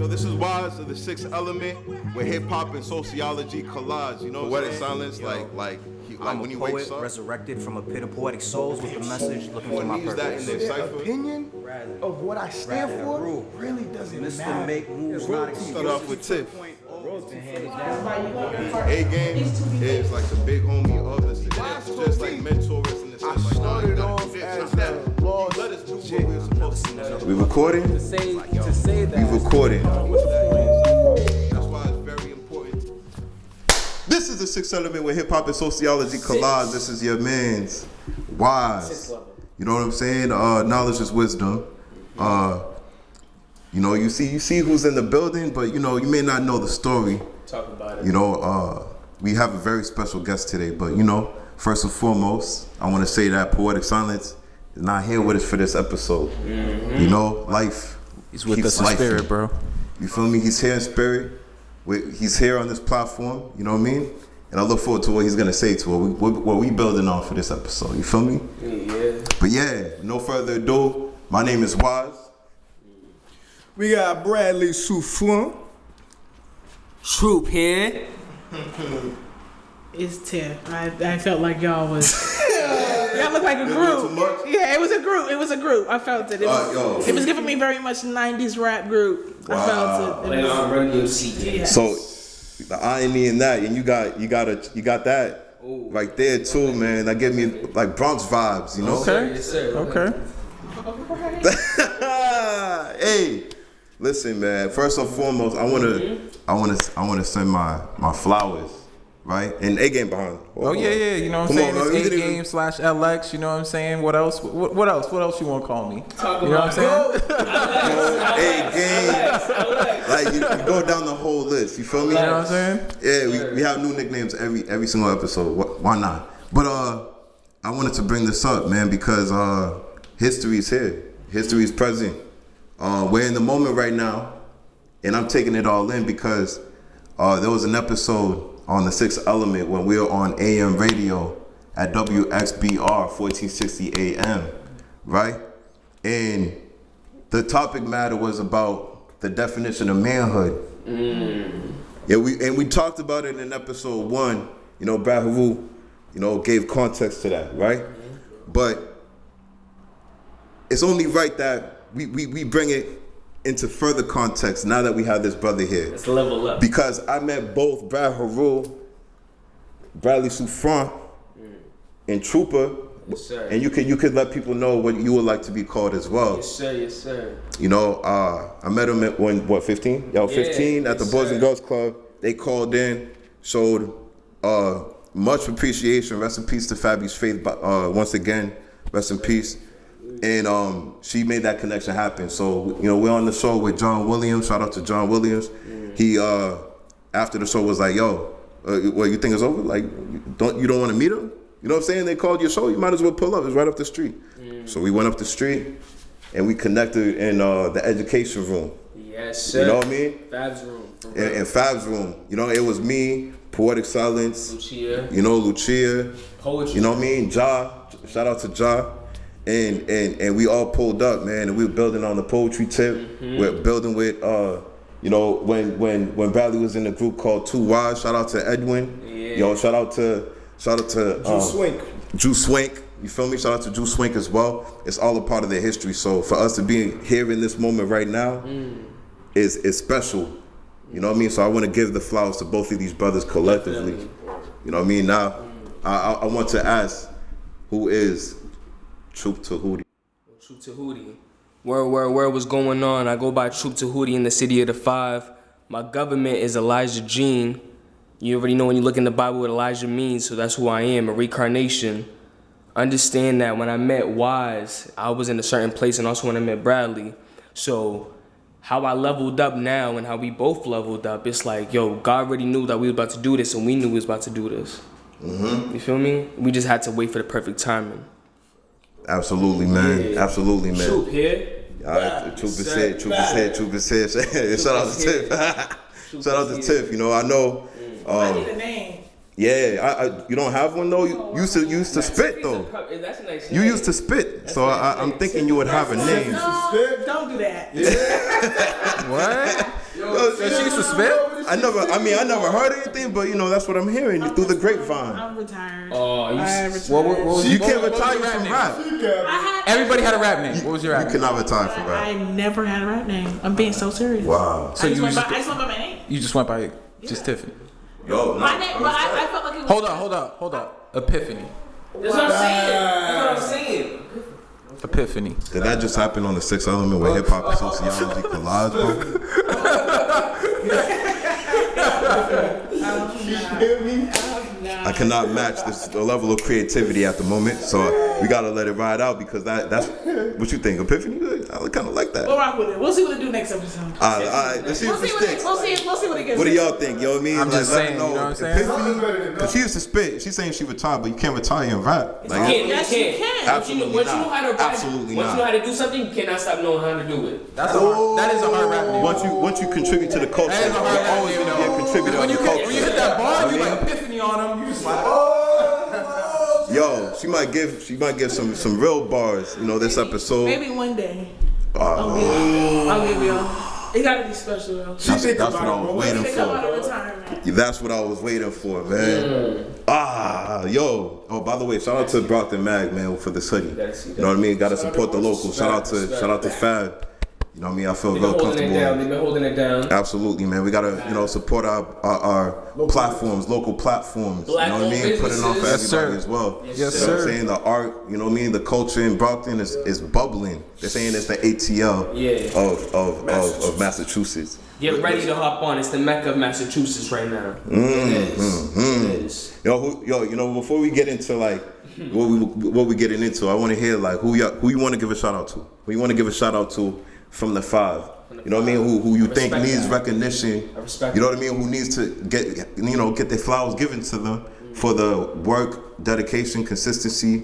Yo, this is Wise of the Sixth Element, where hip hop and sociology collage. You know what I'm saying? Silence, I'm when a he poet, wakes up. resurrected from a pit of poetic souls with a message looking for my Use that in purpose. their cipher. Opinion of what I stand for really doesn't matter. Make moves, not Start off with Tiff. A A-Game is like the big homie of the city. It's just like mentors in the sense. Like, Started off as a lost let us do what we're supposed to do. We recording? To say that. We recording. That's why it's very important. This is the Sixth Element with hip hop and sociology collage. This is your man's Wise. You know what I'm saying? Knowledge is wisdom. You know, you see who's in the building, but you know, you may not know the story. Talk about it. You know, we have a very special guest today, but you know, first and foremost, I want to say that Poetic Silence is not here with us for this episode. You know, life. He's with keeps us in lifing. spirit, bro. You feel me? He's here in spirit. He's here on this platform. You know what I mean? And I look forward to what he's gonna say to what we building on for this episode. You feel me? Yeah. But yeah, no further ado. My name is Wise. We got Bradley Soufflon. Troop here. It's Tiff. I felt like y'all was. Y'all look like a group. Too much? Yeah, it was a group. It was a group. I felt it. It was giving me very much 90s rap group. I felt it. Like on Radio C. Yeah. So the irony in that, and you got that right there too, man. That give me like Bronx vibes, you know? Okay. Yes, sir. Okay. Hey, listen, man. First and foremost, I wanna send my flowers, right? And A-Game behind. Oh yeah. You know what I'm Come saying? on, man. It's A-Game/LX. You know what I'm saying? What else? What else? What else you want to call me? Talk You know what I'm saying? A-Game. Like you go down the whole list. You feel me? You know what I'm saying? Yeah, we have new nicknames every single episode. Why not? But I wanted to bring this up, man, because history is here. History is present. We're in the moment right now, and I'm taking it all in because there was an episode on the Sixth Element when we were on AM radio at WXBR 1460 AM, right? And the topic matter was about the definition of manhood. Yeah, we talked about it in episode 1. You know, Brad Haru, you know, gave context to that, right? But it's only right that we bring it into further context now that we have this brother here. Let's level up. Because I met both Brad Haru, Bradley Soufflon, and Trooper. Yes, sir. And you could let people know what you would like to be called as well. Yes, sir. Yes, sir. You know, I met him at 15? Yo, 15 at the yes, Boys sir. and Girls Club. They called in, showed much appreciation. Rest in peace to Fabi's Faith. Once again, rest in peace. And she made that connection happen. So, you know, we're on the show with John Williams. Shout out to John Williams. He, after the show was like, yo, what, you think it's over? Like, you don't want to meet him? You know what I'm saying? They called your show. You might as well pull up. It's right up the street. So we went up the street and we connected in the education room. Yes, sir. You know what I mean? Fab's room. In Fab's room. You know, it was me, Poetic Silence. Lucia. You know, Lucia. Poetry. You know what I mean? Ja. Shout out to Ja. And we all pulled up, man, and we were building on the poetry tip. We're building with you know, when Bradley was in the group called Too Wise, shout out to Edwin. Yeah. Yo, shout out to Swink. Drew Swink. You feel me? Shout out to Drew Swink as well. It's all a part of their history. So for us to be here in this moment right now is special. You know what I mean? So I want to give the flowers to both of these brothers collectively. You know what I mean? Now, I want to ask, who is Troop Tahuti? Troop Tahuti. Where was going on? I go by Troop Tahuti in the city of the 5. My government is Elijah Jean. You already know when you look in the Bible what Elijah means, so that's who I am, a reincarnation. Understand that when I met Wise, I was in a certain place, and also when I met Bradley. So how I leveled up now and how we both leveled up, it's like, yo, God already knew that we were about to do this, and we knew we was about to do this. You feel me? We just had to wait for the perfect timing. Absolutely, man. Yeah. Absolutely, man. Troop here. All right, Troop is here. Shout out to Tiff. Shout out to Tiff. You know, I know. I need a name. Yeah, you don't have one though. You used to spit though. That's a nice You name. used to spit, so I'm thinking you would have a name. No, don't do that. What? to spit? I never heard anything, but you know that's what I'm hearing through the grapevine. I'm retired. Oh, I retired. You can't retire from rap. Everybody had a rap name. What was your rap You name? cannot retire from rap. I never had a rap name. I'm being so serious. Wow. So I you just went just, by my name. you just went by just Tiffany. Yo, My name, but I felt like it was. Hold up. Epiphany. That's what I'm saying. Epiphany. Did that just happen on the Sixth Element with hip hop and sociology collage, bro? I cannot match the level of creativity at the moment, so we gotta let it ride out because that's what you think. Epiphany, I kind of like that. We'll rock with it. We'll see what they do next episode. All right, let's see if it sticks. We'll see what it gets. What do y'all think? You know what I mean? I'm just let saying, her you know what I'm saying? Epiphany, cause she used to spit. She's saying she retired, but you can't retire in rap. Like, Yes, you can. absolutely Once you not. know how to rap, Absolutely once not. you know how to do something, you cannot stop knowing how to do it. That is a hard rap name. Once you contribute to the culture, That is a hard you're rap always name, gonna be a though. contributor When to you the culture. hit that bar, I you mean, like Epiphany on them. You just like, yo, she might give some real bars. You know, this episode. Maybe one day. I'll give y'all. It gotta be special though. That's what I was waiting Think about for. a retirement. That's what I was waiting for, man. Yo. Oh, by the way, shout out to Brockton Mag, man, for this hoodie. You know what I mean? Gotta support the locals. Shout out to Fab. You know what I mean? I feel real comfortable. They've been holding it down. Absolutely, man. We gotta, support our platforms, local platforms. You know what I mean? Put it on for Yes, everybody sir. as well. Yes, You know what sir. I'm saying? The art, you know what I mean? The culture in Brockton is bubbling. They're saying it's the ATL of Massachusetts. Get ready to hop on. It's the Mecca of Massachusetts right now. It is. Yo, before we get into like what we getting into, I want to hear like who you want to give a shout out to. Who you want to give a shout out to from the five? You know what I mean? Who you think needs recognition? I respect You know what I mean? Who needs to get their flowers given to them for the work, dedication, consistency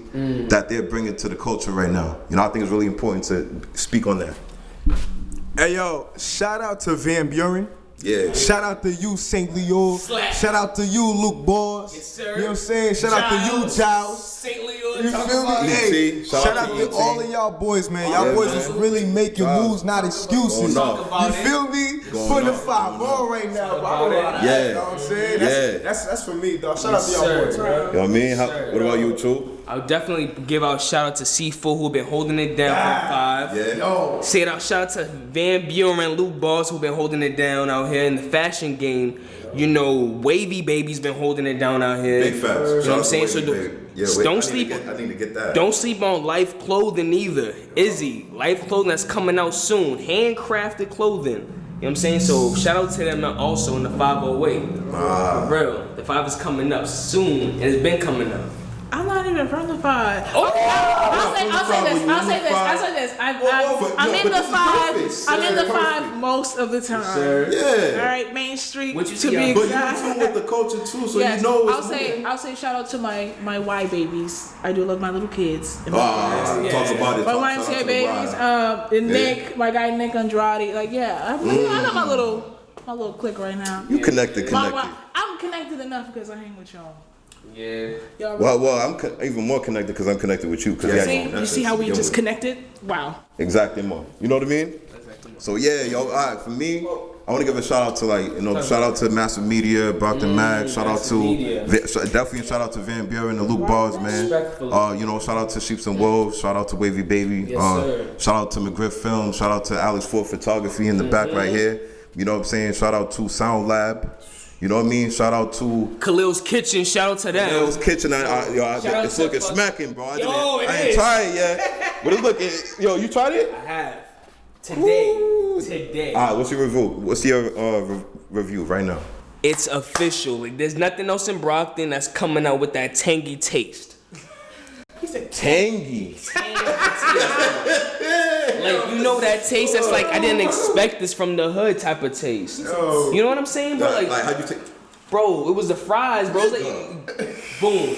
that they're bringing to the culture right now. You know, I think it's really important to speak on that. Hey yo, shout out to Van Buren. Yeah. Shout out to you, St. Leo. Slap. Shout out to you, Luke Boss. Yes, sir. You know what I'm saying? Shout out to you, Giles. St. Leo. You feel me? Hey, Shout shout out out to to all of y'all boys, man. Y'all Yeah, boys man. is really making moves, not excuses. Going off. You feel me? Putting the 5 on right now. Bro. Yeah. You know what I'm saying? Yeah. That's for me, dog. Shout out to y'all Sir, boys, bro. man. You know what I mean? What about you, True? I'll definitely give out shout out to C4 who been holding it down for 5. Yeah. Yo. Say it out, shout out to Van Buren, Luke Boss who been holding it down out here in the fashion game. You know, Wavy Baby's been holding it down out here. Big facts. You know what I'm saying? Shout out to Wavy Baby. Yeah, don't I sleep. need to get that. Don't sleep on Life Clothing either. Izzy, Life Clothing that's coming out soon. Handcrafted clothing. You know what I'm saying? So shout out to them also in the 508. For real. The 5 is coming up soon and it's been coming up. I'm not even from the 5. Oh! I'll say this. I'm in the 5. I'm in the 5 most of the time. Yeah. All right, Main Street What you to see be out- But exact. you're in tune with the culture too, so Yes, you know I'll what's say shout out to my Y babies. I do love my little kids. Talk about it. My Shout out YMCA to the babies, ride. and Nick, my guy Nick Andrade. Like, yeah, I got my little clique right now. You connected. I'm connected enough because I hang with y'all. Yeah. Y'all Well, I'm even more connected because I'm connected with you. you see how we just connected? Wow. Exactly, more. You know what I mean? So yeah, yo. All right, for me, I want to give a shout out to shout out to Massive Media, Brockton Mag. Shout out to Media. definitely shout out to Van Buren and Luke Bars, man. Respectfully. Shout out to Sheeps and Wolves. Shout out to Wavy Baby. Yes, sir. Shout out to McGriff Film. Shout out to Alex Ford Photography in the back right here. You know what I'm saying? Shout out to Sound Lab. You know what I mean? Shout out to Khalil's Kitchen, shout out to them. Hell's Kitchen. Shout out It's to looking fuck- smacking, bro. I Yo, it ain't is. tried it yet, but it's looking. Yo, you tried it? I have. Today. All right, what's your review? What's your review right now? It's official. Like, there's nothing else in Brockton that's coming out with that tangy taste. Tangy. Like, you know that taste that's like, I didn't expect this from the hood type of taste. You know what I'm saying, bro? Like how you take? Bro, it was the fries, bro. It was like, boom,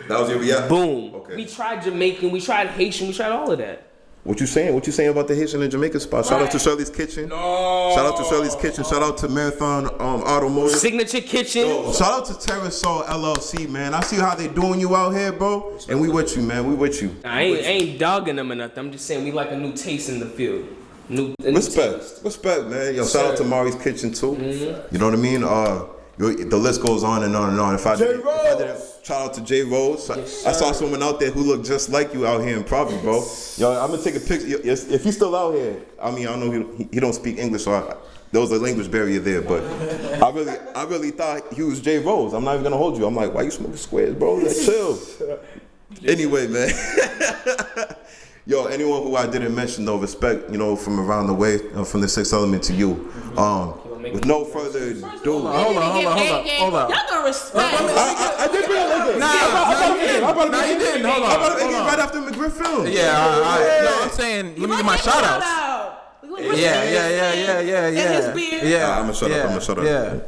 That was your reaction. boom. Okay. We tried Jamaican, we tried Haitian, we tried all of that. What you saying? What you saying about the Haitian and Jamaican spot? Shout out to Shirley's Kitchen. Shout out to Shirley's Kitchen. Shout out to Marathon Automotive. Signature Kitchen. Shout out to Terrasol LLC, man. I see how they doing you out here, bro. And we with you, man. We with you. I ain't dogging them or nothing. I'm just saying we like a new taste in the field. Respect, man. Yo, shout out to Mari's Kitchen too. You know what I mean? The list goes on and on and on. If I didn't, shout out to J Rose. I saw someone out there who looked just like you out here in Providence, bro. Yo, I'm gonna take a picture. If he's still out here, I mean, I know he don't speak English, so there was a language barrier there. But I really thought he was J Rose. I'm not even gonna hold you. I'm like, why you smoking squares, bro? Like, chill. Anyway, man. Yo, anyone who I didn't mention, though, respect, you know, from around the way, from the Sixth Element to you. With no further ado. Hold on. Y'all gonna respect. I did bring a list. Nah, you didn't. Hold on. I'm about to make it right after McGriff film. No, I'm saying, let me get my shout outs. Yeah. And his beard. I'm gonna shut up. Yeah.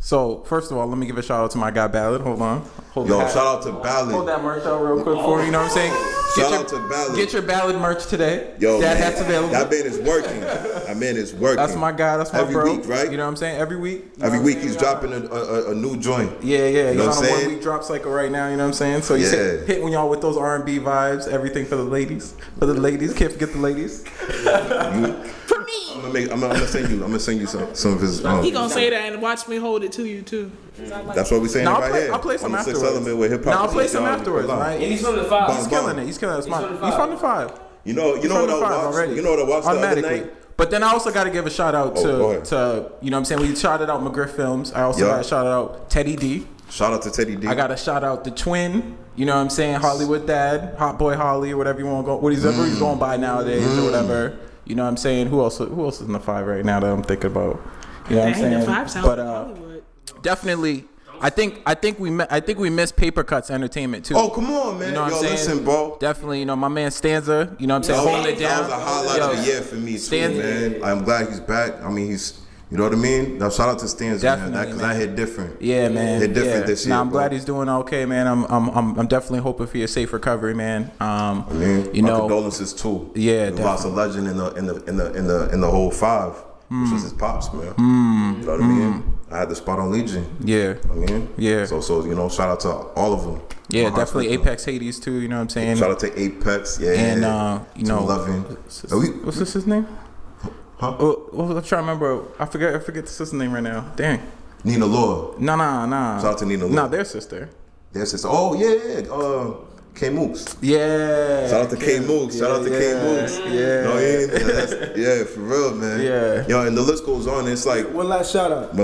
So, first of all, let me give a shout out to my guy Ballad. Hold on. Yo, shout out to Ballad. Hold that merch out real quick for me, you know what I'm saying? Shout out to Ballad. Get your Ballad merch today. Yo, that man, hat's available. That man is working. That's my guy. That's my every bro. Week, right? You know what I'm saying? Every week. Every week he's dropping a new joint. Yeah. You know He's what I'm on a saying? 1 week drop cycle right now. You know what I'm saying? So he's hitting y'all with those R&B vibes, everything for the ladies. Can't forget the ladies. For me. I'm gonna send you some of his. He gonna say that and watch me hold it to you too. That's what we saying right here. I'll play some on the afterwards. Sixth Element with hip hop. I'll play some afterwards, And right? he's from the 5. He's killing it. He's from the 5. You know what I watched? You know what I watched the other night? But then I also got to give a shout out go to you know what I'm saying, we shouted out McGriff Films. I also got to shout out Teddy D. Shout out to Teddy D. I got to shout out the twin. You know what I'm saying, Hollywood Dad, Hot Boy Holly, or whatever you want to go, whatever he's going by nowadays or whatever. You know what I'm saying? Who else is in the 5 right now that I'm thinking about? You know what I'm saying? The 5 sounds like Hollywood. Definitely. I think we missed Paper Cuts Entertainment too. Oh, come on, man. You know what I'm saying? Listen, bro. Definitely, you know, my man Stanza, you know what I'm saying, holding it down. That was a highlight of the year for me too, man. I'm glad he's back. I mean, you know what I mean? Now, shout out to Stanza, man. Because that hit different. Yeah, man. Hit different this year. I'm glad he's doing okay, man. I'm definitely hoping for your safe recovery, man. I mean, you my know, condolences too. Yeah, we lost a legend in the whole 5, which was his pops, man. You know what I mean? I had the spot on Legion. Yeah. I mean, yeah. So you know, shout out to all of them. Yeah, definitely Apex Hades too. You know what I'm saying? Shout out to Apex. Yeah. And you know, loving. What's this his name? Huh? I'm trying to remember. I forget the sister's name right now. Dang. Nina Law. Nah. Shout out to Nina Law. Nah, their sister. Oh yeah. K Mooks. Yeah. Shout out to K Mooks. Shout out to K Mooks. Yeah. Yeah, for real, man. Yeah. Yo, and the list goes on. It's like One last shout out.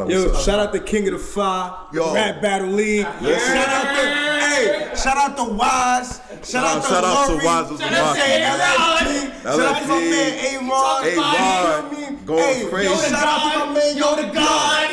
Yo, shout out to King of the 5. Yo. Rap Battle League. Shout out to Wise. Shout out to Wise. Shout out to my man A-Ron. Going crazy. Shout out to my man Yo the God.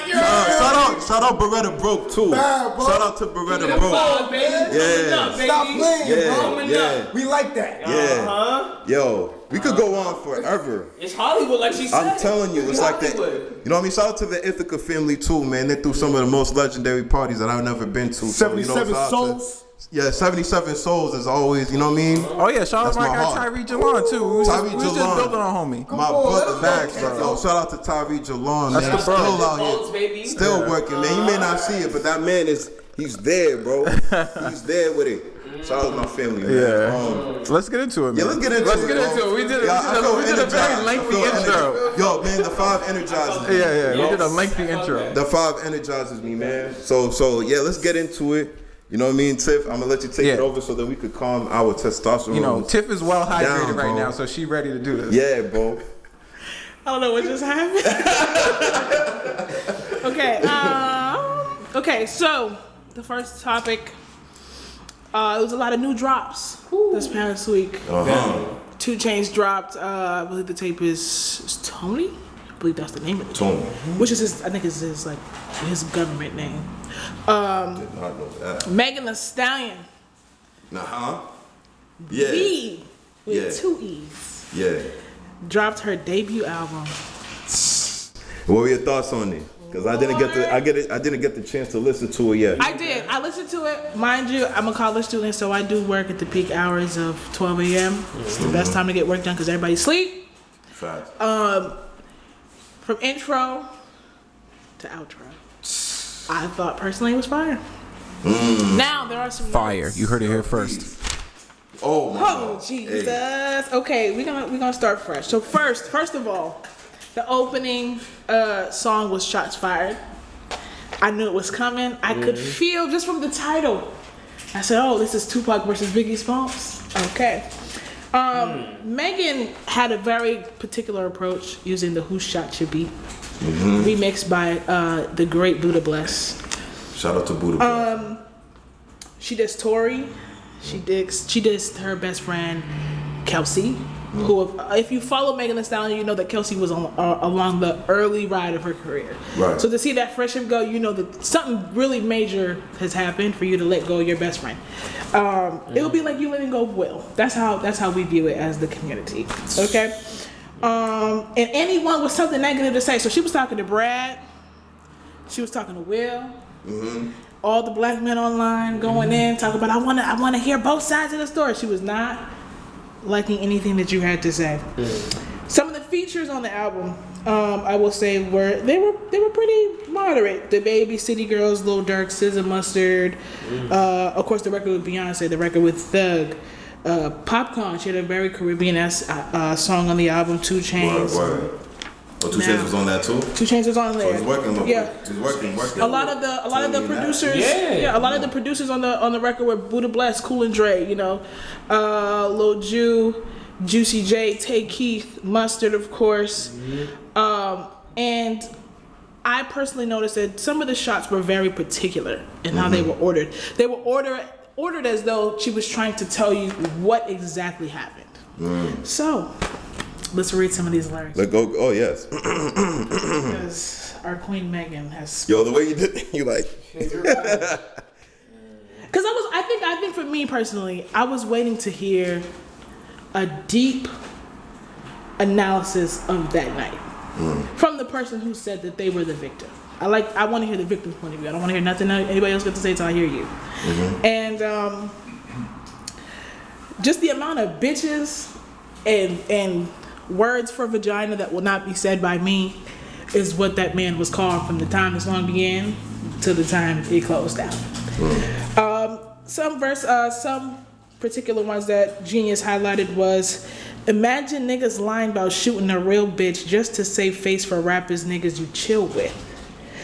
Shout out Beretta Broke too. Shout out to Beretta Broke. Yeah. Stop playing, Yeah. We like that. Yeah. Yo, we could go on forever. It's Hollywood, like she said. I'm telling you, it's like that. You know what I mean? Shout out to the Ithaca family too, man. They threw some of the most legendary parties that I've never been to. 77 Souls. Yeah, 77 Souls is always, you know what I mean? Oh yeah, shout out to my guy heart. Tyree Jalon too. We was just building on homie. My brother Max, yo, shout out to Tyree Jalon, man. That's the bro. Still out here, still working, man. You may not see it, but that man he's there, bro. He's there with it. Shout out to my family, man. Yeah. Let's get into it, man. Yeah, let's get into it. We did a very lengthy intro. Yo, man, the 5 energizes me. Yeah. We did a lengthy intro. The 5 energizes me, man. So yeah, let's get into it. You know what I mean, Tiff? I'm gonna let you take it over so that we could calm our testosterone. You know, Tiff is well hydrated down, right now, so she's ready to do this. Yeah, bro. I don't know what just happened. Okay, so the first topic, it was a lot of new drops this past week. 2 Chainz dropped, I believe the tape is Tony? I believe that's the name of it. Tony. Which is his government name. Did not know that. Megan Thee Stallion. Yeah. B with Yeah. 2 E's. Yeah. Dropped her debut album. What were your thoughts on it? Because I didn't get the chance to listen to it yet. I did. I listened to it. Mind you, I'm a college student, so I do work at the peak hours of 12 a.m. It's the best time to get work done because everybody sleep. Facts. From intro to outro, I thought personally it was fire. Now there are some Fire. notes. You heard it here first. Oh my Oh God. Jesus! Hey. Okay, we're gonna start fresh. So first of all, the opening song was "Shots Fired." I knew it was coming. I could feel just from the title. I said, "Oh, this is Tupac versus Biggie Smalls." Okay. Megan had a very particular approach using the "Whose Shot You Beat" remixed by the great Buddha Bless. Shout out to Buddha. She does Tori. She did her best friend Kelsey. Who, if you follow Megan Thee Stallion, you know that Kelsey was along the early ride of her career. Right. So to see that friendship go, you know that something really major has happened for you to let go of your best friend. It would be like you letting go of Will. That's how we view it as the community. Okay. And anyone with something negative to say. So she was talking to Brad. She was talking to Will. All the black men online going in talking about I want to hear both sides of the story. She was not liking anything that you had to say. Some of the features on the album, I will say, were pretty moderate. The Baby, City Girls, Lil Durk, SZA, Mustard. Of course, the record with Beyonce, the record with Thug. Popcorn, she had a very Caribbean-esque song on the album. 2 Chainz. Word. Oh, 2 Chainz was on that too? 2 Chainz was on there. So he's working. Yeah. He's working. A lot of the producers, a lot of the producers on the record were Buddha Bless, Cool and Dre, you know, Lil Ju, Juicy J, Tay Keith, Mustard, of course, and I personally noticed that some of the shots were very particular in how they were ordered. They were ordered as though she was trying to tell you what exactly happened. So, let's read some of these lyrics. Let go. Oh yes. Because our Queen Megan has. Yo, the way you did, you like. Because I think for me personally, I was waiting to hear a deep analysis of that night from the person who said that they were the victim. I want to hear the victim's point of view. I don't want to hear nothing anybody else got to say until I hear you. And just the amount of bitches and words for vagina that will not be said by me is what that man was called from the time the song began to the time it closed out. Some particular ones that Genius highlighted was, imagine niggas lying about shooting a real bitch just to save face for rappers niggas you chill with.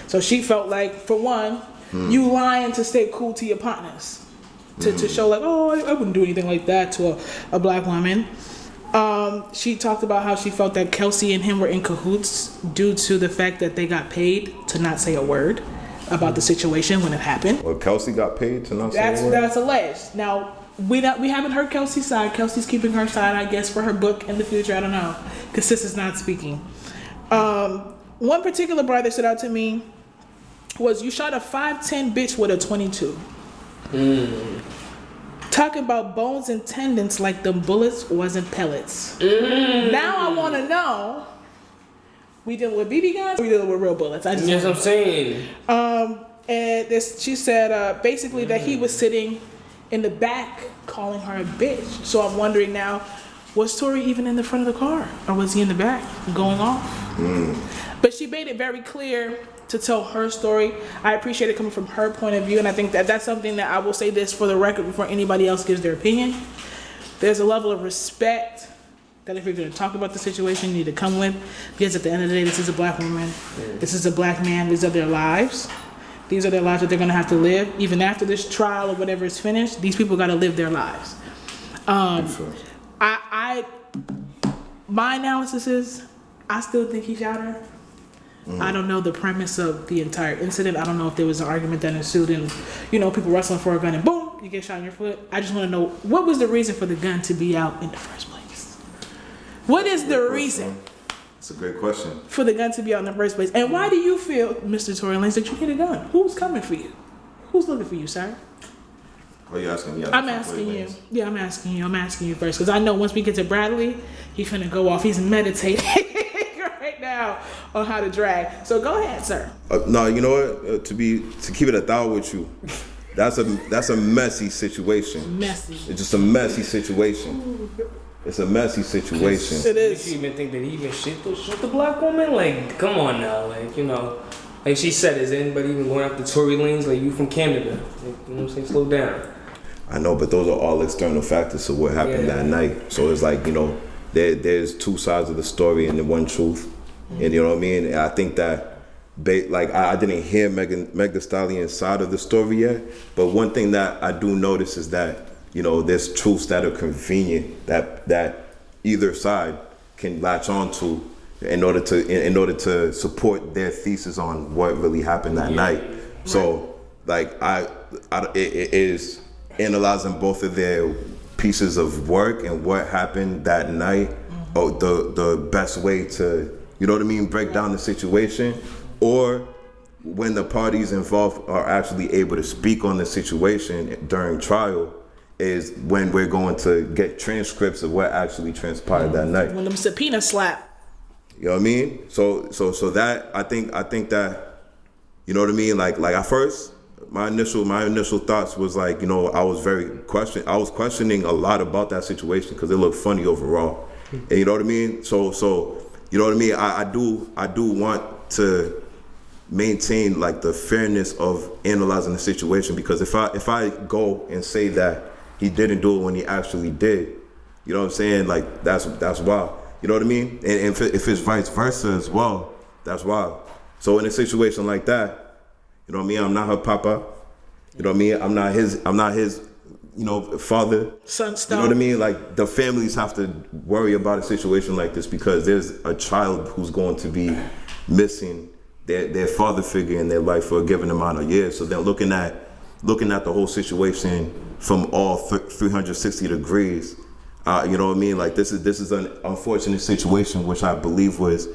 So she felt like, for one, you lying to stay cool to your partners. To show like, oh, I wouldn't do anything like that to a black woman. She talked about how she felt that Kelsey and him were in cahoots due to the fact that they got paid to not say a word about the situation when it happened. Well, Kelsey got paid to not say a word? That's alleged. Now, we haven't heard Kelsey's side. Kelsey's keeping her side, I guess, for her book in the future. I don't know, because sis is not speaking. One particular bar that stood out to me was, you shot a 5'10" bitch with a 22. Talking about bones and tendons like them bullets wasn't pellets. Now I want to know, we dealing with BB guns or we dealing with real bullets? That's what I'm saying. And she said basically that he was sitting in the back calling her a bitch. So I'm wondering now, was Tory even in the front of the car? Or was he in the back going off? But she made it very clear to tell her story. I appreciate it coming from her point of view, and I think that that's something that I will say this for the record before anybody else gives their opinion. There's a level of respect that if you're going to talk about the situation, you need to come with, because at the end of the day, this is a black woman, this is a black man, these are their lives. These are their lives that they're going to have to live. Even after this trial or whatever is finished, these people got to live their lives. My analysis is, I still think he shot her. I don't know the premise of the entire incident. I don't know if there was an argument that ensued and, people wrestling for a gun and boom, you get shot in your foot. I just want to know, what was the reason for the gun to be out in the first place? What is the reason? That's a great question. For the gun to be out in the first place. And why do you feel, Mr. Tory Lanez, that you need a gun? Who's coming for you? Who's looking for you, sir? What are you asking me? I'm asking you. Yeah, I'm asking you first. Because I know once we get to Bradley, he's finna go off. He's meditating right now on how to drag. So go ahead, sir. No, you know what? To keep it 1,000 with you, that's a messy situation. Messy. It's just a messy situation. It's a messy situation. It is. You even think that he even shit the black woman? Like, come on now, like she said, is anybody even going after Tory Lanez? Like, you from Canada? Like, you know what I'm saying? Slow down. I know, but those are all external factors to what happened that night. So it's like, you know, there's two sides of the story and the one truth. And you know what I mean? And I think that, I didn't hear Meg Thee Stallion's side of the story yet, but one thing that I do notice is that, you know, there's truths that are convenient that either side can latch on to in order to support their thesis on what really happened that night. So like it is analyzing both of their pieces of work and what happened that night, or the best way to, you know what I mean, break down the situation, or when the parties involved are actually able to speak on the situation during trial, is when we're going to get transcripts of what actually transpired that night. When them subpoenas slap. You know what I mean? So that I think that, you know what I mean? Like at first, my initial thoughts was like, you know, I was questioning a lot about that situation because it looked funny overall. And you know what I mean? So you know what I mean? I do want to maintain like the fairness of analyzing the situation, because if I go and say that he didn't do it when he actually did, you know what I'm saying? Like that's wild. You know what I mean? And if it's vice versa as well, that's wild. So in a situation like that, you know what I mean? I'm not her papa. You know what I mean? I'm not his, you know, father. Son, you know what I mean? Like the families have to worry about a situation like this because there's a child who's going to be missing their father figure in their life for a given amount of years. So they're looking at the whole situation from all 360 degrees. You know what I mean? Like this is an unfortunate situation, which I believe was,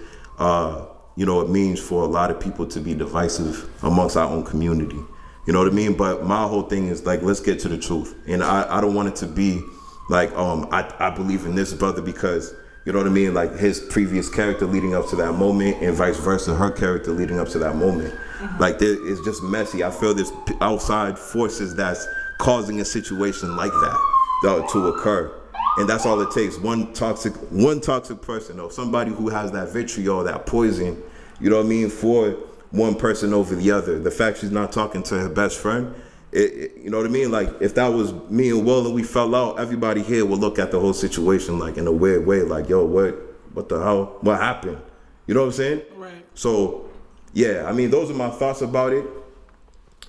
you know, it means for a lot of people to be divisive amongst our own community. You know what I mean? But my whole thing is like, let's get to the truth. And I don't want it to be like, I believe in this brother because, you know what I mean? Like his previous character leading up to that moment and vice versa, her character leading up to that moment. Like it's just messy. I feel there's outside forces that's causing a situation like that to occur. And that's all it takes. One toxic person, or somebody who has that vitriol, that poison, you know what I mean, for one person over the other. The fact she's not talking to her best friend, you know what I mean? Like if that was me and Will and we fell out, everybody here would look at the whole situation like in a weird way, like, yo, what the hell? What happened? You know what I'm saying? Right. So yeah, I mean, those are my thoughts about it.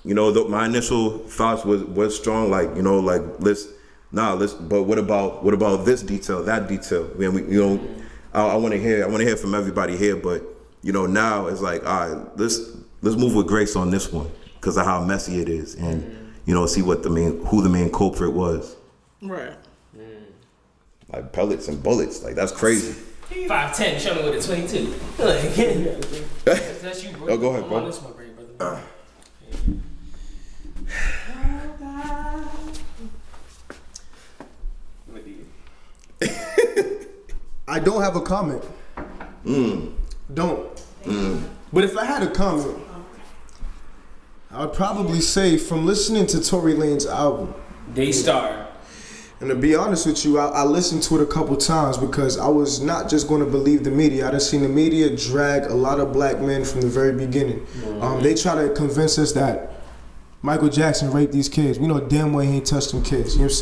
You know, my initial thoughts was strong, like, you know, like but what about this detail, that detail? I mean, you know, I want to hear from everybody here, but you know, now it's like, all right, let's move with grace on this one because of how messy it is, and you know, see who the main culprit was. Right. Like pellets and bullets, like that's crazy. 5'10", show me with a 22. That's you, bro. Oh, go ahead, bro. That's my brain, brother. I don't have a comment. Don't. But if I had a comment, I would probably say from listening to Tory Lanez album, Daystar. and to be honest with you, I listened to it a couple times because I was not just going to believe the media. I done seen the media drag a lot of black men from the very beginning. They try to convince us that Michael Jackson raped these kids. We know damn well he ain't touched them kids. You know what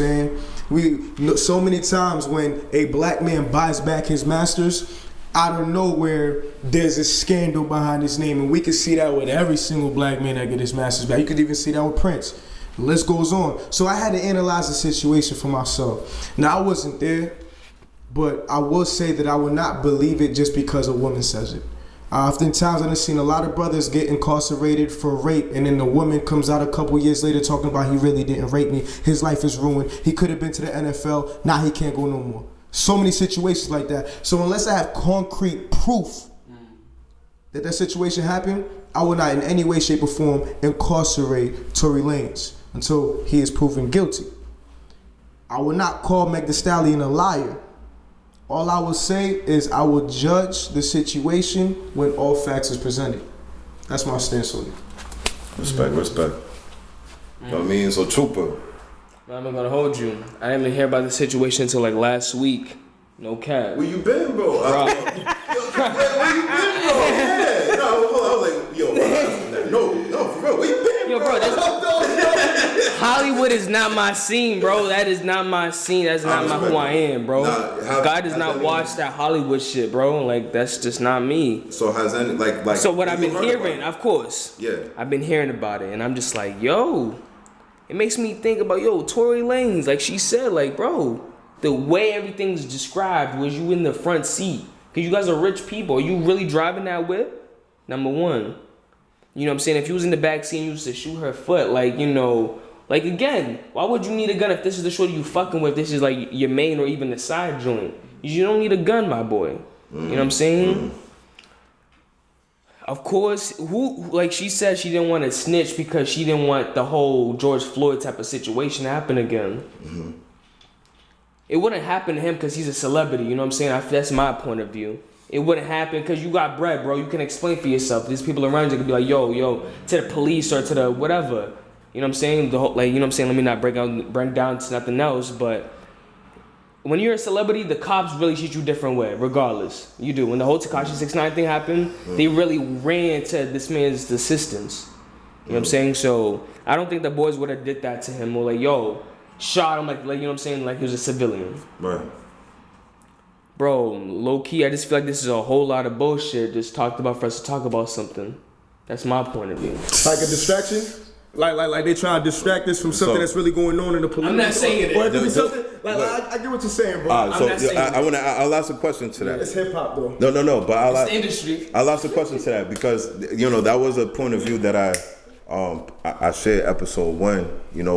I'm saying? So many times when a black man buys back his masters, out of nowhere, there's a scandal behind his name. And we can see that with every single black man that get his masters back. You could even see that with Prince. The list goes on. So I had to analyze the situation for myself. Now, I wasn't there, but I will say that I would not believe it just because a woman says it. Oftentimes, I've seen a lot of brothers get incarcerated for rape, and then the woman comes out a couple years later talking about he really didn't rape me. His life is ruined. He could have been to the NFL. Now he can't go no more. So many situations like that. So unless I have concrete proof that that situation happened, I will not in any way, shape, or form incarcerate Tory Lanez until he is proven guilty. I will not call Meg Thee Stallion a liar. All I will say is I will judge the situation when all facts is presented. That's my stance on it. Respect. You know what I mean? So Trooper. I'm not gonna hold you. I didn't even hear about the situation until like last week. No cap. Where you been, bro? Where you been, bro? Yeah. No, hold on. I was like, yo, bro, no, for real. Where you been, Yo, bro, that's Hollywood is not my scene, bro. That is not my scene. That's not who I am, bro. God does not watch that Hollywood shit, bro. Like that's just not me. So has any like? So what I've been hearing, of course. Yeah. I've been hearing about it, and I'm just like, yo. It makes me think about Tory Lanez. Like she said, like bro, the way everything's described was you in the front seat. Cause you guys are rich people. Are you really driving that whip? Number one. You know what I'm saying? If you was in the back seat and you used to shoot her foot, like, like again, why would you need a gun if this is the shorty you fucking with? This is like your main or even the side joint. You don't need a gun, my boy. You know what I'm saying? Of course, like she said, she didn't want to snitch because she didn't want the whole George Floyd type of situation to happen again. It wouldn't happen to him because he's a celebrity, you know what I'm saying? That's my point of view. It wouldn't happen because you got bread, bro. You can explain for yourself. These people around you can be like, yo, to the police or to the whatever. You know what I'm saying? The whole, like, you know what I'm saying? Let me not break down to nothing else, but when you're a celebrity, the cops really treat you a different way, regardless. You do. When the whole Tekashi 6ix9ine thing happened, they really ran to this man's assistance. You know what I'm saying? So I don't think the boys would have did that to him or shot him like you know what I'm saying, like he was a civilian. Right. Bro, low key, I just feel like this is a whole lot of bullshit just talked about for us to talk about something. That's my point of view. Like a distraction? Like they trying to distract us from something that's really going on in the police. I'm not saying it. Or it could be something I get what you're saying, bro. I'll ask a question to that. It's hip hop though. No, but it's the industry. I'll ask a question to that because that was a point of view that I shared episode 1.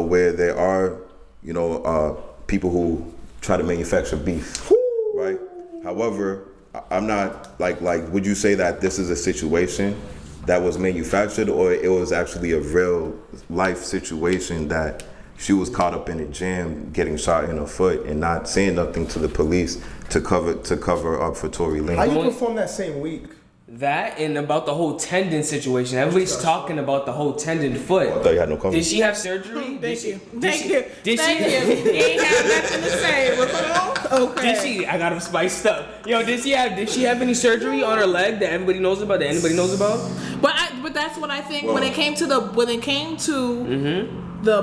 Where there are people who try to manufacture beef, right? However, I'm not like would you say that this is a situation that was manufactured or it was actually a real life situation that she was caught up in a jam getting shot in her foot and not saying nothing to the police to cover up for Tory Lanez? How you perform that same week? That and about the whole tendon situation. Everybody's talking about the whole tendon foot. I thought you had no comment. Did she have surgery? Thank you. Did You ain't have nothing to say. Okay. Did she? I got him spiced up. Yo, did she have any surgery on her leg that everybody knows about? That anybody knows about? But that's what I think when it came to the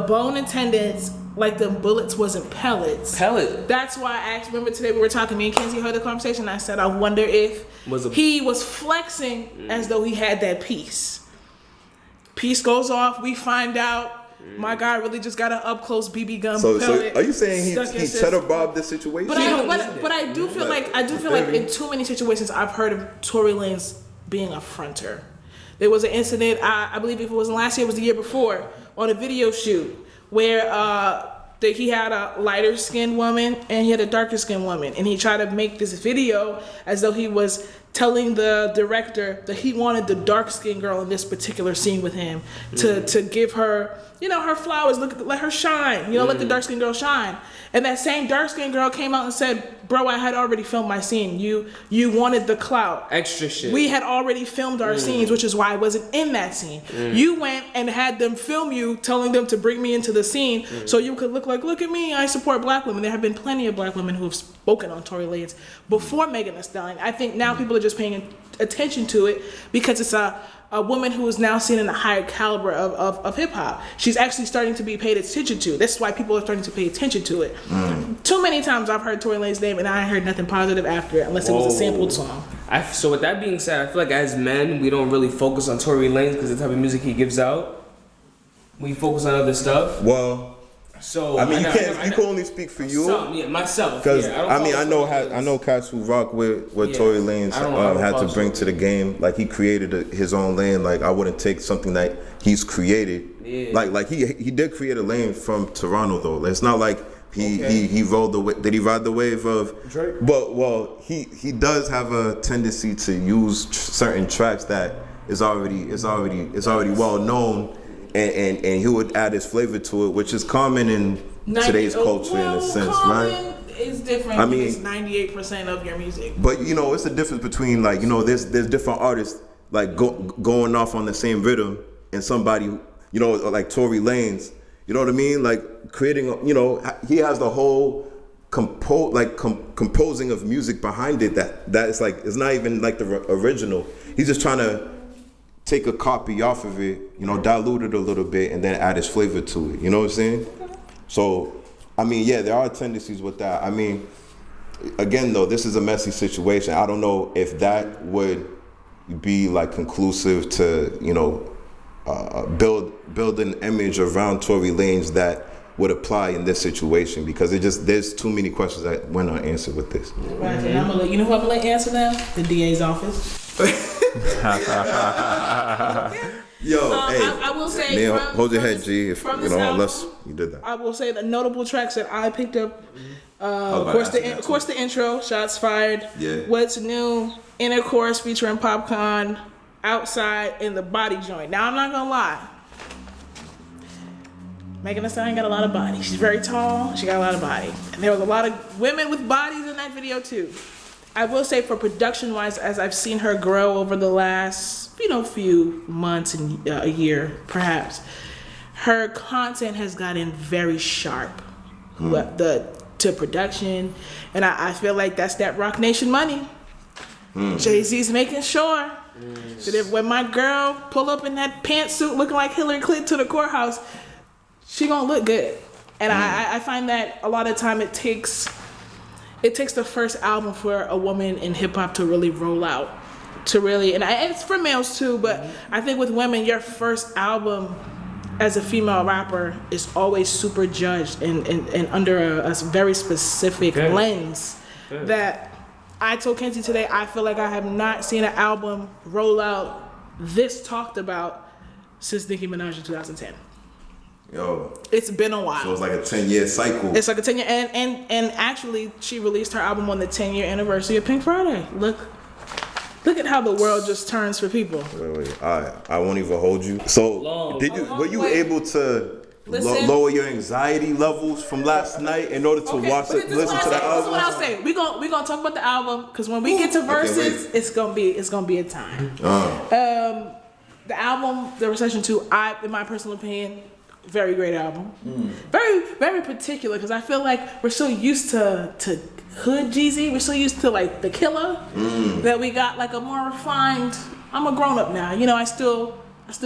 bone and tendons. Like the bullets wasn't pellets. That's why I asked. Remember today we were talking. Me and Kenzie heard the conversation. I said I wonder if he was flexing as though he had that piece. Piece goes off. We find out. My guy really just got an up close BB gun. So pellet are you saying he cheddar bobbed this situation? But I do feel like in too many situations I've heard of Tory Lanez being a fronter. There was an incident. I believe if it wasn't last year, it was the year before on a video shoot. Where he had a lighter skinned woman and he had a darker skinned woman, and he tried to make this video as though he was telling the director that he wanted the dark skinned girl in this particular scene with him to give her her flowers, let her shine, let the dark skinned girl shine. And that same dark skinned girl came out and said, bro, I had already filmed my scene. You wanted the clout. Extra shit. We had already filmed our scenes, which is why I wasn't in that scene. You went and had them film you, telling them to bring me into the scene so you could look at me, I support black women. There have been plenty of black women who have spoken on Tory Lanez before Megan Thee Stallion. I think now people are just paying attention to it because it's a woman who is now seen in a higher caliber of hip hop. She's actually starting to be paid attention to. That's why people are starting to pay attention to it. Too many times I've heard Tory Lanez's name and I heard nothing positive after it unless it was a sampled song. So with that being said, I feel like as men, we don't really focus on Tory Lanez because the type of music he gives out. We focus on other stuff. Well, so I mean, you can only speak for you. Myself. Because I know cats who rock with Tory Lanez had to bring to the game. Like he created his own lane. Like I wouldn't take something that he's created. Yeah. Like he did create a lane from Toronto though. It's not like he rode the wave. Did he ride the wave of Drake? But he does have a tendency to use certain tracks that is already well known. And he would add his flavor to it, which is common in today's culture in a sense, right? It's different. I mean, it's 98% of your music. But it's the difference between there's different artists going off on the same rhythm and somebody like Tory Lanez, you know what I mean? Like creating he has the whole composing of music behind it that it's like it's not even like the original. He's just trying to take a copy off of it, you know, dilute it a little bit, and then add his flavor to it. You know what I'm saying? So, I mean, yeah, there are tendencies with that. I mean, again, though, this is a messy situation. I don't know if that would be like conclusive to, you know, build an image around Tory Lanez that would apply in this situation, because there's too many questions that went unanswered with this. Right, and I'm gonna let you know who I'm gonna let answer now? The DA's office. Yo, hey, I will say, man, from, hold your from head, this, G. If from you this know, album, unless you did that. I will say the notable tracks that I picked up. about Of course, to ask that of course, the intro, Shots Fired. Yeah. What's New, Intercourse featuring Popcorn, Outside, and The Body Joint. Now, I'm not gonna lie. Megan Thee Stallion got a lot of body. She's very tall. She got a lot of body. And there was a lot of women with bodies in that video, too. I will say, for production-wise, as I've seen her grow over the last, few months and a year, perhaps, her content has gotten very sharp. To production, and I feel like that's that Rock Nation money. Jay-Z's making sure that if when my girl pull up in that pantsuit looking like Hillary Clinton to the courthouse, she gonna look good. And I find that a lot of time it takes the first album for a woman in hip hop to really roll out, and it's for males too, but I think with women, your first album as a female rapper is always super judged and under a very specific lens. That I told Kenzie today, I feel like I have not seen an album roll out this talked about since Nicki Minaj in 2010. Yo, It's been a while. so it's like a 10-year cycle. It's like a 10-year, and actually she released her album on the 10-year anniversary of Pink Friday. Look at how the world just turns for people. Wait. I won't even hold you. So, were you able to Listen. lower your anxiety levels from last night in order to listen to that album? This is what I'll say. We gonna talk about the album, because when we get to verses, it's gonna be a time. The album, The Recession 2, in my personal opinion, very great album. Very, very particular, because I feel like we're so used to Hood Jeezy. We're so used to like The Killer that we got like a more refined. I'm a grown up now. I still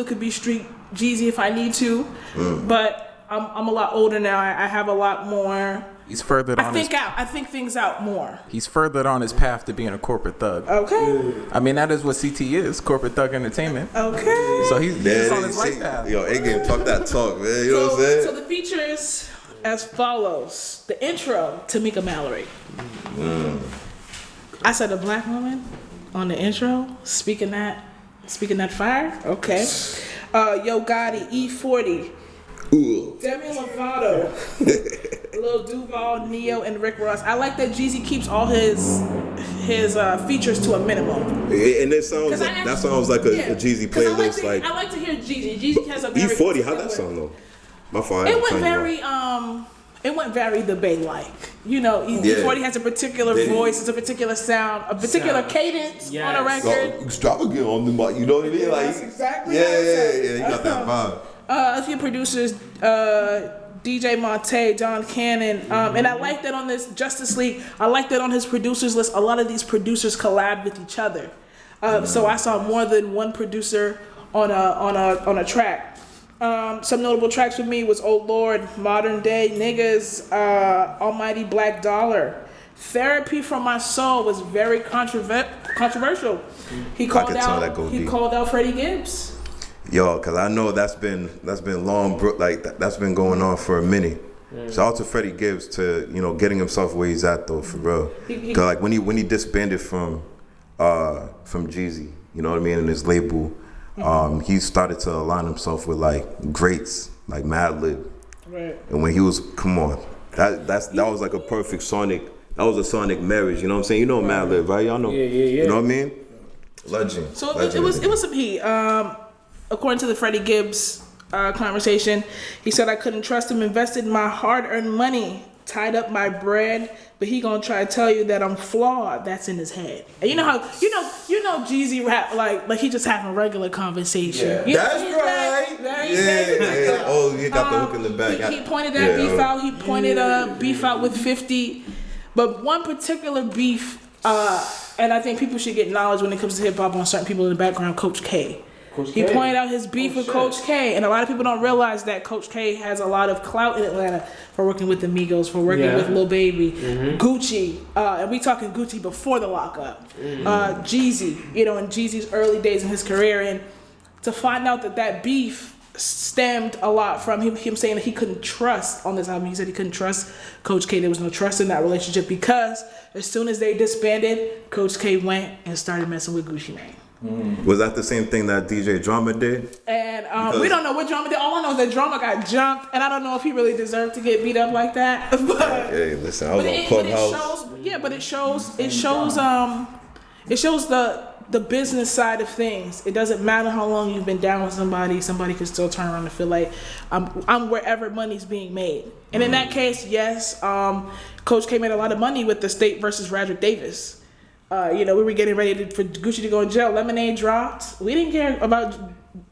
could be street Jeezy if I need to, but I'm a lot older now. I have a lot more. He's furthered on I think things out more. He's furthered on his path to being a corporate thug. Okay. I mean, that is what CT is, corporate thug entertainment. Okay. So he's on his life path. Yo, A-Game, talk that talk, man. You know what I'm saying? So the features as follows. The intro, Tamika Mallory. I said a black woman on the intro, speaking that fire. Okay. Yo Gotti, E40. Demi Lovato, Lil Duval, Neo, and Rick Ross. I like that Jeezy keeps all his features to a minimum. And it sounds like a Jeezy playlist. I like to hear Jeezy. Jeezy has a very E40. How'd that sound though? My fault. It went very the Bay like. E40 has a particular voice, it's a particular sound, a particular cadence on a record. Extravagant on the mic. You know what I mean? That's exactly Yeah. You got that vibe. A few producers, DJ Monte, Don Cannon, and I like that on this Justice League. I like that on his producers list. A lot of these producers collab with each other, so I saw more than one producer on a track. Some notable tracks for me was "Oh Lord," "Modern Day Niggas," "Almighty Black Dollar." "Therapy from My Soul" was very controversial. He called out Freddie Gibbs. Yo, cause I know that's been long, that's been going on for a minute. Shout out to Freddie Gibbs to getting himself where he's at though, for real. Cause like when he disbanded from Jeezy, you know what I mean, and his label, he started to align himself with like greats like Madlib. Right. And when he was, that was like a perfect sonic. That was a sonic marriage. You know what I'm saying? You know Madlib, right? Y'all know. Yeah. You know what I mean? Legend. So it was some heat. According to the Freddie Gibbs conversation, he said, "I couldn't trust him, invested my hard-earned money, tied up my bread, but he gonna try to tell you that I'm flawed." That's in his head. And you know how Jeezy rap like he just having a regular conversation. Yeah. That's right. Yeah. Oh, he got the hook in the back. He pointed that beef out. He pointed beef out with 50, but one particular beef, and I think people should get knowledge when it comes to hip hop on certain people in the background. Coach K. He pointed out his beef with Coach K, and a lot of people don't realize that Coach K has a lot of clout in Atlanta for working with the Migos, for working with Lil Baby, Gucci, and we talking Gucci before the lockup, Jeezy, you know, in Jeezy's early days in his career, and to find out that beef stemmed a lot from him saying that he couldn't trust on this album. He said he couldn't trust Coach K. There was no trust in that relationship because as soon as they disbanded, Coach K went and started messing with Gucci Mane. Was that the same thing that DJ Drama did? And we don't know what Drama did. All I know is that Drama got jumped, and I don't know if he really deserved to get beat up like that. But Hey, listen, I was on Clubhouse. It shows the business side of things. It doesn't matter how long you've been down with somebody can still turn around and feel like I'm wherever money's being made. And in that case, yes, Coach K made a lot of money with the State versus Radrick Davis. You know, we were getting ready for Gucci to go in jail. Lemonade dropped. We didn't care about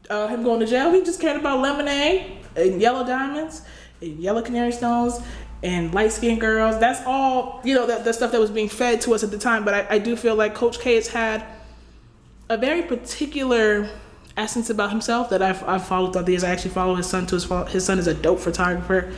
him going to jail. We just cared about Lemonade and Yellow Diamonds and Yellow Canary Stones and light-skinned girls. That's all, you know, the stuff that was being fed to us at the time. But I do feel like Coach K has had a very particular essence about himself that I've followed throughout the years. I actually follow his son too. His son is a dope photographer.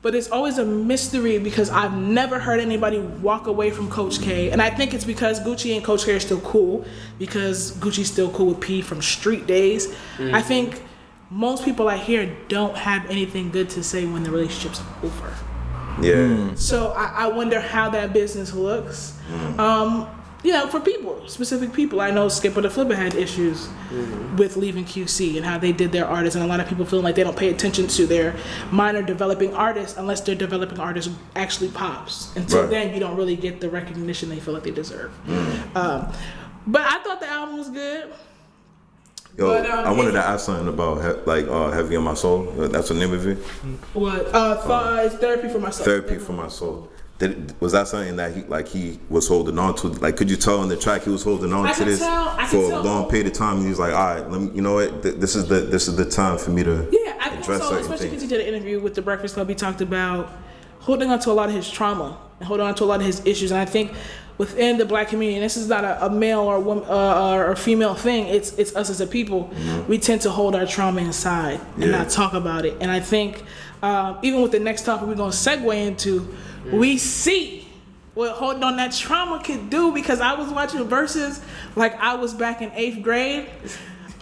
But it's always a mystery because I've never heard anybody walk away from Coach K. And I think it's because Gucci and Coach K are still cool, because Gucci's still cool with P from street days. I think most people I hear don't have anything good to say when the relationship's over. Yeah. So I wonder how that business looks. You know, for people, specific people. I know Skipper the Flipper had issues with leaving QC and how they did their artists, and a lot of people feel like they don't pay attention to their minor developing artists unless their developing artist actually pops. Until then, you don't really get the recognition they feel like they deserve. But I thought the album was good. Yo, But, I wanted to ask something about Heavy on My Soul. That's the name of it? What? It's Therapy for My Soul. Therapy for My Soul. Was that something that he was holding on to? Like, could you tell in the track he was holding on to this for a long period of time? And he was like, all right, let me, you know what? This is the time for me to I think address so, certain especially because things. he did an interview with the Breakfast Club. He talked about holding on to a lot of his trauma and holding on to a lot of his issues. And I think within the Black community, and this is not a male or woman or female thing, it's us as a people. We tend to hold our trauma inside and not talk about it. And I think even with the next topic we're going to segue into, we see what holding on that trauma could do, because I was watching Versus like I was back in 8th grade,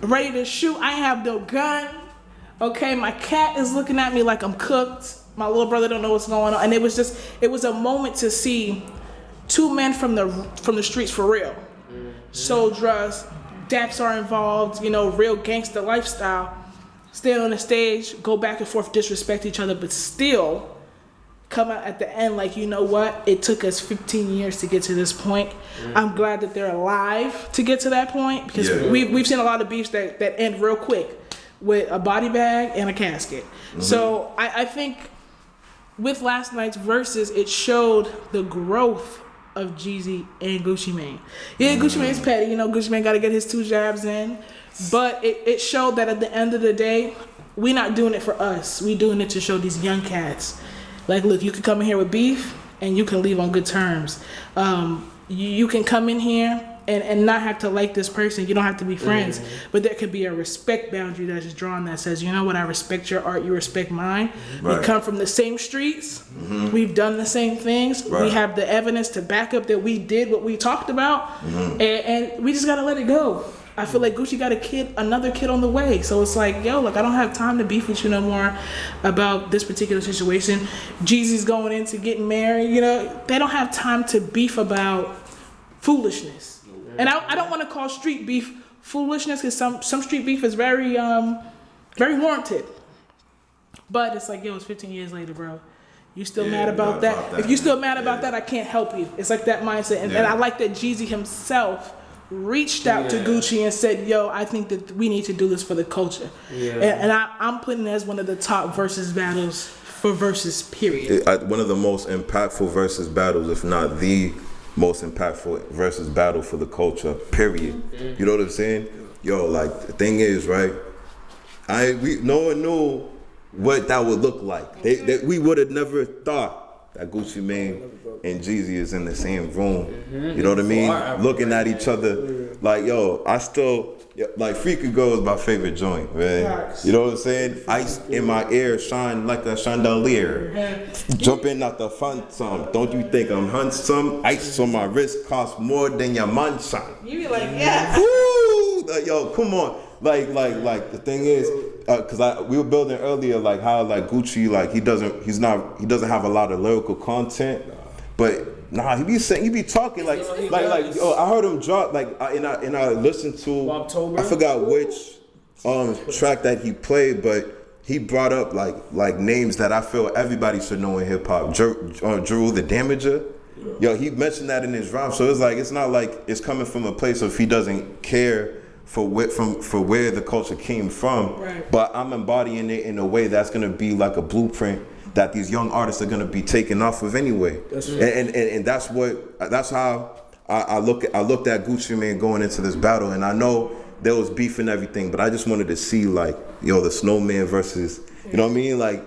ready to shoot. I have no gun. Okay, my cat is looking at me like I'm cooked. My little brother don't know what's going on, and it was a moment to see two men from the streets for real. Soul drugs, daps are involved, you know, real gangster lifestyle. Stand on the stage, go back and forth, disrespect each other, but still come out at the end like, you know what? It took us 15 years to get to this point. I'm glad that they're alive to get to that point, because we've seen a lot of beefs that end real quick with a body bag and a casket. So I think with last night's Versus, it showed the growth of Jeezy and Gucci Mane. Yeah, Gucci Mane's petty. You know, Gucci Mane got to get his 2 jabs in. But it showed that at the end of the day, we're not doing it for us. We're doing it to show these young cats, like, look, you can come in here with beef and you can leave on good terms. You can come in here and not have to like this person. You don't have to be friends. But there could be a respect boundary that is drawn that says, you know what, I respect your art, you respect mine. We come from the same streets. We've done the same things. We have the evidence to back up that we did what we talked about. And we just got to let it go. I feel like Gucci got another kid on the way. So it's like, yo, look, I don't have time to beef with you no more about this particular situation. Jeezy's going into getting married. You know, they don't have time to beef about foolishness. And I don't want to call street beef foolishness, because some street beef is very warranted. But it's like, yo, it's 15 years later, bro. You still mad about that? If you still mad about that, I can't help you. It's like that mindset. And I like that Jeezy himself reached out to Gucci and said, yo, I think that we need to do this for the culture. And I'm putting it as one of the top Versus battles for Versus, period. One of the most impactful Versus battles, if not the most impactful Versus battle for the culture, period. You know what I'm saying? Yo, like, the thing is, right, no one knew what that would look like. We would have never thought that Gucci Mane and Jeezy is in the same room. You know what I mean? Looking at each other Like, yo, I still, like, Freaky Girl is my favorite joint, man. Facts. You know what I'm saying? Ice in my ear, shine like a chandelier. Jumping out the phantom. Don't you think I'm handsome? Ice on my wrist costs more than your mansion. You be like, yeah. Woo! Like, yo, come on. Like, the thing is, cause we were building earlier, like how like Gucci, like he doesn't have a lot of lyrical content, but nah, he be talking like, oh, I heard him drop like, and I listened to, October? I forgot which track that he played, but he brought up like names that I feel everybody should know in hip hop. Jeru the Damager. Yo, he mentioned that in his rhyme, so it's like it's not like it's coming from a place of he doesn't care for where the culture came from, right. But I'm embodying it in a way that's gonna be like a blueprint that these young artists are gonna be taken off of anyway. That's right. And that's how I looked at Gucci Mane going into this battle, and I know there was beef and everything, but I just wanted to see like, yo, the Snowman versus, you know what I mean, like.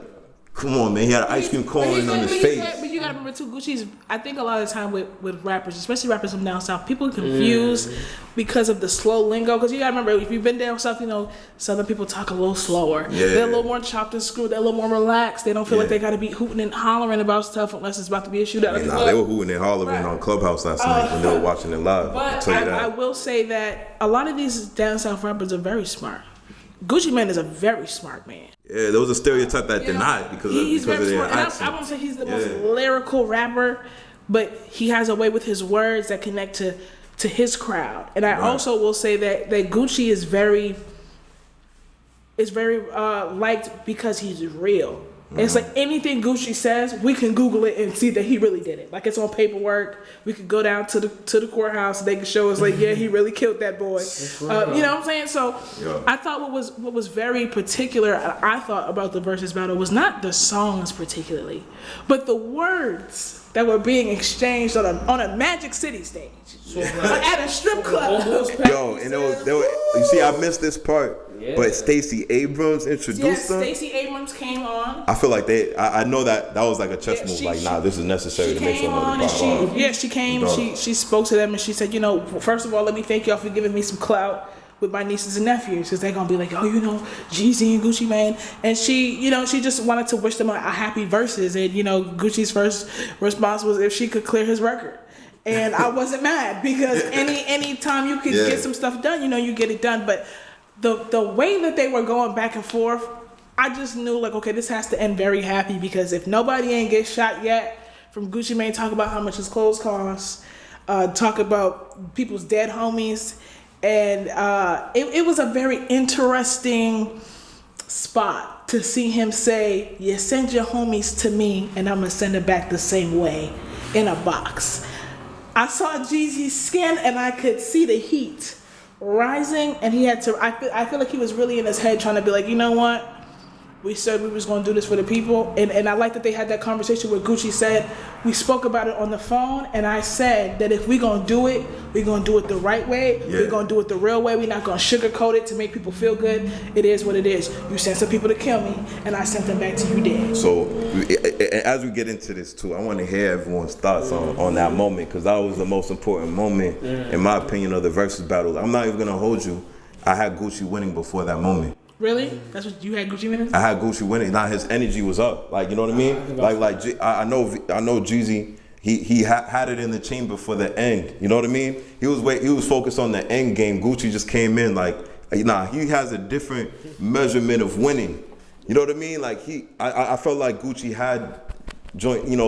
Come on, man. He had an ice cream cone on his face. But you gotta remember too, Gucci's. I think a lot of the time with rappers, especially rappers from down south, people are confused because of the slow lingo. Because you gotta remember, if you've been down south, you know, Southern people talk a little slower. Yeah. They're a little more chopped and screwed. They're a little more relaxed. They don't feel like they gotta be hooting and hollering about stuff unless it's about to be a shootout. Nah, they were hooting and hollering on Clubhouse last night when they were watching it live. But I will say that a lot of these down south rappers are very smart. Gucci Mane is a very smart man. Yeah, there was a stereotype that denied because of their accent. I won't say he's the most lyrical rapper, but he has a way with his words that connect to his crowd. And I also will say that Gucci is very liked because he's real. And it's like anything Gucci says, we can Google it and see that he really did it. Like it's on paperwork. We could go down to the courthouse and they can show us like, yeah, he really killed that boy. You know what I'm saying? So I thought what was very particular, I thought about the versus battle was not the songs particularly, but the words that were being exchanged on a Magic City stage. At a strip club. Yo, and you see, I missed this part. Yeah. But Stacey Abrams introduced them. Stacey Abrams came on. I feel like I know that was like a chess move. Like, nah, this is necessary to make sure she came. She spoke to them and she said, you know, first of all, let me thank y'all for giving me some clout with my nieces and nephews because they're gonna be like, oh, you know, Jeezy and Gucci Mane, and she just wanted to wish them a happy verses, and you know, Gucci's first response was if she could clear his record. And I wasn't mad because any time you could get some stuff done, you know, you get it done. But the way that they were going back and forth, I just knew like, okay, this has to end very happy because if nobody ain't get shot yet from Gucci Mane talk about how much his clothes cost, talk about people's dead homies, and it was a very interesting spot to see him say, you send your homies to me and I'm gonna send it back the same way in a box. I saw Jeezy's skin and I could see the heat rising, and he had to. I feel like he was really in his head trying to be like, you know what? We said we was gonna do this for the people, and I like that they had that conversation where Gucci said we spoke about it on the phone, and I said that if we gonna do it, we gonna do it the right way. Yeah. We're gonna do it the real way. We're not gonna sugarcoat it to make people feel good. It is what it is. You sent some people to kill me, and I sent them back to you dead. So as we get into this too, I want to hear everyone's thoughts on that moment because that was the most important moment in my opinion of the versus battle. I'm not even gonna hold you. I had Gucci winning before that moment. Really? That's what you had Gucci winning? I had Gucci winning. Now his energy was up. Like, you know what I mean? I know Jeezy. He had it in the chamber for the end. You know what I mean? He was focused on the end game. Gucci just came in like, nah. He has a different measurement of winning. You know what I mean? Like I felt like Gucci had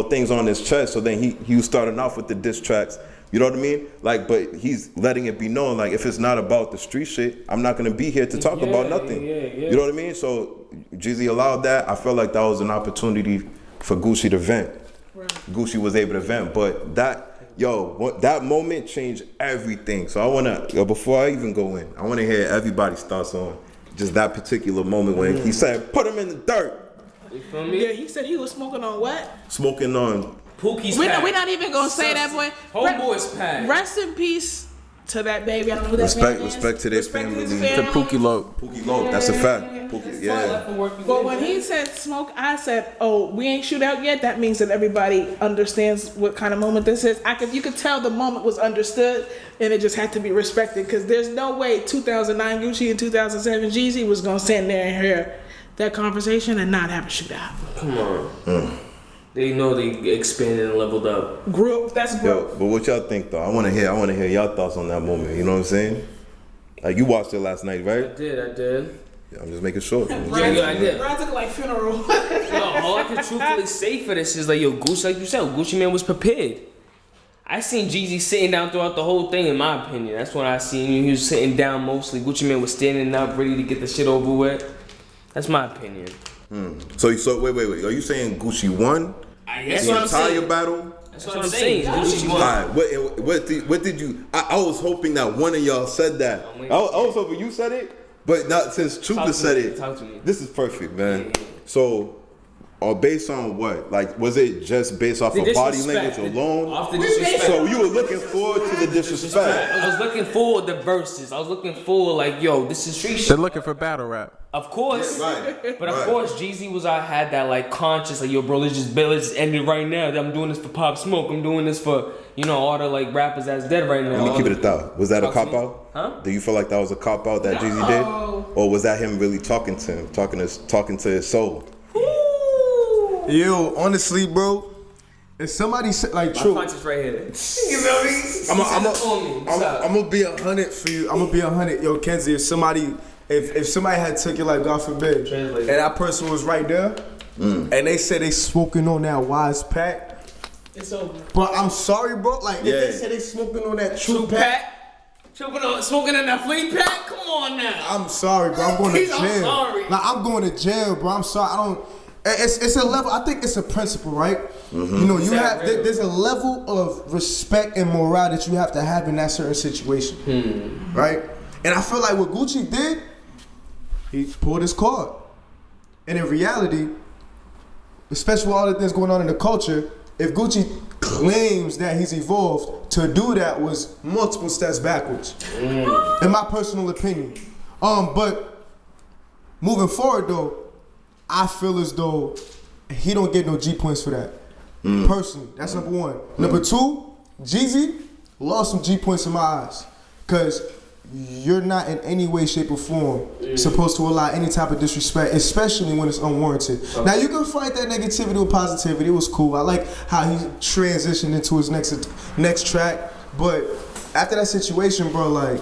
things on his chest. So then he was starting off with the diss tracks. You know what I mean? Like, but he's letting it be known, like, if it's not about the street shit, I'm not going to be here to talk about nothing. You know what I mean? So Jeezy allowed that. I felt like that was an opportunity for Gucci to vent. Right. Gucci was able to vent. But that moment changed everything. So I want to, before I even go in, I want to hear everybody's thoughts on just that particular moment when he said, put him in the dirt. You feel me? Yeah, he said he was smoking on what? Smoking on Pookie's We're not even gonna say that, boy. Homeboy's pack. Rest in peace to that baby. I don't know who that respect to their family. To Pookie Loc. Pookie Loc, that's a fact. Pookie, yeah. But when he said smoke, I said, "Oh, we ain't shoot out yet." That means that everybody understands what kind of moment this is. You could tell the moment was understood, and it just had to be respected. Because there's no way 2009 Gucci and 2007 Jeezy was gonna stand there and hear that conversation and not have a shootout. Come on. They know they expanded and leveled up. That's growth. Yo, but what y'all think though? I wanna hear y'all thoughts on that moment. You know what I'm saying? Like you watched it last night, right? I did. Yeah, I'm just making sure. Yeah, I did. Brian took like funeral. Yo, all I can truthfully say for this is like, yo, Gucci, like you said, Gucci Mane was prepared. I seen Jeezy sitting down throughout the whole thing, in my opinion. That's when I seen he was sitting down mostly. Gucci Mane was standing up, ready to get the shit over with. That's my opinion. So wait. Are you saying Gucci won? That's the what I'm entire saying. battle? That's what I'm saying. Gucci won. Alright, what did you? I was hoping that one of y'all said that. I was hoping you said it, but not since Chupa said it. Talk to me. This is perfect, man. Yeah. So, based on what? Like, was it just based off of body language alone? Off the disrespect. So you were looking forward to the disrespect. I was looking forward to verses. I was looking forward like, yo, this is street shit. They're looking for battle rap. Of course, Right. but of course, Jeezy had that like conscious, like, yo, bro, let's just end it right now. I'm doing this for Pop Smoke. I'm doing this for, all the like rappers that's dead right now. Let me keep it 1,000. Was that a cop out? Huh? Do you feel like that was a cop out that Jeezy did, or was that him really talking to him, talking to his soul? Yo, honestly, bro, if somebody said like true, My punch is right here. You feel me? I'm gonna be 100 for you. I'm gonna be 100. Yo, Kenzie, if somebody had took it, like God forbid, Translate. and that person was right there, and they said they smoking on that wise pack, It's over. bro, I'm sorry, bro. Like if Yeah. they said they smoking on that true True pack, pack. Smoking in that flea pack? Come on now. I'm sorry, bro. I'm going to jail. I'm sorry. Like I'm going to jail, bro. I'm sorry. I don't. It's a level. I think it's a principle, right? You know, you have there's a level of respect and morale that you have to have in that certain situation, right? And I feel like what Gucci did, he pulled his card. And in reality, especially with all the things going on in the culture, if Gucci claims that he's evolved, to do that was multiple steps backwards, in my personal opinion. But moving forward though, I feel as though he don't get no G points for that. Personally, that's number one. Number two, Jeezy lost some G points in my eyes, cause you're not in any way, shape, or form supposed to allow any type of disrespect, especially when it's unwarranted. Now you can fight that negativity with positivity. It was cool. I like how he transitioned into his next track. But after that situation, bro, like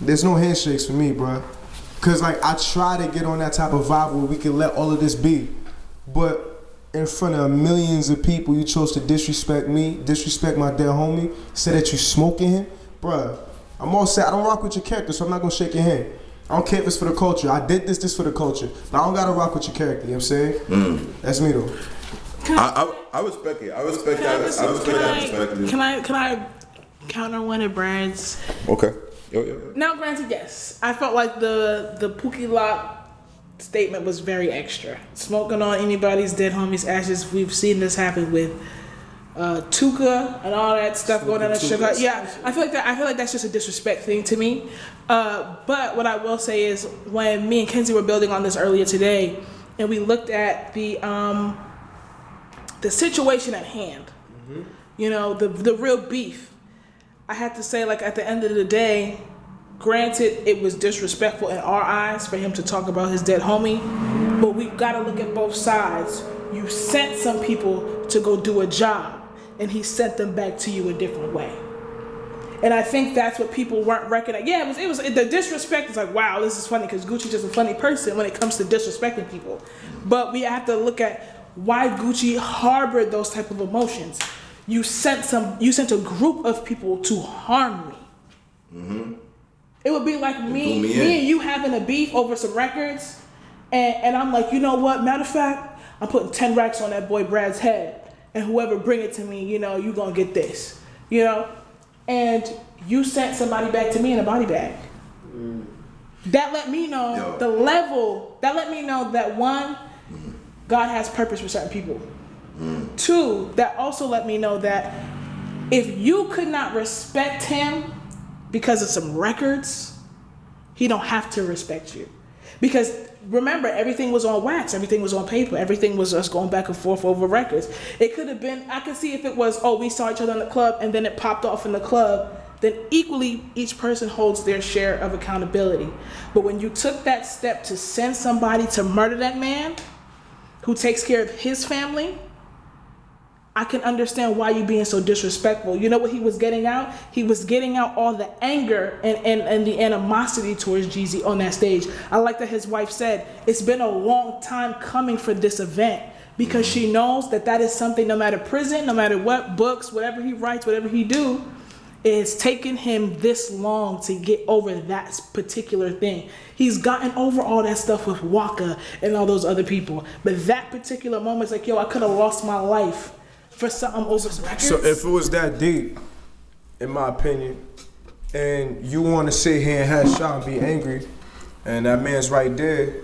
there's no handshakes for me, bro. Cause like I try to get on that type of vibe where we can let all of this be, but in front of millions of people, you chose to disrespect me, disrespect my dead homie, say that you smoking him, bruh. I'm all set. I don't rock with your character, so I'm not gonna shake your hand. I don't care if it's for the culture. I did this for the culture. But I don't gotta rock with your character. You know what I'm saying? That's me though. I respect it. I respect that. I respect that perspective. Can I counter one of Brad's? Okay. Yo. Now, granted, yes, I felt like the Pookie Lock statement was very extra. Smoking on anybody's dead homie's ashes. We've seen this happen with Tuka and all that stuff going on in Chicago. Yeah, I feel like that's just a disrespect thing to me. But what I will say is, when me and Kenzie were building on this earlier today, and we looked at the situation at hand, the real beef. I had to say, like, at the end of the day, granted, it was disrespectful in our eyes for him to talk about his dead homie, but we gotta look at both sides. You sent some people to go do a job, and he sent them back to you a different way. And I think that's what people weren't recognizing. Yeah, it was the disrespect is like, wow, this is funny, because Gucci's just a funny person when it comes to disrespecting people. But we have to look at why Gucci harbored those type of emotions. You sent a group of people to harm me. Mm-hmm. It would be like me and you having a beef over some records, and I'm like, you know what? Matter of fact, I'm putting 10 racks on that boy Brad's head, and whoever bring it to me, you gonna get this, And you sent somebody back to me in a body bag. That let me know the level. That let me know that one, God has purpose for certain people. Two, that also let me know that if you could not respect him because of some records, he don't have to respect you. Because remember, everything was on wax, everything was on paper, everything was us going back and forth over records. It could have been, I could see if it was, oh, we saw each other in the club and then it popped off in the club, then equally each person holds their share of accountability. But when you took that step to send somebody to murder that man who takes care of his family, I can understand why you being so disrespectful. You know what he was getting out? He was getting out all the anger and the animosity towards Jeezy on that stage. I like that his wife said, it's been a long time coming for this event, because she knows that is something, no matter prison, no matter what books, whatever he writes, whatever he do, it's taken him this long to get over that particular thing. He's gotten over all that stuff with Waka and all those other people. But that particular moment is like, yo, I could have lost my life for something over some records. So if it was that deep, in my opinion, and you want to sit here and have Sean be angry, and that man's right there,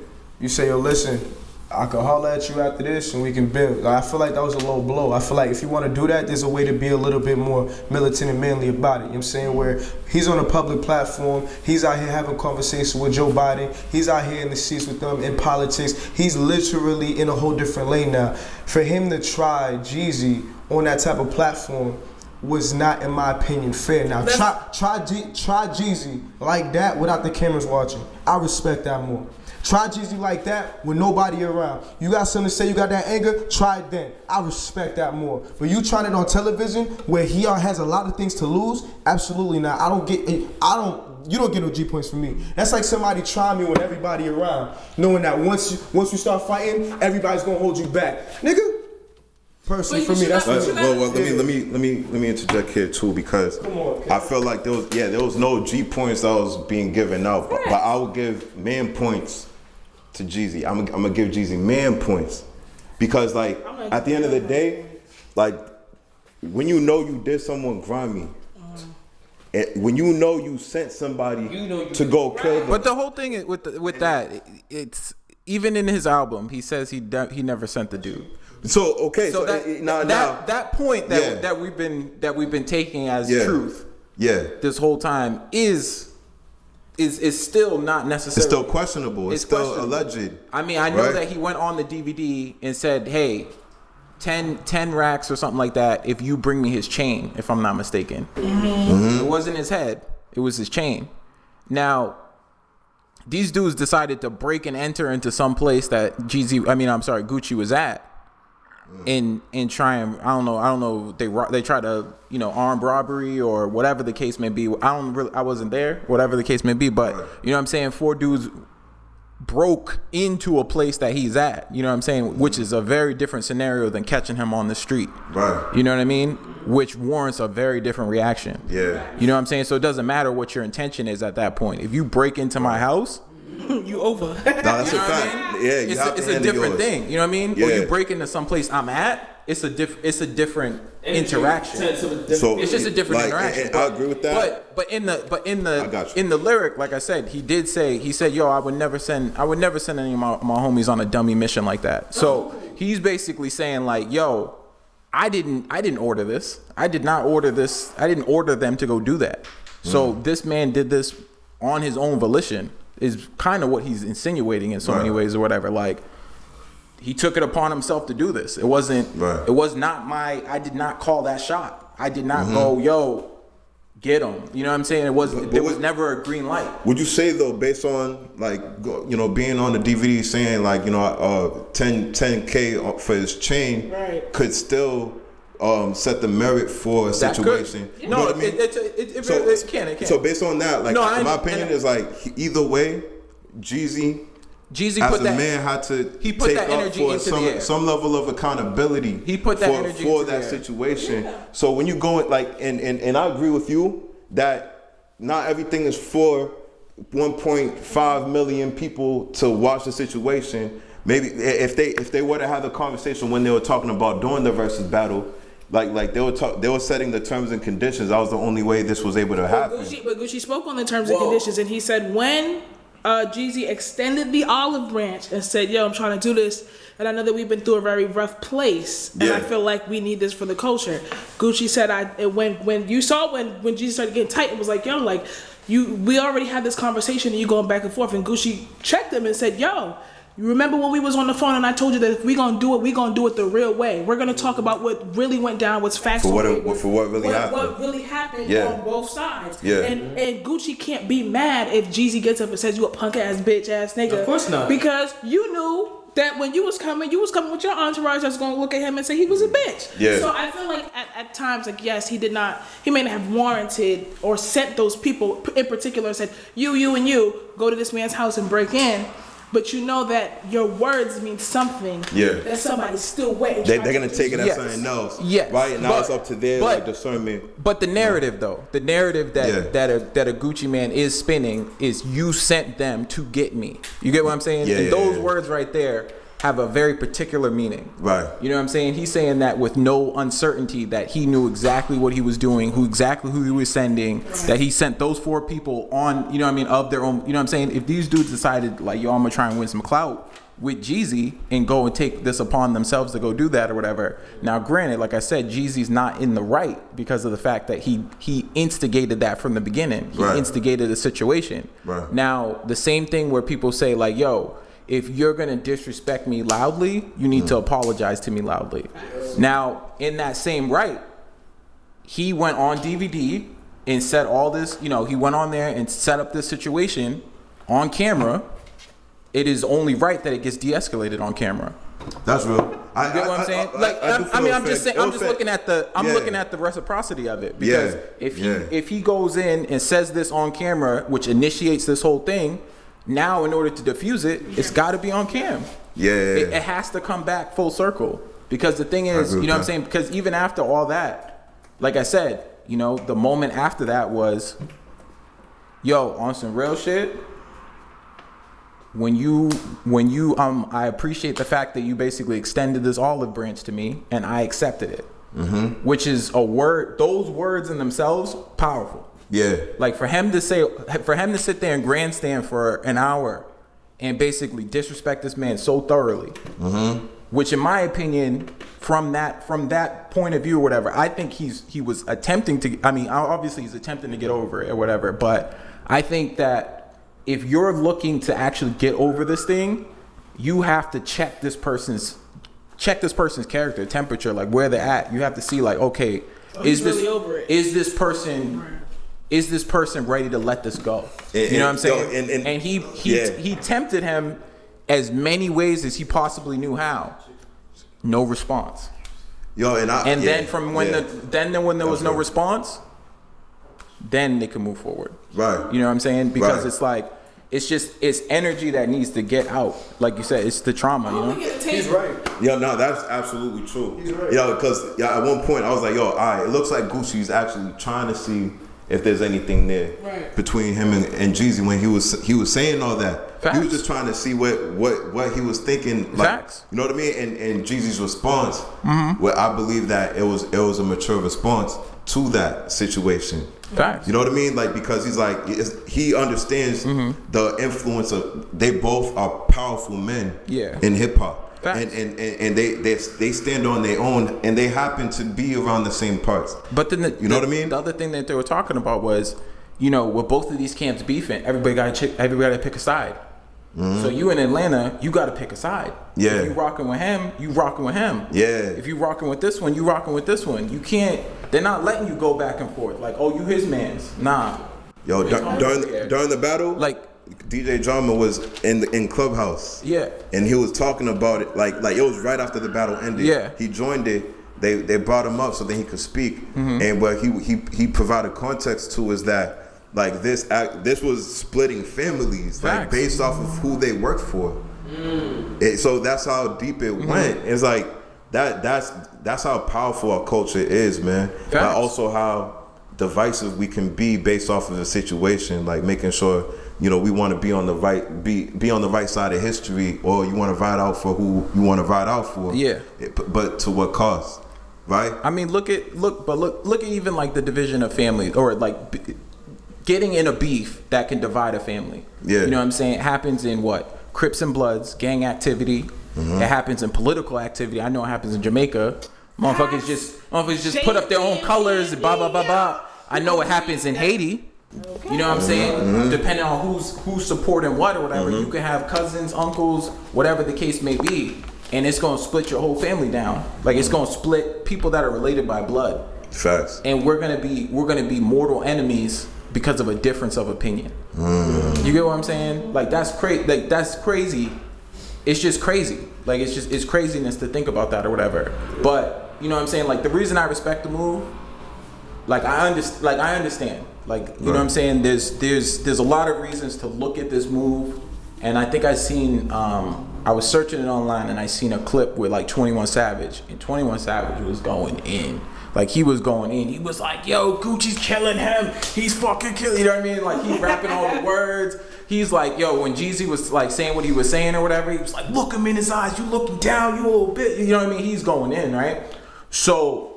you say, yo, listen, I could holler at you after this and we can build. I feel like that was a low blow. I feel like if you want to do that, there's a way to be a little bit more militant and manly about it. You know what I'm saying? Where he's on a public platform, he's out here having conversations with Joe Biden, he's out here in the seats with them in politics. He's literally in a whole different lane now. For him to try Jeezy on that type of platform was not, in my opinion, fair. Now, try Jeezy like that without the cameras watching. I respect that more. Try Jeezy like that with nobody around. You got something to say, you got that anger, try it then. I respect that more. But you trying it on television where he has a lot of things to lose? Absolutely not. You don't get no G points from me. That's like somebody trying me with everybody around, knowing that once you start fighting, everybody's gonna hold you back. Nigga, personally for me, that's well, let me interject here too, because I felt like there was no G points that was being given out, but I would give man points to Jeezy. I'm gonna give Jeezy man points, because like at the end of the day, like when you know you did someone grimy, when you know you sent somebody to go kill them. But the whole thing with that, it's even in his album, he says he never sent the dude. So okay, so that point that we've been taking as truth, this whole time is still not necessarily. It's still questionable. It's still alleged. I mean, I know that he went on the DVD and said, "Hey, 10 racks or something like that if you bring me his chain," if I'm not mistaken. Mm-hmm. It wasn't his head, it was his chain. Now, these dudes decided to break and enter into some place that Gucci was at, and try and I don't know they try to armed robbery or whatever the case may be. I wasn't there, whatever the case may be, but you know what I'm saying, 4 dudes broke into a place that he's at, you know what I'm saying, which is a very different scenario than catching him on the street, right? You know what I mean, which warrants a very different reaction. You know what I'm saying. So it doesn't matter what your intention is at that point. If you break into my house, you over. No, that's a fact. I mean? Yeah, it's a different thing. You know what I mean? Yeah. Or you break into some place I'm at, it's a different interaction. So it's just a different interaction. I agree with that. But in the lyric, like I said, he said, "Yo, I would never send any of my homies on a dummy mission like that." So he's basically saying like, "Yo, I didn't order this. I did not order this. I didn't order them to go do that. So this man did this on his own volition." Is kind of what he's insinuating in so many ways or whatever. Like, he took it upon himself to do this. It wasn't. It was not my. I did not call that shot. I did not go, yo, get him. You know what I'm saying? It was. There was never a green light. Would you say though, based on like being on the DVD, saying like 10K for his chain could still set the merit for a situation. You know what I mean? It can. So based on that, like my opinion is like either way, Jeezy as a man had to take up for some level of accountability. He put that energy for that situation. Yeah. So when you go like and I agree with you that not everything is for 1.5 million people to watch the situation. Maybe if they were to have the conversation when they were talking about doing the versus battle. Like they were setting the terms and conditions. That was the only way this was able to happen. But Gucci spoke on the terms and conditions, and he said when Jeezy extended the olive branch and said, "Yo, I'm trying to do this, and I know that we've been through a very rough place, and I feel like we need this for the culture." Gucci said, when Jeezy started getting tight, it was like, yo, like we already had this conversation and you going back and forth, and Gucci checked him and said, yo, you remember when we was on the phone and I told you that if we gonna do it the real way. We're gonna talk about what really went down, what's facts For what really happened. What really happened Yeah. on both sides. Yeah. And Gucci can't be mad if Jeezy gets up and says you a punk ass bitch ass nigga. Of course not. Because you knew that when you was coming with your entourage that's gonna look at him and say he was a bitch. Yeah. So I feel like at times, like, yes, he may not have warranted or sent those people in particular and said, you and you go to this man's house and break in. But you know that your words mean something. Yeah. That somebody's still waiting. They're gonna take it as Yes. something else. Yes. Right now, it's up to their but- discernment. But the narrative, though, the narrative that that a Gucci man is spinning is you sent them to get me. You get what I'm saying? Yeah, and yeah, those yeah. words right there have a very particular meaning. Right. You know what I'm saying? He's saying that with no uncertainty, that he knew exactly what he was doing, who he was sending, that he sent those 4 people on, you know what I mean, of their own, you know what I'm saying? If these dudes decided, like, yo, I'm gonna try and win some clout with Jeezy and go and take this upon themselves to go do that or whatever. Now, granted, like I said, Jeezy's not in the right because of the fact that he instigated that from the beginning. He Right. instigated the situation. Right. Now, the same thing where people say, like, yo, if you're gonna disrespect me loudly, you need to apologize to me loudly. Now, in that same right, he went on DVD and said all this, you know, he went on there and set up this situation on camera. It is only right that it gets de-escalated on camera. That's real. You get what I'm saying? I'm just saying. I'm just looking at the. I'm looking at the reciprocity of it because if he goes in and says this on camera, which initiates this whole thing, now in order to diffuse it, it's got to be on cam. Yeah. It has to come back full circle because the thing is, you know what I'm saying? Because even after all that, like I said, you know, the moment after that was, yo, on some real shit. When you I appreciate the fact that you basically extended this olive branch to me and I accepted it. Mm-hmm. Which is a word, those words in themselves, powerful. Yeah. Like for him to sit there and grandstand for an hour and basically disrespect this man so thoroughly, which in my opinion, from that point of view or whatever, I think he was attempting to, I mean, obviously he's attempting to get over it or whatever, but I think that if you're looking to actually get over this thing, you have to check this person's character, temperature, like where they're at. You have to see like, okay, is this person ready to let this go? You know what I'm saying? And he tempted him as many ways as he possibly knew how. No response. Then when there was no response, then they can move forward. Right. You know what I'm saying? Because it's like, it's energy that needs to get out. Like you said, it's the trauma, you know? He's right. Yo, no, that's absolutely true. He's right. Yo, because at one point I was like, yo, all right, it looks like Gucci's actually trying to see if there's anything there between him and Jeezy when he was saying all that. Facts. He was just trying to see what he was thinking. Like, Facts. You know what I mean? And Jeezy's response, where I believe that it was a mature response to that situation. Facts. You know what I mean? Like, because he's like, he understands the influence of, they both are powerful men in hip hop. And they stand on their own, and they happen to be around the same parts. But then you know what I mean? The other thing that they were talking about was, you know, with both of these camps beefing, everybody got to pick a side. So you in Atlanta, you got to pick a side. Yeah. If you rocking with him, you rocking with him. Yeah. If you rocking with this one, you rocking with this one. You can't. They're not letting you go back and forth. Like, oh, you his man's. Nah. Yo, during the battle, like DJ Drama was in Clubhouse. Yeah. And he was talking about it like it was right after the battle ended. Yeah. He joined it. They brought him up so that he could speak. And what he provided context to is that like this was splitting families, like based off of who they worked for. So that's how deep it went. It's like that's how powerful our culture is, man. But also how divisive we can be based off of the situation, like making sure, you know, we want to be on the right side of history, or you want to ride out for who you want to ride out for. Yeah. But to what cost, right? I mean, look at even like the division of families, or like getting in a beef that can divide a family. Yeah. You know what I'm saying? It happens in what? Crips and Bloods, gang activity. It happens in political activity. I know it happens in Jamaica. Motherfuckers just put up their own colors, blah blah blah blah. I know it happens in Haiti. You know what I'm saying? Depending on who's supporting what or whatever, you can have cousins, uncles, whatever the case may be, and it's gonna split your whole family down. Like it's gonna split people that are related by blood. Facts. And we're gonna be mortal enemies because of a difference of opinion. You get what I'm saying? Like that's crazy. Like that's crazy. It's just crazy. Like it's craziness to think about that or whatever. But you know what I'm saying? Like the reason I respect the move, like I understand. Like you know what I'm saying? There's a lot of reasons to look at this move, and I think I was searching it online and I seen a clip with like 21 Savage, and 21 Savage was going in. Like he was going in. He was like, "Yo, Gucci's killing him. He's fucking killing." You know what I mean? Like he's rapping all the words. He's like, "Yo," when Jeezy was like saying what he was saying or whatever, he was like, "Look him in his eyes. You looking down, you little bit." You know what I mean? He's going in, right? So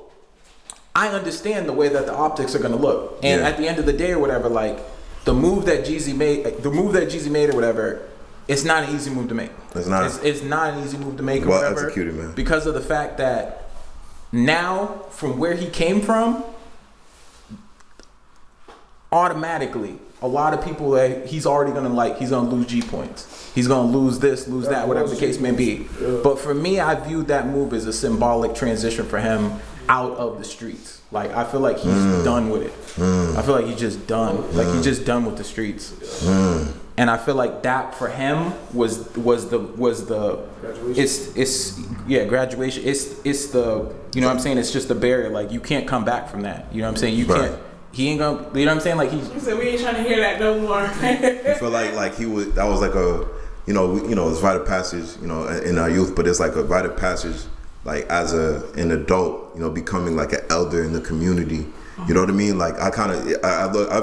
I understand the way that the optics are gonna look, and at the end of the day or whatever, like the move that Jeezy made or whatever, it's not an easy move to make. It's not. It's not an easy move to make or Well whatever. executed, man. Because of the fact that now, from where he came from, automatically, a lot of people that he's already he's gonna lose G points. He's gonna lose this, lose that, whatever the case may be. But for me, I viewed that move as a symbolic transition for him out of the streets. Like I feel like he's done with it. I feel like he's just done. Like he's just done with the streets. And I feel like that for him was the graduation. It's the, you know what I'm saying, it's just the barrier. Like you can't come back from that. You know what I'm saying? You can't. He ain't gonna. You know what I'm saying? Like he said, we ain't trying to hear that no more. I feel like he was. That was like a, it's rite of passage. In our youth, but it's like a rite of passage. Like as an adult, becoming like an elder in the community. You know what I mean? Like I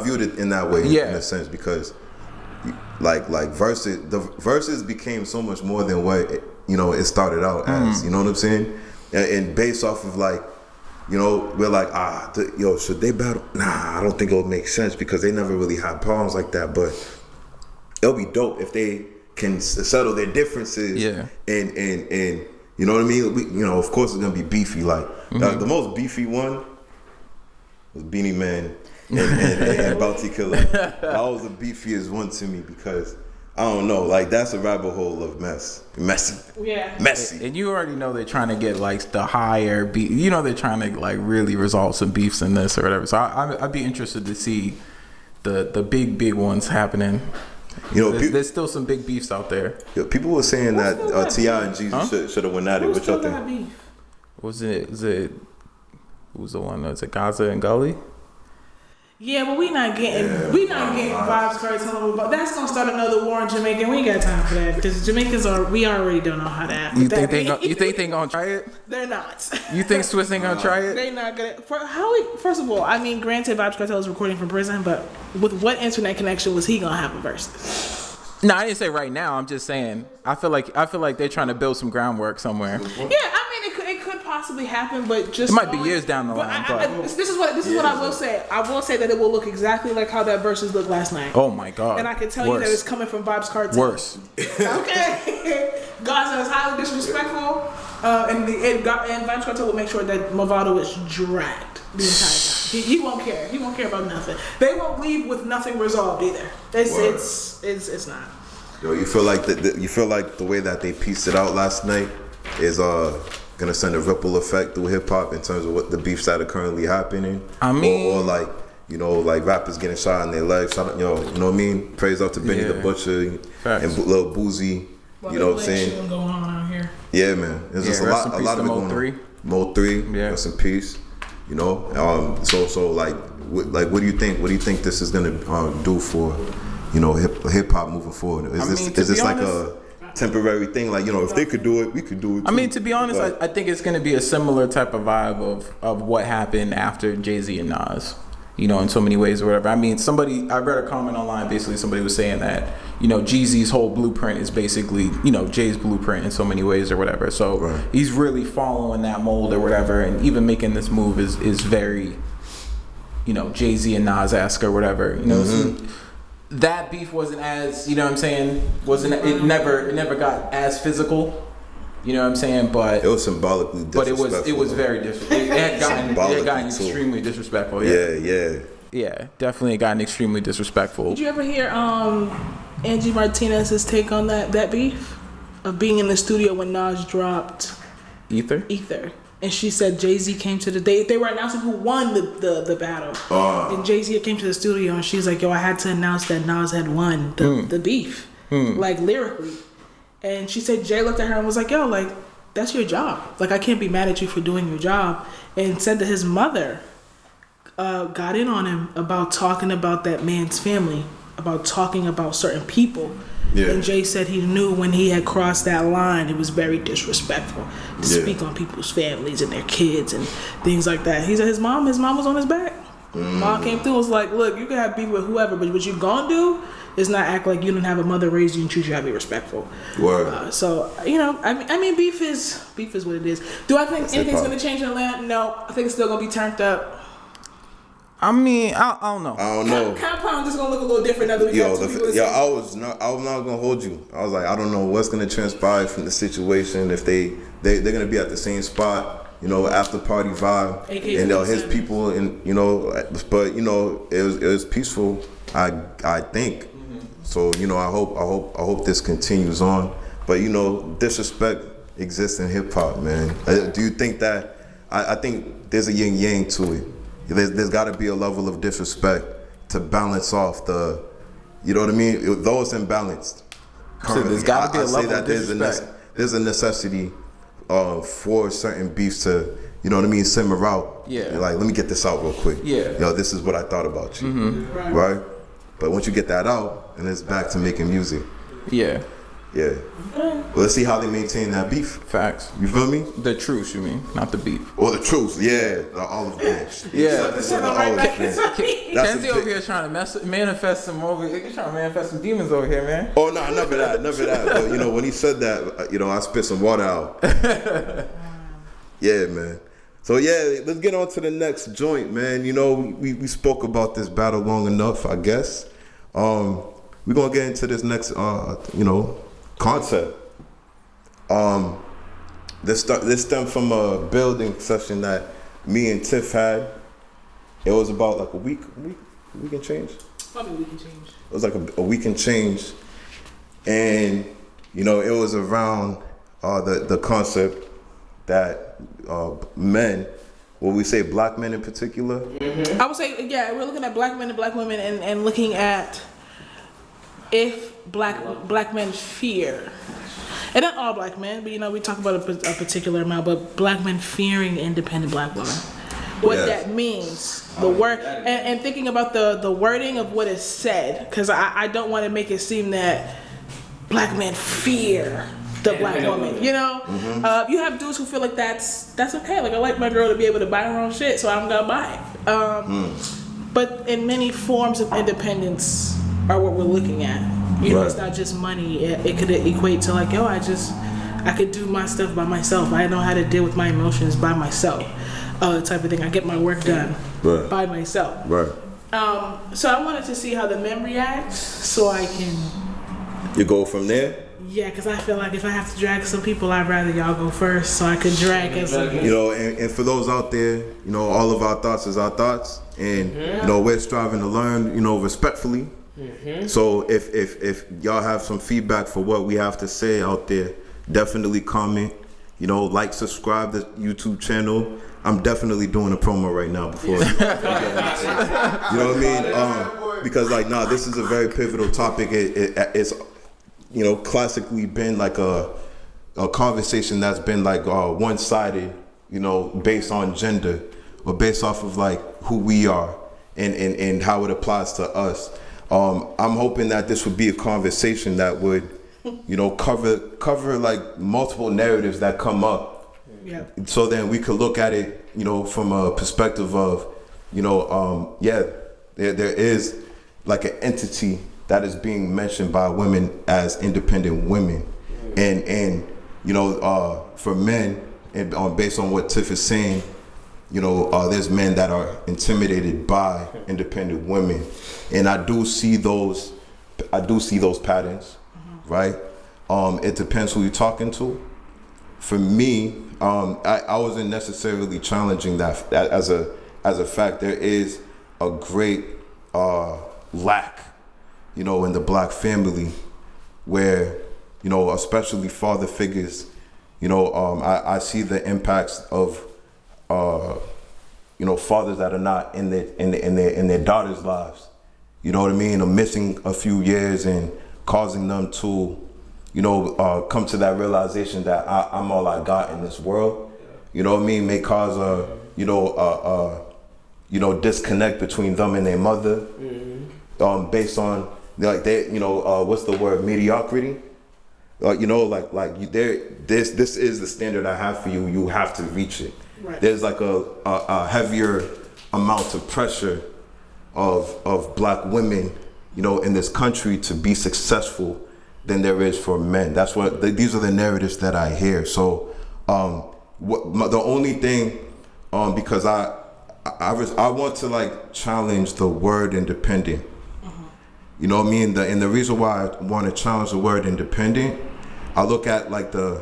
viewed it in that way, in a sense, because like the verses became so much more than what it started out as. You know what I'm saying? And based off of like, we're like, should they battle? Nah, I don't think it'll make sense because they never really had problems like that. But it'll be dope if they can settle their differences. Yeah. And you know what I mean? Of course it's gonna be beefy. Like the most beefy one was Beanie Man and Bounty Killer. That was the beefiest one to me because I don't know, like that's a rabbit hole of messy. Yeah. Messy. And you already know they're trying to get like the higher beef. They're trying to like really resolve some beefs in this or whatever. So I'd be interested to see the big ones happening. There's still some big beefs out there. People were saying that T.I. and Jeezy should have went at it. What y'all think? Was it? Who's the one? Was it Gaza and Gully? Yeah, but we not getting Vybz Kartel about. That's gonna start another war in Jamaica. And we ain't got time for that because Jamaicans we already don't know how to act. You think they gonna try it? They're not. You think Swiss ain't gonna try it? They not gonna. First of all, I mean, granted, Vybz Kartel is recording from prison, but with what internet connection was he gonna have a verse? No, I didn't say right now. I'm just saying. I feel like they're trying to build some groundwork somewhere. Yeah, I mean, it could possibly happen, but just it might be years down the line. This is what I will say. I will say that it will look exactly like how that verses looked last night. Oh my god! And I can tell you that it's coming from Vybz Kartel. Worse. Okay. Gaza is highly disrespectful, and Vybz Kartel will make sure that Mavado is dragged the entire time. He won't care. He won't care about nothing. They won't leave with nothing resolved either. It's not. Yo, you feel like the way that they pieced it out last night is gonna send a ripple effect through hip hop in terms of what the beefs that are currently happening. I mean, or like like rappers getting shot in their legs. Shout out, you know what I mean? Praise out to Benny the Butcher and Lil Boozy. You know what I'm saying? Going on out here. Yeah, man. There's just a lot of it going on. Mo 3, rest in peace. So like what do you think? What do you think this is gonna do for hip hop moving forward? Is this like a temporary thing? Like if they could do it, we could do it too. I mean, to be honest, I think it's gonna be a similar type of vibe of what happened after Jay-Z and Nas. In so many ways or whatever. I mean, I read a comment online. Basically, somebody was saying that Jeezy's whole blueprint is basically Jay's blueprint in so many ways or whatever. So he's really following that mold or whatever, and even making this move is very Jay-Z and Nas-esque or whatever. That beef wasn't as it never got as physical. You know what I'm saying? But it was symbolically disrespectful. But it was very disrespectful. It had gotten extremely disrespectful. Yeah. Yeah, definitely gotten extremely disrespectful. Did you ever hear Angie Martinez's take on that beef of being in the studio when Nas dropped Ether? And she said Jay-Z came to they were announcing who won the battle. And Jay-Z came to the studio and she's like, yo, I had to announce that Nas had won the beef, like lyrically. And she said Jay looked at her and was like, yo, like, that's your job. Like, I can't be mad at you for doing your job. And said that his mother got in on him about talking about that man's family, about talking about certain people. Yeah. And Jay said he knew when he had crossed that line, it was very disrespectful to speak on people's families and their kids and things like that. He said his mom was on his back. Mom came through and was like, look, you can have beef with whoever, but what you gonna do is not act like you didn't have a mother raise you and choose you to be respectful. Word. So, you know, I mean, beef is what it is. Do I think anything's gonna change in Atlanta? No. I think it's still gonna be turned up. I mean, I don't know. I don't know. Compound is gonna look a little different now that we got two people. I was not gonna hold you. I was like, I don't know what's gonna transpire from the situation if they're gonna be at the same spot, you know, after party vibe, and his people, and you know, but you know, it was peaceful. I think. So you know, I hope this continues on. But you know, disrespect exists in hip hop, man. Do you think that? I think there's a yin yang to it. There's got to be a level of disrespect to balance off the, you know what I mean? Though it's imbalanced. So there's got to be a level of disrespect. There's a necessity for certain beefs to, you know what I mean, simmer out. Yeah. Like, let me get this out real quick. Yeah. Yo, this is what I thought about you. Mm-hmm. Right? But once you get that out, and it's back to making music. Yeah. Yeah. Well, let's see how they maintain that beef. Facts. You feel me? The truth, you mean, not the beef. Or the truth, yeah. The olive branch. Yeah. Kenzie over here trying to manifest some demons over here, man. Oh, no, none of that. But, you know, when he said that, you know, I spit some water out. Yeah, man. So, yeah, let's get on to the next joint, man. You know, we spoke about this battle long enough, I guess. We're going to get into this next, you know, concept. This stemmed from a building session that me and Tiff had. It was about like a week and change. Probably a week and change. It was like a week and change, and you know it was around the concept that men, what we say, black men in particular. Mm-hmm. I would say, yeah, we're looking at black men and black women, and looking at if black men fear, and not all black men, but you know we talk about a particular amount, but black men fearing independent black women, what that means, the word, and thinking about the wording of what is said, because I don't want to make it seem that black men fear the black woman, you know. Mm-hmm. You have dudes who feel like that's okay. Like, I like my girl to be able to buy her own shit, so I'm gonna buy it. But in many forms of independence are what we're looking at. You know, it's not just money. It could equate to like, yo, I could do my stuff by myself. I know how to deal with my emotions by myself, type of thing. I get my work done by myself. Right. So I wanted to see how the men react, so I can. You go from there. Yeah, because I feel like if I have to drag some people, I'd rather y'all go first, so I could drag us. You know, and for those out there, you know, all of our thoughts is our thoughts, and you know, we're striving to learn, you know, respectfully. Mm-hmm. So if y'all have some feedback for what we have to say out there, definitely comment. You know, like, subscribe to the YouTube channel. I'm definitely doing a promo right now before. You know what I mean? Because like, this is a very pivotal topic. It's, you know, classically been like a conversation that's been like one-sided, you know, based on gender or based off of like who we are and how it applies to us. I'm hoping that this would be a conversation that would, you know, cover like multiple narratives that come up. Yeah. So then we could look at it, you know, from a perspective of, you know, there is like an entity that is being mentioned by women as independent women, and you know, for men, and based on what Tiff is saying, you know, there's men that are intimidated by independent women, and I do see those patterns, right? It depends who you're talking to. For me, I wasn't necessarily challenging that as a fact. There is a great lack, you know, in the black family, where, you know, especially father figures, you know, I see the impacts of, you know, fathers that are not in their daughters' lives. You know what I mean? Or missing a few years and causing them to, you know, come to that realization that I'm all I got in this world. You know what I mean? May cause a, you know, disconnect between them and their mother, based on like they, you know, what's the word? Mediocrity. You know, like this is the standard I have for you. You have to reach it. Right. There's like a heavier amount of pressure of black women, you know, in this country to be successful than there is for men. That's what these are the narratives that I hear. So the only thing, because I want to like challenge the word independent. You know what I mean? And the reason why I want to challenge the word independent, I look at like the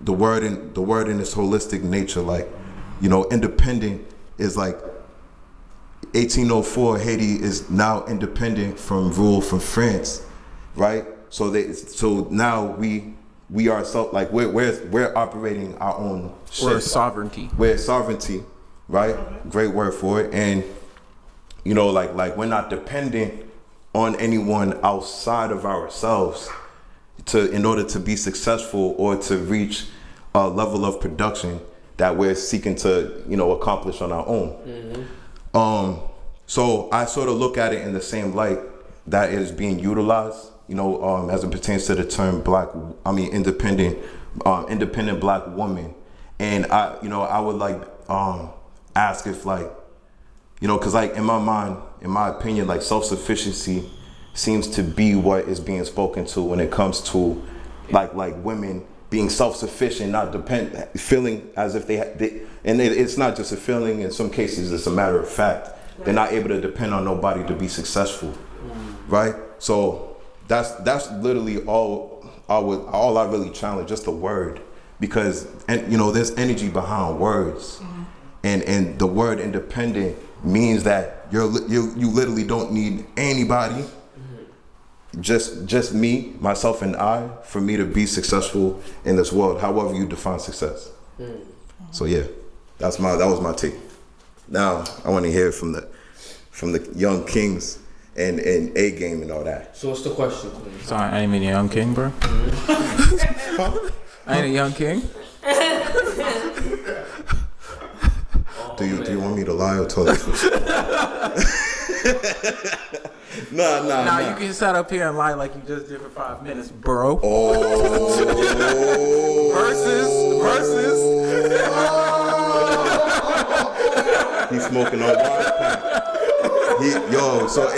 word in its holistic nature. Like, you know, independent is like 1804. Haiti is now independent from rule from France, right? So now we are like we're operating our own shit. We're sovereignty. We're sovereignty, right? Great word for it. And you know, like we're not dependent on anyone outside of ourselves in order to be successful or to reach a level of production that we're seeking to, you know, accomplish on our own. So I sort of look at it in the same light that it is being utilized, you know, as it pertains to the term independent black woman. And I would like ask if, like, you know, because like in my mind, in my opinion, like self-sufficiency seems to be what is being spoken to when it comes to like women being self-sufficient, not feeling as if it's not just a feeling. In some cases, it's a matter of fact. They're not able to depend on nobody to be successful, right? So that's literally all I really challenge, just the word, because you know there's energy behind words, and the word independent means that you literally don't need anybody, just me, myself, and I, for me to be successful in this world, however you define success. So yeah, that was my take. Now I want to hear from the young kings and A game and all that. So what's the question, Queen? Sorry, I ain't even a young king, bro. I ain't a young king. Do you want me to lie or tell the truth? Nah. You can sit up here and lie like you just did for 5 minutes, bro. Versus. He's smoking on Wise Pack. So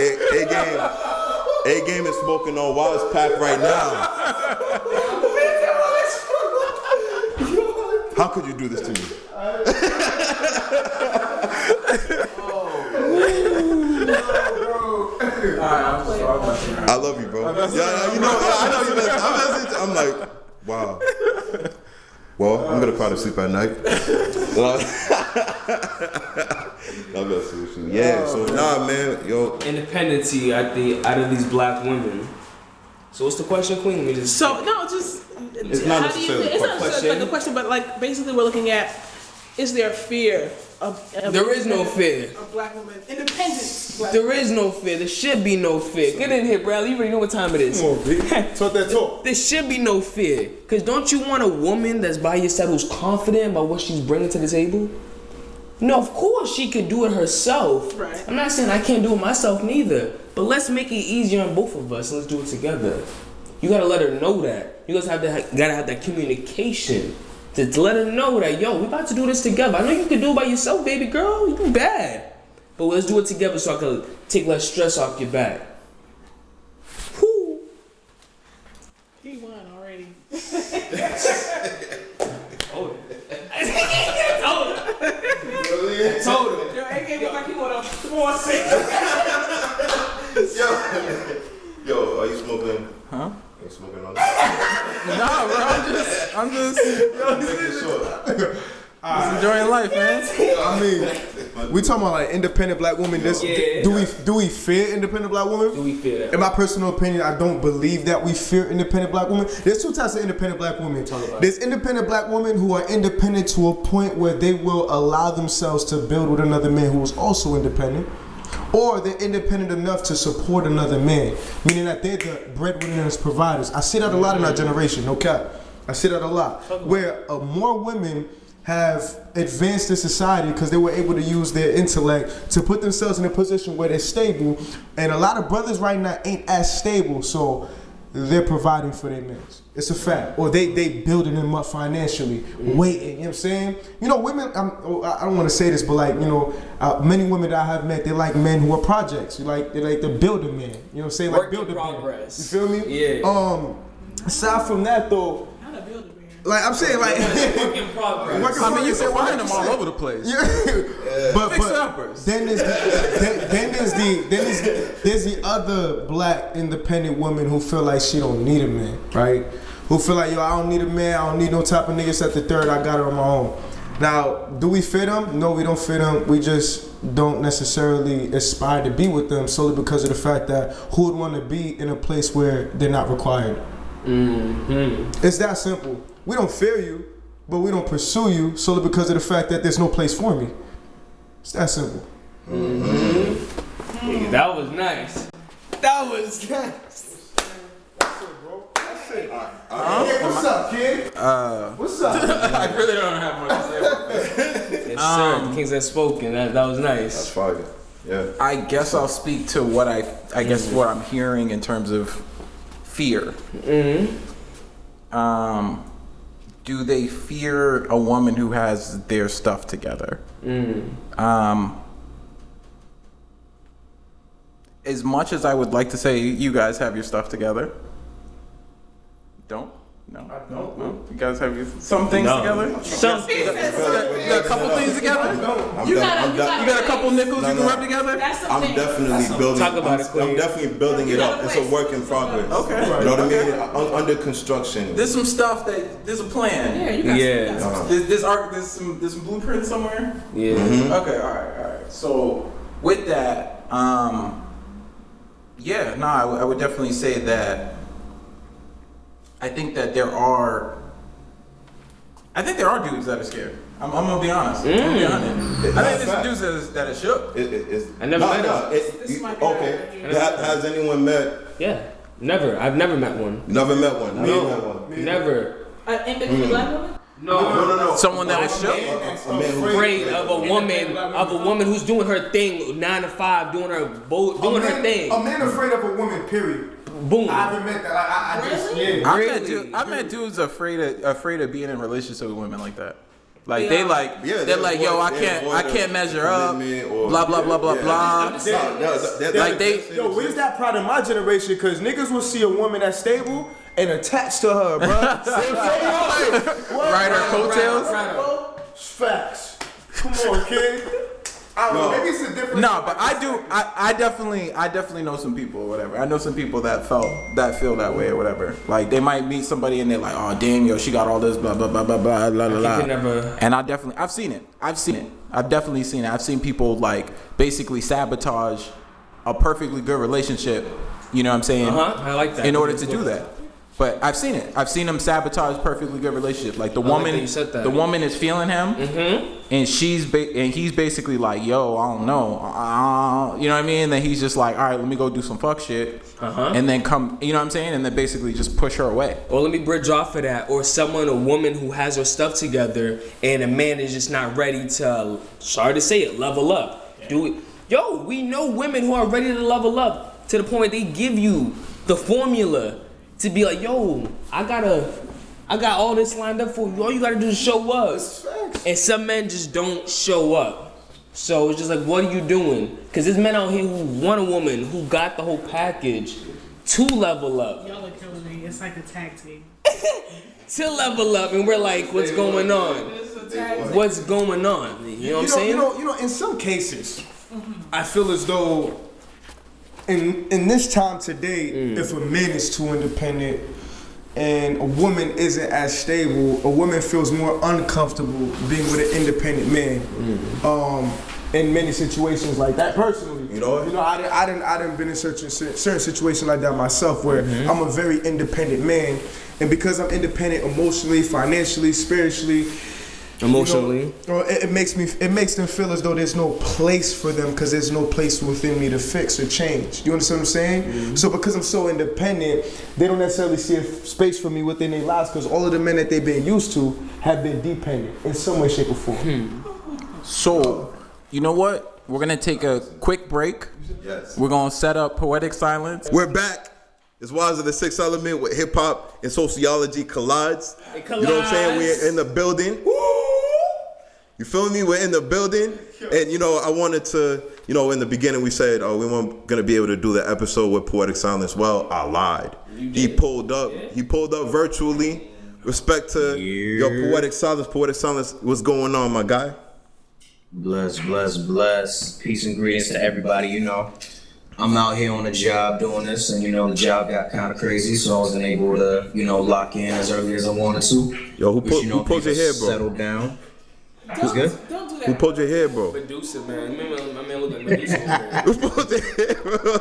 A game is smoking on Wise Pack right now. How could you do this to me? I love you, bro. Yeah, you know, I know you. I'm like, wow. Well, I'm gonna try to sleep at night. Yeah. So nah, man, yo. Independency out of these black women. So what's the question, Queen? It's not necessarily question. Like a question, but like basically we're looking at, is there fear of there is no fear of black women independence? There is no fear. There should be no fear. Get in here, Bradley. You already know what time it is. Come on, B. Talk that talk. There should be no fear. Cause don't you want a woman that's by your side who's confident about what she's bringing to the table? No, of course she could do it herself. Right. I'm not saying I can't do it myself neither. But let's make it easier on both of us and let's do it together. You gotta let her know that. You guys gotta have that communication to let her know that, yo, we about to do this together. I know you can do it by yourself, baby girl. You bad. But let's do it together so I can take less stress off your back. Whoo. He won already. Told him. Yo, AK look like he want a 4-6. Yo, are you smoking? Huh? Are you smoking on that? Nah, bro. I'm just Yo, he's enjoying life, man. I mean, We talking about like independent black women. Do we fear independent black women? Do we fear that? In my personal opinion, I don't believe that we fear independent black women. There's two types of independent black women. There's independent black women who are independent to a point where they will allow themselves to build with another man who is also independent. Or they're independent enough to support another man, meaning that they're the breadwinners, providers. I see that a lot in our generation, no cap. I see that a lot. Where more women have advanced in society because they were able to use their intellect to put themselves in a position where they're stable. And a lot of brothers right now ain't as stable, so they're providing for their men. It's a fact. Or they building them up financially, waiting, you know what I'm saying? You know, women, I don't want to say this, but like, you know, many women that I have met, they like men who are projects. They like the builder man. You know what I'm saying? Like builder progress. You feel me? Yeah. Aside from that though, Not a builder man. like I'm saying, like Work in progress. I mean, you can find them all over the place. but Fixer-uppers. then there's the other black independent woman who feel like she don't need a man, right? Who feel like, yo, I don't need a man, I don't need no type of niggas at the third, I got it on my own. Now, do we fit them? No, we don't fit them. We just don't necessarily aspire to be with them solely because of the fact that who would want to be in a place where they're not required? It's that simple. We don't fear you, but we don't pursue you solely because of the fact that there's no place for me. It's that simple. That was nice. That was nice. Hey, what's up, kid? What's up? I really don't have much to say about that. Yes, sir. The Kings have spoken. That was nice. That's fire. Yeah. I guess I'll speak to what I guess what I'm hearing in terms of fear. Do they fear a woman who has their stuff together? As much as I would like to say you guys have your stuff together, don't? No. I don't. No? You guys have some things together? You got a couple things together? You got a couple nickels you can rub together? I'm definitely building. Talk about it, I'm definitely building it up. It's a work in progress. Okay. You know what I mean? Under construction. There's some stuff there's a plan. Yeah, you got There's some blueprints somewhere? Yeah. Okay, all right. So with that, I would definitely say that I think there are dudes that are scared. I'm gonna be honest. I'm gonna be honest. I think there's dudes that are shook. I never met him. Okay. Has anyone met? Yeah. Never. I've never met one. Never met one. No. Never. An independent black woman? No. Someone that was shook. Afraid of a woman who's doing her thing 9 to 5, doing her thing. A man afraid of a woman, period. Boom. I haven't met that. Like, I just, yeah. I've met dudes afraid of being in relationships with women like that. Like Yeah. they're like, yo, I can't measure up. Blah blah blah blah blah. Like yo, where's that pride in my generation? Cause niggas will see a woman that's stable and attached to her, bro. Ride her coattails. Facts. Come on, kid. I don't know. Maybe it's a different. No, but I do. I definitely know some people or whatever. I know some people that feel that way or whatever. Like they might meet somebody and they're like, oh damn, yo, she got all this blah blah blah blah blah blah blah. And I've seen it. I've definitely seen it. I've seen people like basically sabotage a perfectly good relationship. You know what I'm saying? I like that. In order to do that. But I've seen it. I've seen him sabotage perfectly good relationship. Like the woman is feeling him, and he's basically like, yo, I don't know, you know what I mean? And then he's just like, all right, let me go do some fuck shit, and then come, you know what I'm saying? And then basically just push her away. Or let me bridge off of that. Or a woman who has her stuff together, and a man is just not ready to, sorry to say it, level up. Do it. Yo, we know women who are ready to level up to the point they give you the formula. To be like, yo, I got all this lined up for you. All you gotta do is show up. And some men just don't show up. So it's just like, what are you doing? Because there's men out here who want a woman who got the whole package to level up. Y'all are killing me. It's like a tag team. To level up, and we're like, what's going on? What's going on? You know what I'm saying? You know, in some cases, I feel as though in this time today, if a man is too independent and a woman isn't as stable, a woman feels more uncomfortable being with an independent man. in many situations like that personally. You know? I didn't been in certain situations like that myself, where I'm a very independent man, and because I'm independent emotionally, financially, spiritually, Emotionally. it makes them feel as though there's no place for them, because there's no place within me to fix or change. You understand what I'm saying? So because I'm so independent, they don't necessarily see a space for me within their lives, because all of the men that they've been used to have been dependent in some way, shape, or form. So, you know what? We're gonna take a quick break. Yes. We're gonna set up poetic silence. We're back. It's Wise of the Sixth Element with hip hop and sociology collides. You know what I'm saying? We're in the building. You feel me? We're in the building. And you know, I wanted to, you know, in the beginning we said, oh, we weren't gonna be able to do the episode with Poetic Silence. Well, I lied. He pulled up. He pulled up virtually. Respect to your Poetic Silence. Poetic Silence, what's going on, my guy? Bless. Peace and greetings to everybody. You know, I'm out here on the job doing this, and you know, the job got kind of crazy, so I wasn't able to, you know, lock in as early as I wanted to. Yo, who Which, pulled your hair, bro? Settled down. Who's good? Don't do that. Who pulled your hair, bro? Medusa, man. My man look like Medusa. Who pulled your hair, bro?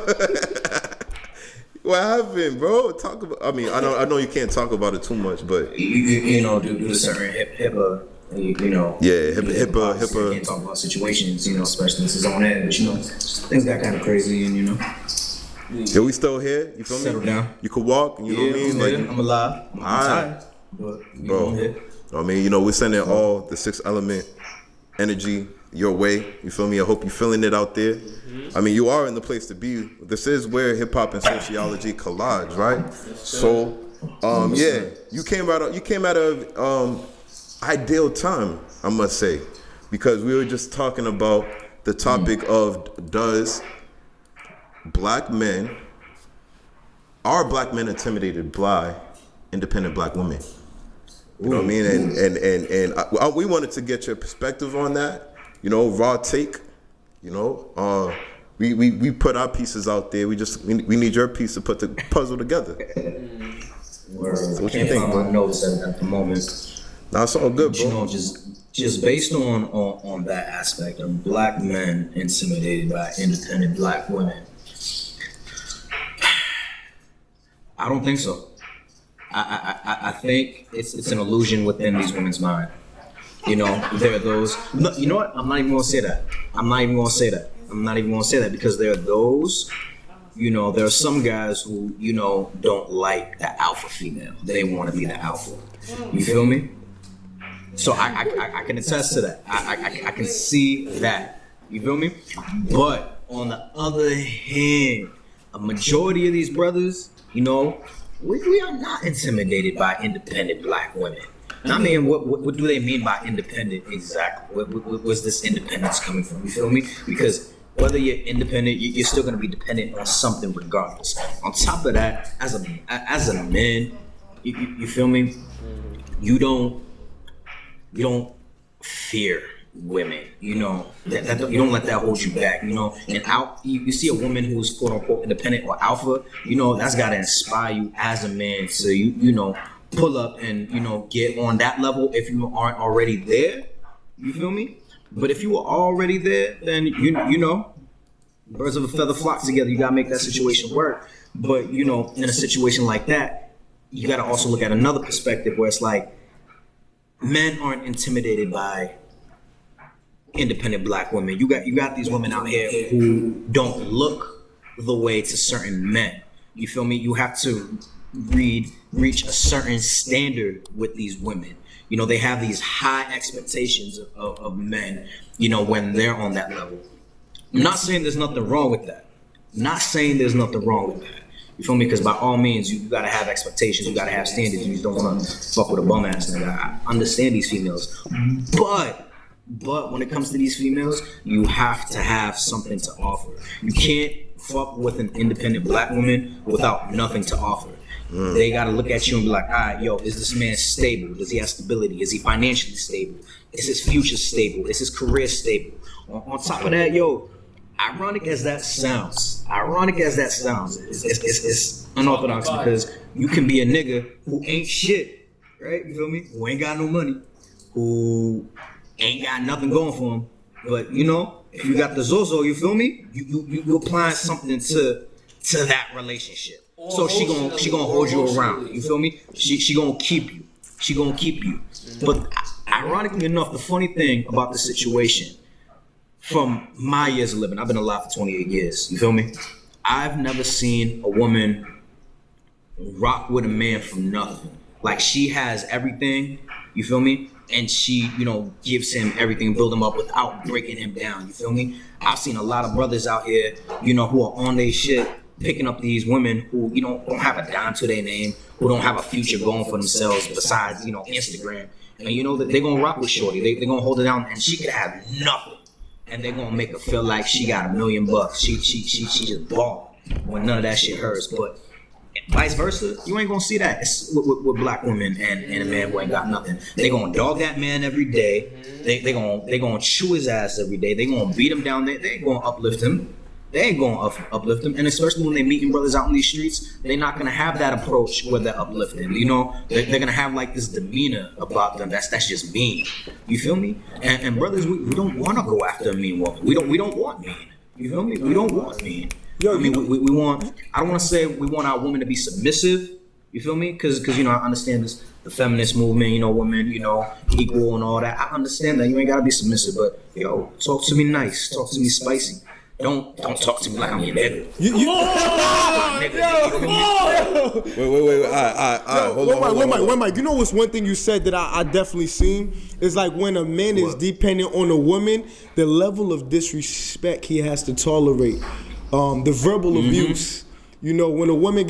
What happened, bro? Talk about. I mean, I know you can't talk about it too much, but You know, due to certain HIPAA, you know. Yeah, HIPAA. You can't talk about situations, you know, especially since it's on air. But you know, things got kind of crazy, and you know. yeah, we still here. You feel me? Settle down. You could walk. You know what I mean? Like, I'm alive. I'm Alright. tired, but you bro. know, I'm here. I mean, you know, we're sending all the Sixth Element energy your way. You feel me? I hope you're feeling it out there. I mean, you are in the place to be. This is where hip hop and sociology collage, right? So, yeah, you came out of ideal time, I must say, because we were just talking about the topic of does are black men intimidated by independent black women? You know what I mean? And we wanted to get your perspective on that. You know, raw take. You know, we put our pieces out there. We need your piece to put the puzzle together. So what you can't think, find bro? my notes at the moment. Nah, it's all good, But, you bro. know, just based on that aspect of black men intimidated by independent black women, I don't think so. I think it's an illusion within these women's mind. You know, there are those. No, you know what? I'm not even gonna say that. I'm not even gonna say that because there are those. You know, there are some guys who, you know, don't like the alpha female. They want to be the alpha. You feel me? So I can attest to that. I can see that. You feel me? But on the other hand, a majority of these brothers, you know, we are not intimidated by independent black women. And I mean, what do they mean by independent exactly? Where's this independence coming from? You feel me? Because whether you're independent, you're still going to be dependent on something regardless. On top of that, as a man, you feel me? You don't fear women, you know, that you don't let that hold you back, you know. And you see a woman who's quote unquote independent or alpha, you know, that's got to inspire you as a man to you know, pull up and, you know, get on that level if you aren't already there. You feel me? But if you are already there, then you know, birds of a feather flock together. You gotta make that situation work. But you know, in a situation like that, you gotta also look at another perspective where it's like men aren't intimidated by independent black women. You got these women out here who don't look the way to certain men. You feel me? You have to reach a certain standard with these women. You know, they have these high expectations of men, you know, when they're on that level. I'm not saying there's nothing wrong with that. You feel me? Because by all means, you gotta have expectations, you gotta have standards. You don't wanna fuck with a bum ass nigga. I understand these females. But when it comes to these females, you have to have something to offer. You can't fuck with an independent black woman without nothing to offer. They gotta look at you and be like, all right, yo, is this man stable? Does he have stability? Is he financially stable? Is his future stable? Is his career stable? On top of that, yo, ironic as that sounds, it's unorthodox because you can be a nigga who ain't shit, right? You feel me? Who ain't got no money, who ain't got nothing going for him, but you know, If you got the Zozo, you feel me? You applying something to that relationship. So she gonna hold you around. You feel me? She gonna keep you. She gonna keep you. But ironically enough, the funny thing about the situation, from my years of living, I've been alive for 28 years. You feel me? I've never seen a woman rock with a man for nothing. Like, she has everything. You feel me? And she, gives him everything, build him up without breaking him down. You feel me? I've seen a lot of brothers out here, who are on their shit, picking up these women who, don't have a dime to their name, who don't have a future going for themselves besides, Instagram. And that they're gonna rock with shorty. They're gonna hold her down, and she could have nothing. And they're gonna make her feel like she got $1 million. She just balled when none of that shit hers. But vice versa, you ain't gonna see that. It's with black women and a man who ain't got nothing. They gonna dog that man every day. They gonna chew his ass every day. They gonna beat him down. They ain't gonna uplift him. They ain't gonna uplift him. And especially when they meeting brothers out in these streets, they're not gonna have that approach where they're uplifting. They're gonna have like this demeanor about them. That's just mean. You feel me? And brothers, we don't wanna go after a mean woman. We don't want mean. You feel me? We don't want mean. I mean, we want, I don't want to say we want our women to be submissive, you feel me? Because I understand this, the feminist movement, women, equal and all that. I understand that. You ain't got to be submissive, but, talk to me nice, talk to me spicy. Don't talk to me like I'm your nigga. Wait. Hold on. Mike, you know what's one thing you said that I definitely seen? Is like when a man is dependent on a woman, the level of disrespect he has to tolerate. The verbal abuse, when a woman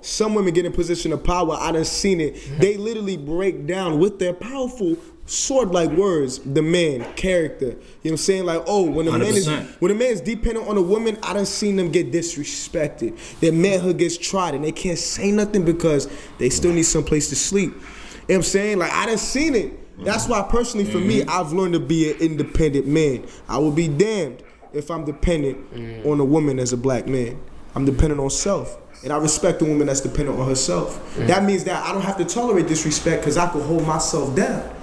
some women get in position of power, I done seen it. They literally break down with their powerful sword-like words, the man, character. You know what I'm saying? Like, when a man is dependent on a woman, I done seen them get disrespected. Their manhood gets trodden. They can't say nothing because they still need some place to sleep. You know what I'm saying? Like, I done seen it. That's why personally for me, I've learned to be an independent man. I will be damned if I'm dependent on a woman as a black man. I'm dependent on self. And I respect a woman that's dependent on herself. That means that I don't have to tolerate disrespect because I can hold myself down.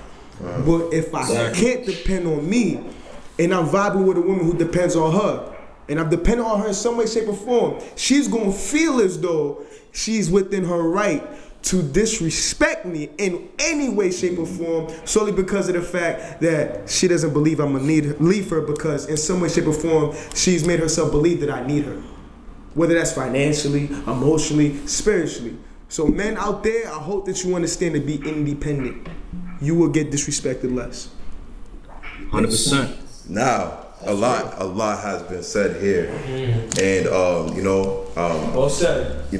But if I can't depend on me and I'm vibing with a woman who depends on her, and I'm dependent on her in some way, shape, or form, she's going to feel as though she's within her right to disrespect me in any way, shape, or form, solely because of the fact that she doesn't believe I'm gonna leave her because in some way, shape, or form, she's made herself believe that I need her. Whether that's financially, emotionally, spiritually. So men out there, I hope that you understand to be independent. You will get disrespected less. 100%. Now, a lot has been said here, and Well said. I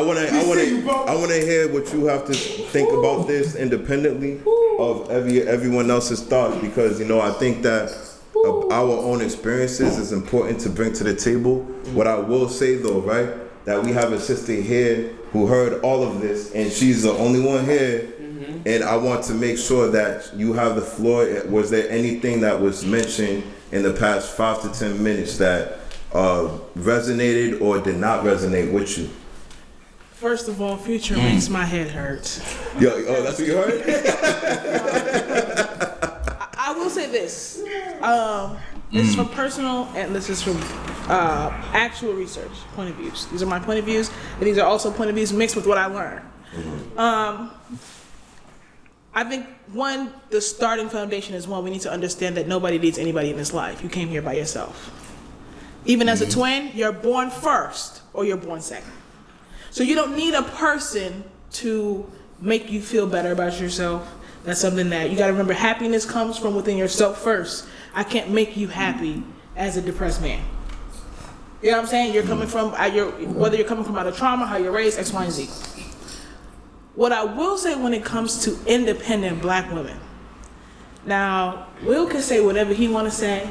want to hear what you have to think about this independently of everyone else's thoughts, because I think that our own experiences is important to bring to the table. What I will say though, right, that we have a sister here who heard all of this, and she's the only one here. And I want to make sure that you have the floor. Was there anything that was mentioned in the past 5 to 10 minutes that resonated or did not resonate with you? First of all, Future makes my head hurt. That's what you heard? I will say this. This is from personal, and this is from actual research point of views. These are my point of views, and these are also point of views mixed with what I learned. I think the starting foundation is we need to understand that nobody needs anybody in this life. You came here by yourself. Even as a twin, you're born first or you're born second. So you don't need a person to make you feel better about yourself. That's something that you gotta remember. Happiness comes from within yourself first. I can't make you happy as a depressed man. You know what I'm saying? You're coming from, whether you're coming from out of trauma, how you're raised, X, Y, and Z. What I will say when it comes to independent black women, now, Will can say whatever he want to say,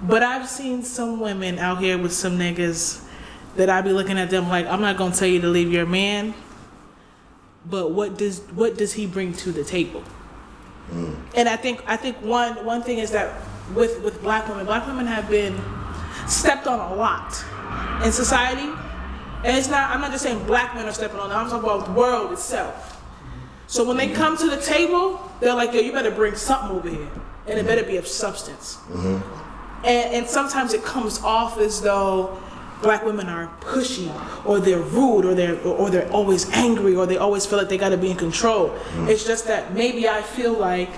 but I've seen some women out here with some niggas that I be looking at them like, I'm not going to tell you to leave your man, but what does he bring to the table? And I think one thing is that with black women have been stepped on a lot in society. And I'm not just saying black men are stepping on them, I'm talking about the world itself. So when they come to the table, they're like, yo, you better bring something over here. And it better be of substance. And sometimes it comes off as though black women are pushy, or they're rude, or they're always angry, or they always feel like they gotta be in control. It's just that maybe I feel like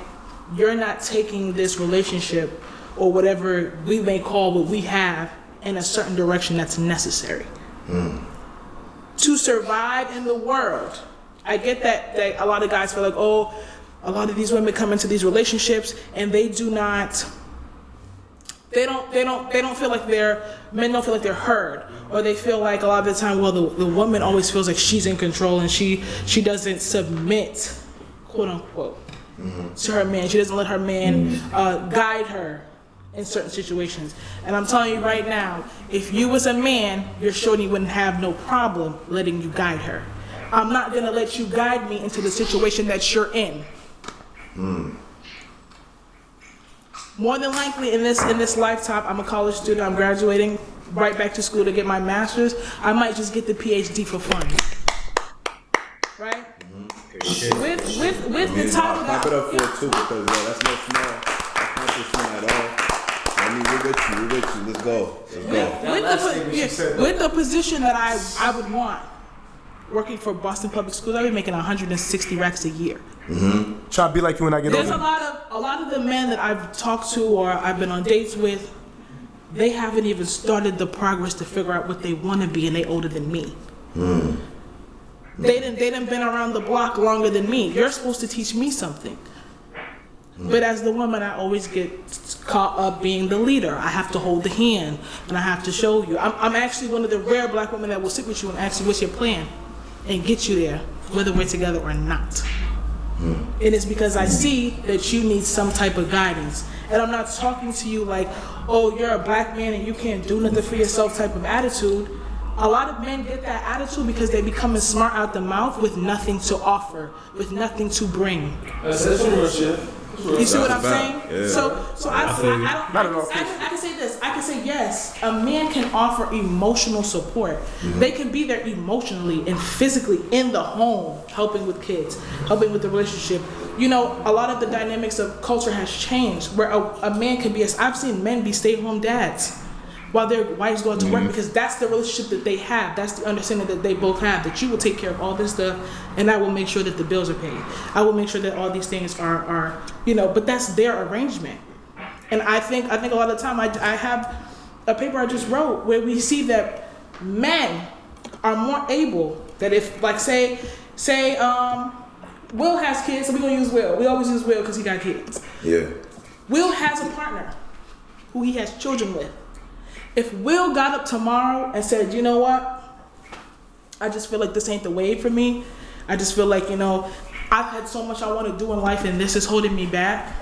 you're not taking this relationship, or whatever we may call what we have, in a certain direction that's necessary. To survive in the world. I get that a lot of guys feel like, oh, a lot of these women come into these relationships and they don't feel like men don't feel like they're heard, or they feel like a lot of the time, well, the woman always feels like she's in control and she doesn't submit, quote unquote, to her man. She doesn't let her man guide her in certain situations. And I'm telling you right now, if you was a man, your shorty wouldn't have no problem letting you guide her. I'm not gonna let you guide me into the situation that you're in. More than likely in this lifetime, I'm a college student, I'm graduating right back to school to get my master's. I might just get the PhD for fun. Right? With the title Clap it up for it too, because that's no small accomplishment at all. I mean, we're with you. Let's go. With the position that I would want, working for Boston Public Schools, I'd be making 160 racks a year. Try to be like you when I get There's older. a lot of the men that I've talked to or I've been on dates with, they haven't even started the progress to figure out what they want to be, and they older than me. They done been around the block longer than me. You're supposed to teach me something. But as the woman, I always get caught up being the leader. I have to hold the hand, and I have to show you. I'm actually one of the rare black women that will sit with you and ask you what's your plan, and get you there, whether we're together or not. And it's because I see that you need some type of guidance. And I'm not talking to you like, oh, you're a black man and you can't do nothing for yourself type of attitude. A lot of men get that attitude because they becoming smart out the mouth with nothing to offer, with nothing to bring. That's real shit. You see what I'm saying? Yeah. So I can say this. I can say yes. A man can offer emotional support. They can be there emotionally and physically in the home, helping with kids, helping with the relationship. You know, a lot of the dynamics of culture has changed, where a man can be. I've seen men be stay-at-home dads while their wives go out to work, because that's the relationship that they have. That's the understanding that they both have, that you will take care of all this stuff and I will make sure that the bills are paid. I will make sure that all these things are but that's their arrangement. And I think a lot of the time I have a paper I just wrote where we see that men are more able, that if, like, say Will has kids, so we're gonna use Will. We always use Will because he got kids. Yeah. Will has a partner who he has children with. If Will got up tomorrow and said, you know what, I just feel like this ain't the way for me. I just feel like, I've had so much I want to do in life and this is holding me back.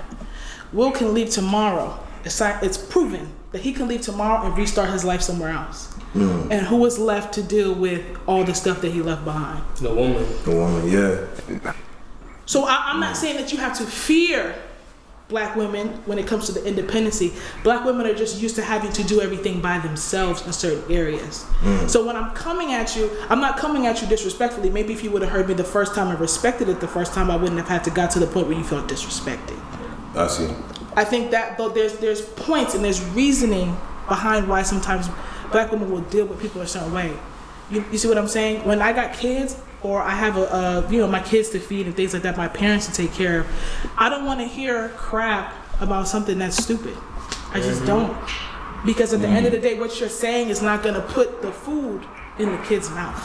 Will can leave tomorrow. It's proven that he can leave tomorrow and restart his life somewhere else. And who is left to deal with all the stuff that he left behind? The woman. The woman, yeah. So I'm not saying that you have to fear black women when it comes to the independency. Black women are just used to having to do everything by themselves in certain areas. So when I'm coming at you, I'm not coming at you disrespectfully. Maybe if you would have heard me the first time and respected it the first time, I wouldn't have had to got to the point where you felt disrespected. I see. I think that though there's points and there's reasoning behind why sometimes black women will deal with people a certain way. You see what I'm saying? When I got kids, or I have my kids to feed and things like that, my parents to take care of, I don't want to hear crap about something that's stupid. I just don't. Because at the end of the day, what you're saying is not gonna put the food in the kid's mouth.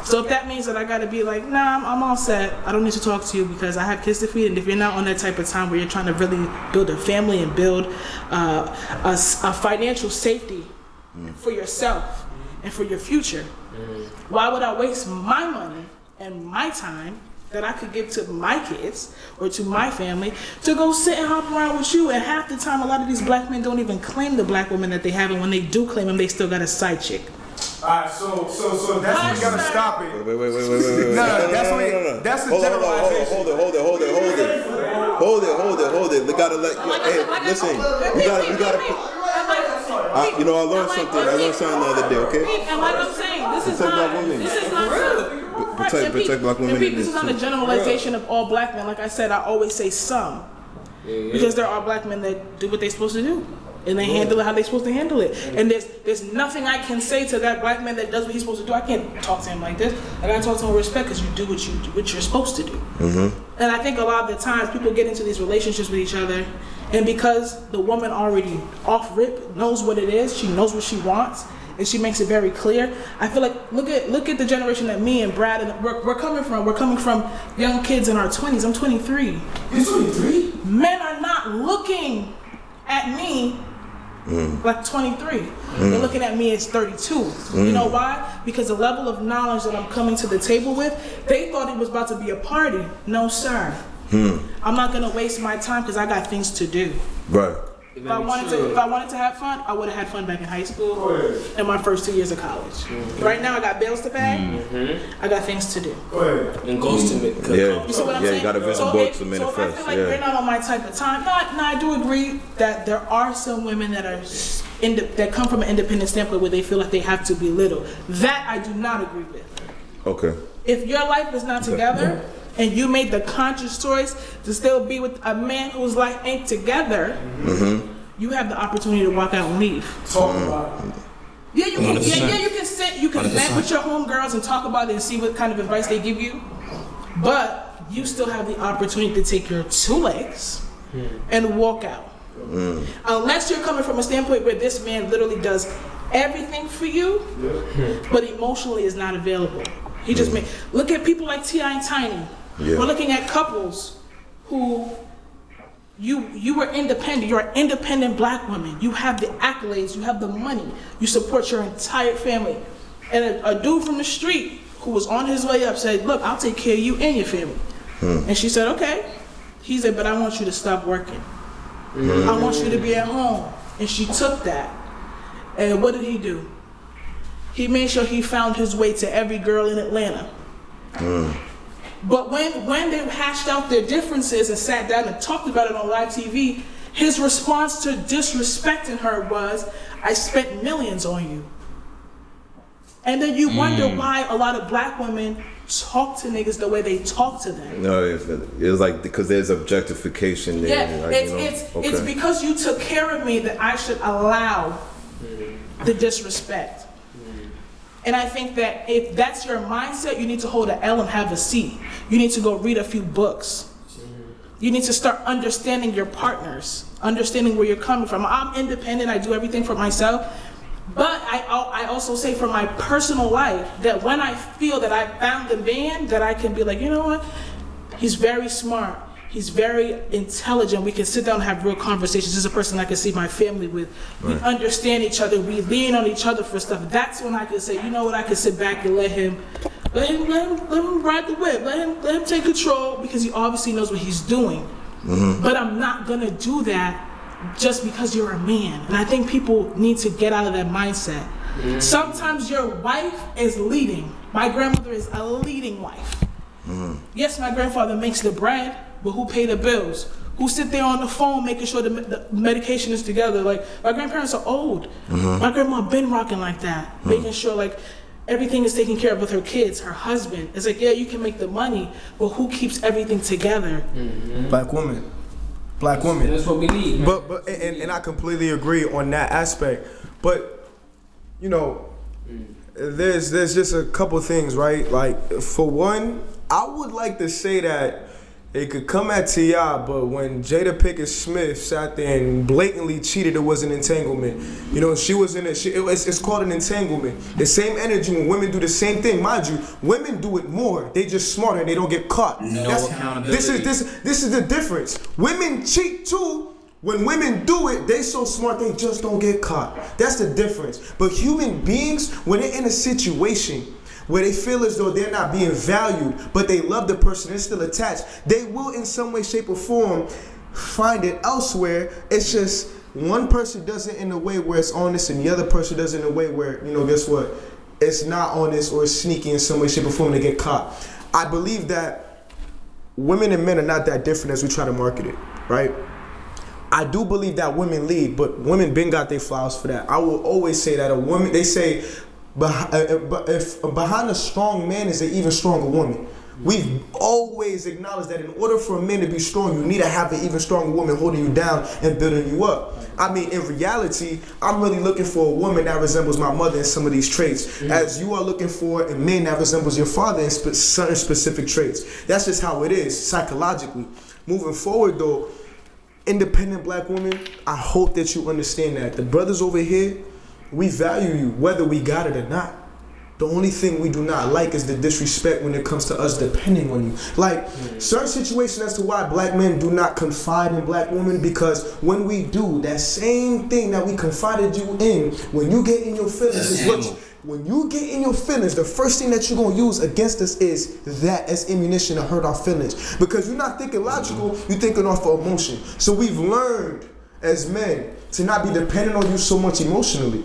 So if that means that I gotta be like, nah, I'm all set, I don't need to talk to you because I have kids to feed, and if you're not on that type of time where you're trying to really build a family and build a financial safety for yourself and for your future, why would I waste my money and my time that I could give to my kids or to my family to go sit and hop around with you? And half the time, a lot of these black men don't even claim the black women that they have, and when they do claim them, they still got a side chick. Alright, so that's when you gotta stop it. Wait. That's the generalization. Hold it. We gotta let you. Hey, listen. We gotta. I learned something. The other day. Okay. And like I'm saying, this is not true. Protect protect black women. This is not a generalization of all black men. Like I said, I always say some. Because there are black men that do what they're supposed to do. And they handle it how they're supposed to handle it. And there's nothing I can say to that black man that does what he's supposed to do. I can't talk to him like this. I gotta talk to him with respect because you do what you're supposed to do. And I think a lot of the times people get into these relationships with each other, and because the woman already off rip knows what it is, she knows what she wants, and she makes it very clear. I feel like look at the generation that me and Brad and we're coming from. We're coming from young kids in our 20s. I'm 23. You're 23? Men are not looking at me like 23. They're looking at me as 32. You know why? Because the level of knowledge that I'm coming to the table with, they thought it was about to be a party. No, sir. I'm not gonna waste my time because I got things to do. Right. If I wanted to have fun, I would have had fun back in high school and my first 2 years of college. Right now, I got bills to pay. I got things to do. And goals to make. You see what I'm saying? You got to visit books to manifest. So if I feel like you're not on my type of time, no, I do agree that there are some women that are that come from an independent standpoint where they feel like they have to belittle. That I do not agree with. Okay. If your life is not together and you made the conscious choice to still be with a man whose life ain't together, you have the opportunity to walk out and leave. Talk about it. Yeah, you can. Yeah, you can sit. You can vent with your homegirls and talk about it and see what kind of advice they give you. But you still have the opportunity to take your 2 legs and walk out. Unless you're coming from a standpoint where this man literally does everything for you, but emotionally is not available. He just look at people like T.I. and Tiny. We're looking at couples who you were independent. You're an independent black woman. You have the accolades. You have the money. You support your entire family. And a dude from the street who was on his way up said, "Look, I'll take care of you and your family." And she said, "Okay." He said, "But I want you to stop working. I want you to be at home." And she took that. And what did he do? He made sure he found his way to every girl in Atlanta. But when they hashed out their differences and sat down and talked about it on live TV, his response to disrespecting her was, "I spent millions on you." And then you wonder why a lot of black women talk to niggas the way they talk to them. No, it's like because there's objectification there. Yeah, like, it's because you took care of me that I should allow the disrespect. And I think that if that's your mindset, you need to hold an L and have a seat. You need to go read a few books. You need to start understanding your partners, understanding where you're coming from. I'm independent, I do everything for myself. But I also say for my personal life that when I feel that I found the man that I can be like, you know what? He's very smart. He's very intelligent. We can sit down and have real conversations. This is a person I can see my family with. We understand each other. We lean on each other for stuff. That's when I can say, you know what? I can sit back and let him ride the whip. Let him take control because he obviously knows what he's doing. But I'm not gonna do that just because you're a man. And I think people need to get out of that mindset. Sometimes your wife is leading. My grandmother is a leading wife. Yes, my grandfather makes the bread, but who pay the bills? Who sit there on the phone making sure the medication is together? Like, my grandparents are old. My grandma been rocking like that, making sure like everything is taken care of with her kids, her husband. It's like, yeah, you can make the money, but who keeps everything together? Black woman. Black woman. That's what we need. But I completely agree on that aspect. But you know, there's just a couple things, right? Like, for one, I would like to say that it could come at T.I., but when Jada Pinkett Smith sat there and blatantly cheated, it was an entanglement. You know, she was in it. It's called an entanglement. The same energy when women do the same thing. Mind you, women do it more. They just smarter. They don't get caught. No accountability. This is the difference. Women cheat too. When women do it, they so smart they just don't get caught. That's the difference. But human beings, when they're in a situation where they feel as though they're not being valued, but they love the person, they're still attached, they will in some way, shape, or form find it elsewhere. It's just one person does it in a way where it's honest and the other person does it in a way where, you know, guess what? It's not honest or it's sneaky in some way, shape, or form to get caught. I believe that women and men are not that different as we try to market it, right? I do believe that women lead, but women been got their flowers for that. I will always say that a woman, they say but if behind a strong man is an even stronger woman. We've always acknowledged that in order for a man to be strong, you need to have an even stronger woman holding you down and building you up. I mean, in reality, I'm really looking for a woman that resembles my mother in some of these traits, as you are looking for a man that resembles your father in certain specific traits. That's just how it is psychologically. Moving forward, though, independent black women, I hope that you understand that the brothers over here, we value you whether we got it or not. The only thing we do not like is the disrespect when it comes to us depending on you. Like, certain situations as to why black men do not confide in black women, because when we do, that same thing that we confided you in, when you get in your feelings, is what when you get in your feelings, the first thing that you're going to use against us is that as ammunition to hurt our feelings. Because you're not thinking logical, you're thinking off of emotion. So we've learned as men to not be dependent on you so much emotionally,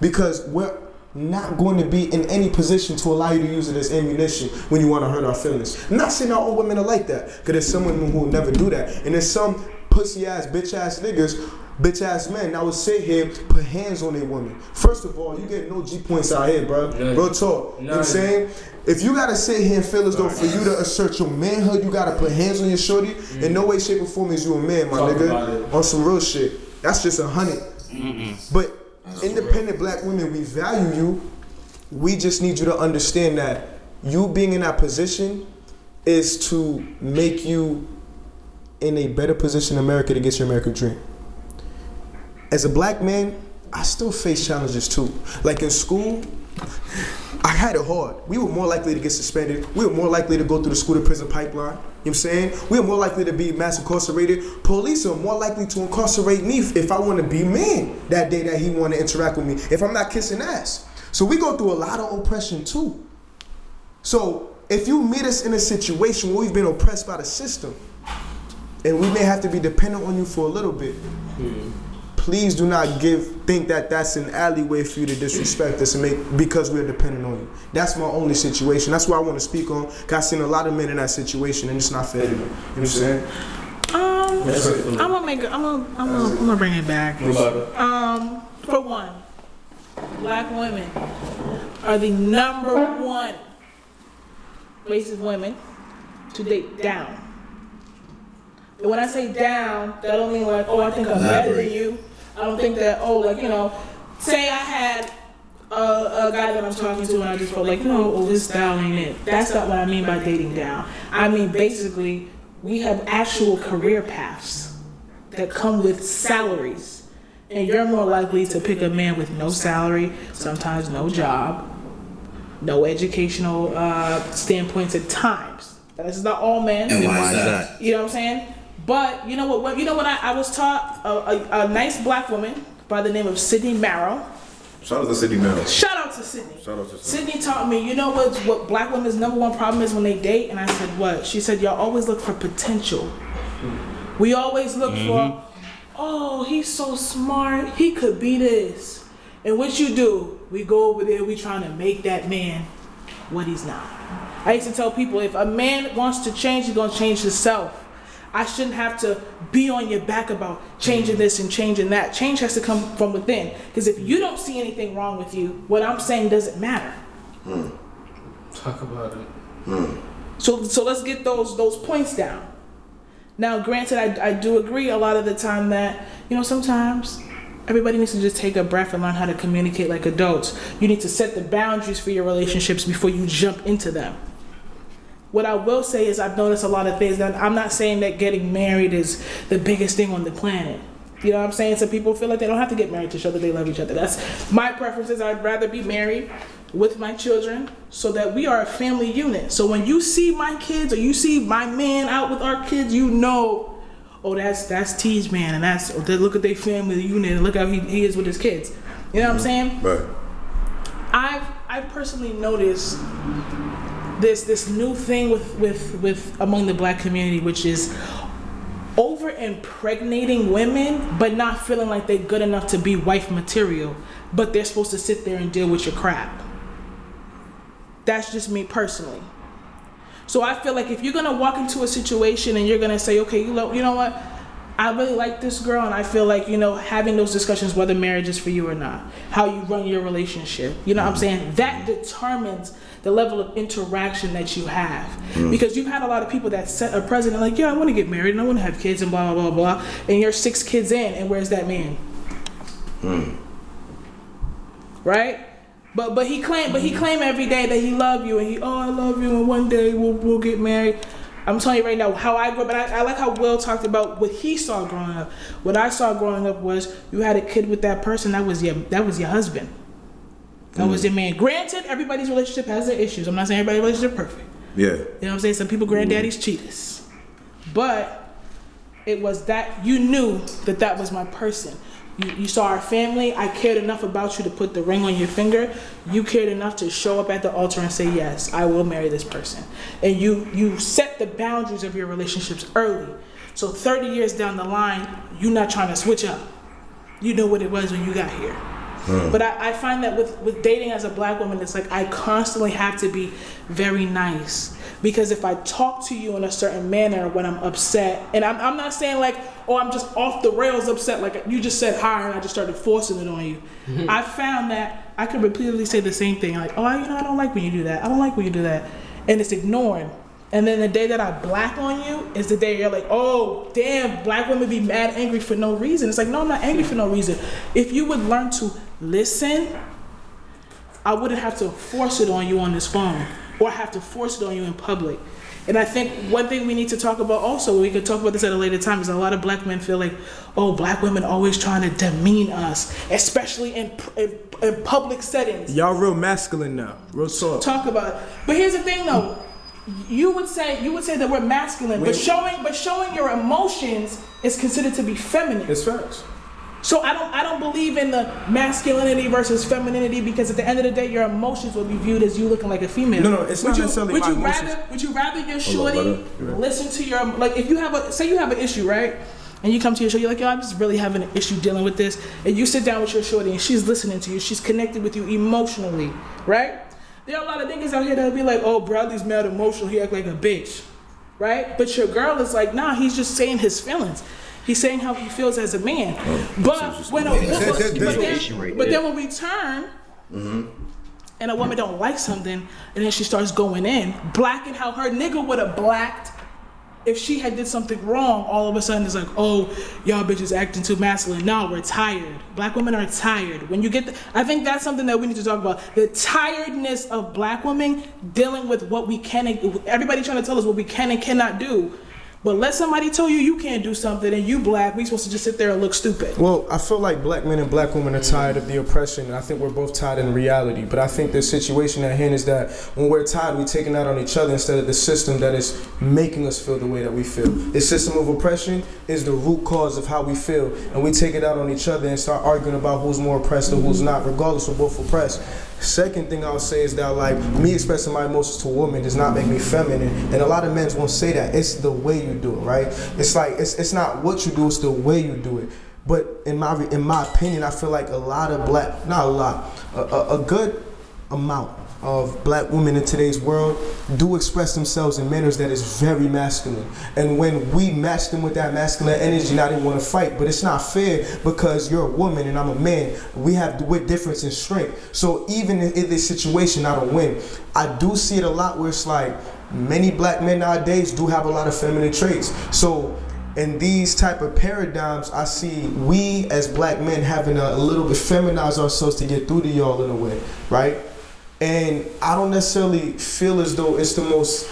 because we're not going to be in any position to allow you to use it as ammunition when you want to hurt our feelings. I'm not saying all women are like that, because there's some women who will never do that. And there's some pussy ass, bitch ass niggas, bitch ass men that will sit here, put hands on a woman. First of all, you get no G points out here, bro. Real talk. You know what I'm saying? If you gotta sit here and feel as though for you to assert your manhood, you gotta put hands on your shorty, in no way, shape, or form is you a man, my nigga. On some real shit. That's just 100. But independent black women, we value you. We just need you to understand that you being in that position is to make you in a better position in America to get your American dream. As a black man, I still face challenges too. Like in school, I had it hard. We were more likely to get suspended. We were more likely to go through the school to prison pipeline. You know what I'm saying? We are more likely to be mass incarcerated. Police are more likely to incarcerate me if I want to be man that day that he want to interact with me, if I'm not kissing ass. So we go through a lot of oppression too. So if you meet us in a situation where we've been oppressed by the system, and we may have to be dependent on you for a little bit, please do not think that that's an alleyway for you to disrespect us and because we're dependent on you. That's my only situation. That's what I want to speak on. Cause I've seen a lot of men in that situation, and it's not fair to them. You know what I'm saying? I'm gonna bring it back. For one, black women are the #1 race of women to date down. And when I say down, that don't mean like, oh, I think I'm better than you. I don't think that, oh, like, you know, say I had a guy that I'm talking to and I just felt like, no, oh, his style ain't it. That's not what I mean by dating down. I mean, basically, we have actual career paths that come with salaries. And you're more likely to pick a man with no salary, sometimes no job, no educational standpoints at times. This is not all men. And why is that? You know what I'm saying? But you know what? I was taught a nice black woman by the name of Sydney Marrow. Shout out to Sydney Marrow. Shout out to Sydney. Sydney taught me, you know what black women's #1 problem is when they date? And I said, what? She said, y'all always look for potential. We always look for, oh, he's so smart. He could be this. And what you do, we go over there, we trying to make that man what he's not. I used to tell people, if a man wants to change, he's going to change himself. I shouldn't have to be on your back about changing this and changing that. Change has to come from within. Because if you don't see anything wrong with you, what I'm saying doesn't matter. Talk about it. So let's get those points down. Now, granted, I do agree a lot of the time that, you know, sometimes everybody needs to just take a breath and learn how to communicate like adults. You need to set the boundaries for your relationships before you jump into them. What I will say is I've noticed a lot of things. That I'm not saying that getting married is the biggest thing on the planet. You know what I'm saying? Some people feel like they don't have to get married to show that they love each other. That's my preference. Is I'd rather be married with my children so that we are a family unit. So when you see my kids or you see my man out with our kids, you know, oh, that's T's man, and that's look at their family unit and look how he is with his kids. You know what I'm saying? Right. I've personally noticed this new thing with among the black community, which is over impregnating women, but not feeling like they're good enough to be wife material, but they're supposed to sit there and deal with your crap. That's just me personally. So I feel like if you're gonna walk into a situation and you're gonna say, okay, you know what, I really like this girl, and I feel like, you know, having those discussions, whether marriage is for you or not, how you run your relationship, you know what I'm saying? That determines the level of interaction that you have. Because you've had a lot of people that set a precedent like, yeah, I want to get married and I want to have kids and blah, blah, blah, blah. And you're 6 kids in, and where's that man? Right? But he claimed every day that he loved you, and I love you, and one day we'll get married. I'm telling you right now how I grew up, but I like how Will talked about what he saw growing up. What I saw growing up was you had a kid with that person, that was your husband. That was your man. Granted, everybody's relationship has their issues. I'm not saying everybody's relationship is perfect. Yeah. You know what I'm saying? Some people granddaddies cheaters. But it was that you knew that was my person. You saw our family. I cared enough about you to put the ring on your finger. You cared enough to show up at the altar and say, yes, I will marry this person. And you set the boundaries of your relationships early. So 30 years down the line, you're not trying to switch up. You know what it was when you got here. But I find that with dating as a black woman, it's like I constantly have to be very nice. Because if I talk to you in a certain manner when I'm upset, and I'm not saying like, oh, I'm just off the rails upset, like you just said hi and I just started forcing it on you. I found that I could repeatedly say the same thing, like, oh, you know, I don't like when you do that. I don't like when you do that. And it's ignoring. And then the day that I black on you is the day you're like, oh, damn, black women be mad angry for no reason. It's like, no, I'm not angry for no reason. If you would learn to listen, I wouldn't have to force it on you on this phone or have to force it on you in public. And I think one thing we need to talk about also, we could talk about this at a later time, is a lot of black men feel like, oh, black women always trying to demean us, especially in public settings. Y'all real masculine now. Real talk. Talk about it. But here's the thing though. You would say that we're masculine, but showing your emotions is considered to be feminine. It's facts. So I don't believe in the masculinity versus femininity, because at the end of the day, your emotions will be viewed as you looking like a female. No, it's not necessarily my emotions. Would you rather your shorty listen to your, like, if you have an issue, right? And you come to your show, you're like, yo, I'm just really having an issue dealing with this. And you sit down with your shorty and she's listening to you. She's connected with you emotionally, right? There are a lot of niggas out here that'll be like, oh, Bradley's mad emotional, he act like a bitch, right? But your girl is like, nah, he's just saying his feelings. He's saying how he feels as a man. But then when we turn, and a woman don't like something, and then she starts going in, blacking how her nigga would have blacked if she had did something wrong. All of a sudden it's like, oh, y'all bitches acting too masculine. No, we're tired. Black women are tired. When you get I think that's something that we need to talk about. The tiredness of black women dealing with what we can and everybody trying to tell us what we can and cannot do. But let somebody tell you can't do something and you black, we supposed to just sit there and look stupid. Well, I feel like black men and black women are tired of the oppression, and I think we're both tired in reality. But I think the situation at hand is that when we're tired, we're taking out on each other instead of the system that is making us feel the way that we feel. This system of oppression is the root cause of how we feel, and we take it out on each other and start arguing about who's more oppressed or who's not, regardless of both oppressed. Second thing I'll say is that, like, me expressing my emotions to a woman does not make me feminine, and a lot of men won't say that. It's the way you do it, right? It's like it's not what you do, it's the way you do it. But in my opinion, I feel like a good amount of black women in today's world do express themselves in manners that is very masculine. And when we match them with that masculine energy, now they want to fight. But it's not fair because you're a woman and I'm a man. We're difference in strength. So even in this situation, I don't win. I do see it a lot where it's like many black men nowadays do have a lot of feminine traits. So in these type of paradigms, I see we as black men having a little bit feminize ourselves to get through to y'all in a way, right? And I don't necessarily feel as though it's the most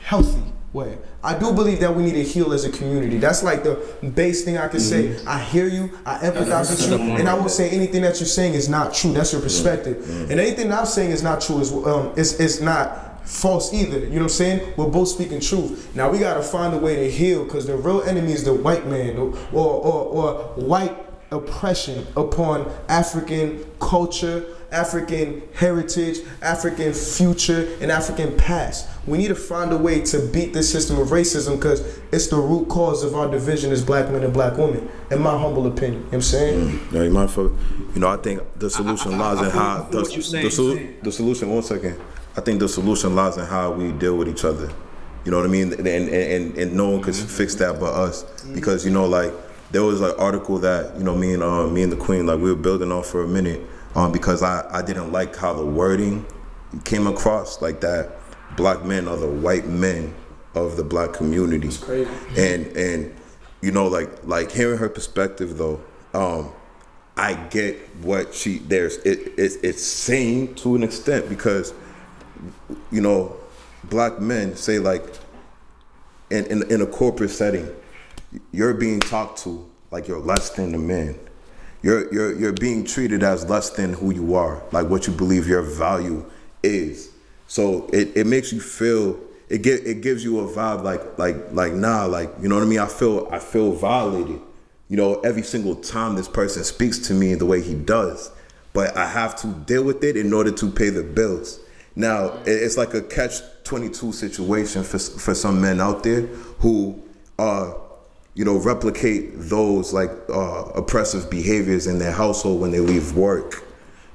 healthy way. I do believe that we need to heal as a community. That's like the base thing I can say. I hear you, I empathize with you, and I won't say anything that you're saying is not true. That's your perspective. And anything that I'm saying is not true is not false either. You know what I'm saying? We're both speaking truth. Now we gotta find a way to heal, because the real enemy is the white man or white oppression upon African culture, African heritage, African future, and African past. We need to find a way to beat this system of racism, because it's the root cause of our division as black men and black women, in my humble opinion. You know what I'm saying? Yeah, you mind for, I think the solution lies in how the solution. 1 second. I think the solution lies in how we deal with each other. You know what I mean? And no one could fix that but us, because you know, like there was an article that, you know, me and the Queen, like we were building on for a minute, because I didn't like how the wording came across, like that black men are the white men of the black community. It's crazy. And you know, like hearing her perspective though, I get what it's saying to an extent, because you know, black men say, like in a corporate setting, you're being talked to like you're less than the man. You're being treated as less than who you are, like what you believe your value is. So it makes you feel, it gives you a vibe like nah, like, you know what I mean? I feel violated, you know, every single time this person speaks to me the way he does, but I have to deal with it in order to pay the bills. Now it's like a catch-22 situation for some men out there who you know, replicate those like oppressive behaviors in their household when they leave work.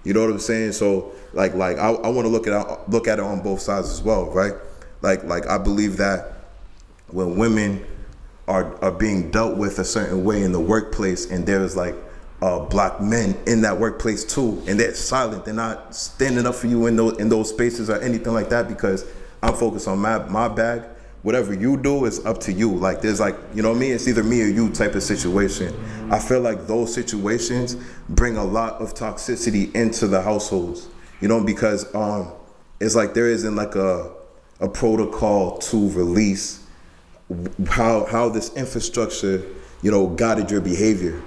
You know what I'm saying? So like I want to look at it on both sides as well, right? Like I believe that when women are being dealt with a certain way in the workplace, and there's like black men in that workplace too, and they're silent, they're not standing up for you in those spaces or anything like that, because I'm focused on my bag. Whatever you do is up to you. Like there's like, you know what I mean? It's either me or you type of situation. I feel like those situations bring a lot of toxicity into the households, you know, because it's like there isn't like a protocol to release how this infrastructure, you know, guided your behavior.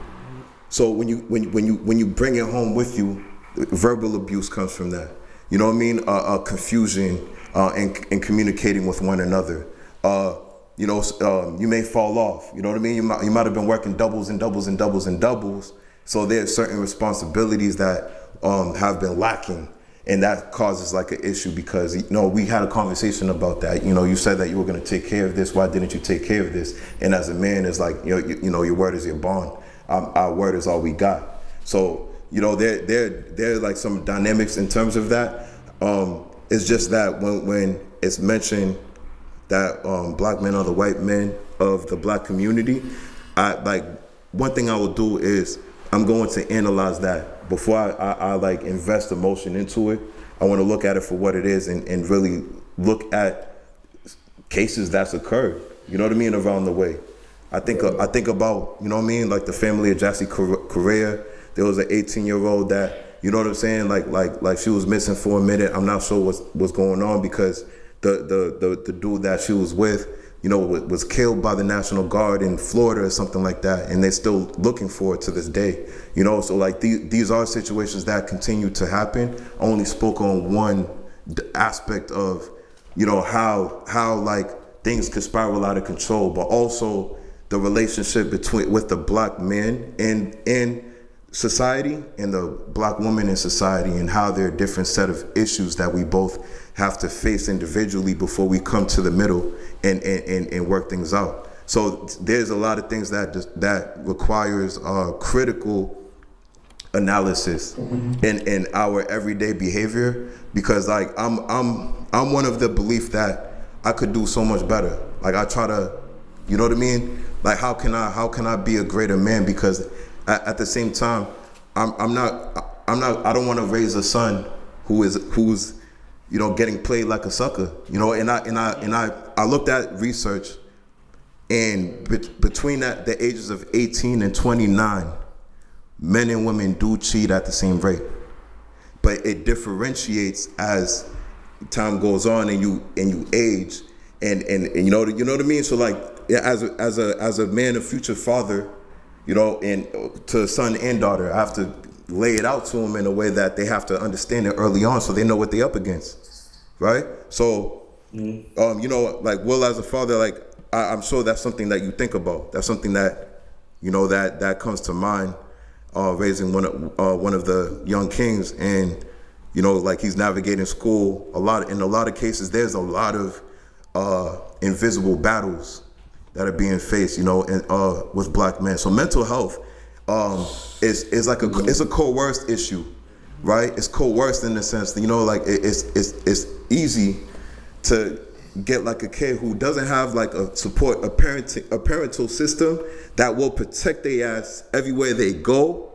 So when you bring it home with you, verbal abuse comes from that. You know what I mean? Confusion and communicating with one another. You know, you may fall off. You know what I mean? You might have been working doubles and doubles and doubles and doubles. So there's certain responsibilities that have been lacking, and that causes like an issue, because, you know, we had a conversation about that. You know, you said that you were going to take care of this. Why didn't you take care of this? And as a man, it's like, you know, your word is your bond. Our word is all we got. So, you know, there like some dynamics in terms of that. It's just that when it's mentioned that black men are the white men of the black community, one thing I will do is I'm going to analyze that before I like invest emotion into it. I want to look at it for what it is and really look at cases that's occurred, you know what I mean, around the way. I think about, you know what I mean, like the family of Jassy Correa. There was an 18-year-old that, you know what I'm saying, like she was missing for a minute. I'm not sure what's going on, because the dude that she was with, you know, was killed by the National Guard in Florida or something like that, and they're still looking for it to this day. You know, so like these are situations that continue to happen. I only spoke on one aspect of, you know, how like things could spiral out of control, but also the relationship with the black man in society and the black woman in society, and how there are different set of issues that we both have to face individually before we come to the middle and work things out. So there's a lot of things that requires critical analysis in our everyday behavior, because like I'm one of the belief that I could do so much better. Like I try to, you know what I mean? Like how can I be a greater man? Because at the same time, I don't want to raise a son who's you know, getting played like a sucker, you know. And I looked at research, and between the ages of 18 and 29, men and women do cheat at the same rate, but it differentiates as time goes on and you age, and you know what I mean. So like, as a man, a future father, you know, and to a son and daughter, I have to lay it out to them in a way that they have to understand it early on, so they know what they're up against, right? So, you know, like Will, as a father, like I'm sure that's something that you think about. That's something that, you know, that comes to mind, raising one of the young kings, and you know, like he's navigating school in a lot of cases. There's a lot of invisible battles that are being faced, you know, with black men. So mental health is like it's a coerced issue, right? It's coerced in the sense that, you know, like it's easy to get like a kid who doesn't have like a parental system that will protect their ass everywhere they go.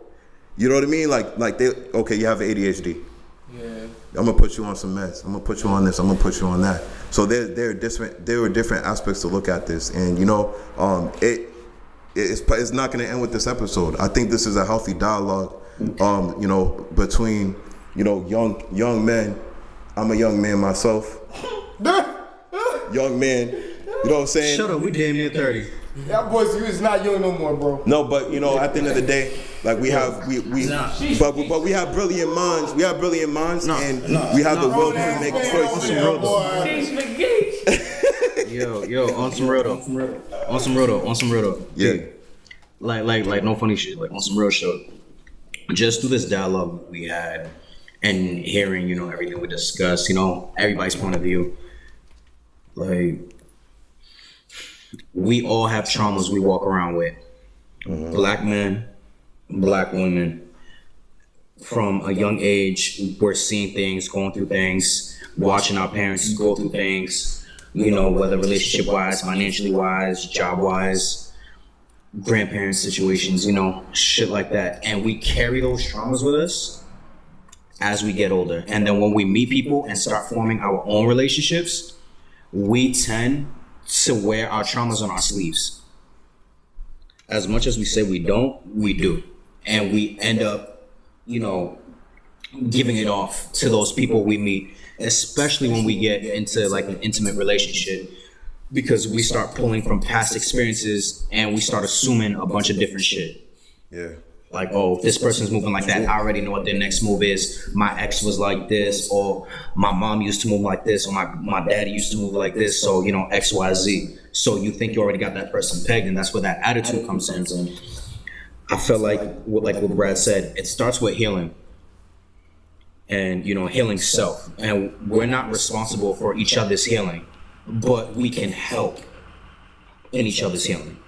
You know what I mean? Like you have ADHD. Yeah. I'm gonna put you on some meds. I'm gonna put you on this. I'm gonna put you on that. So there are different aspects to look at this, and it's not gonna end with this episode. I think this is a healthy dialogue, between young men. I'm a young man myself. Young man, you know what I'm saying? Shut up, we damn near 30. That boy, you is not young no more, bro. No, but at the end of the day, like we have brilliant minds. We have brilliant minds, and we have the will to make choices. Yo, on some real though. Yeah. Like no funny shit. Like on some real shit. Just through this dialogue we had, and hearing everything we discussed, everybody's point of view. Like, we all have traumas we walk around with. Mm-hmm. Black men, black women. From a young age, we're seeing things, going through things, watching our parents go through things, whether relationship-wise, financially-wise, job-wise, grandparents situations, shit like that. And we carry those traumas with us as we get older. And then when we meet people and start forming our own relationships, we tend to wear our traumas on our sleeves. As much as we say we don't, we do. And we end up, giving it off to those people we meet, especially when we get into like an intimate relationship, because we start pulling from past experiences and we start assuming a bunch of different shit. Yeah. Like, oh, if this person's moving like that, I already know what their next move is. My ex was like this, or my mom used to move like this, or my daddy used to move like this, so, X, Y, Z. So you think you already got that person pegged, and that's where that attitude comes in. I feel like what Brad said, it starts with healing. And, healing self. And we're not responsible for each other's healing, but we can help in each other's healing.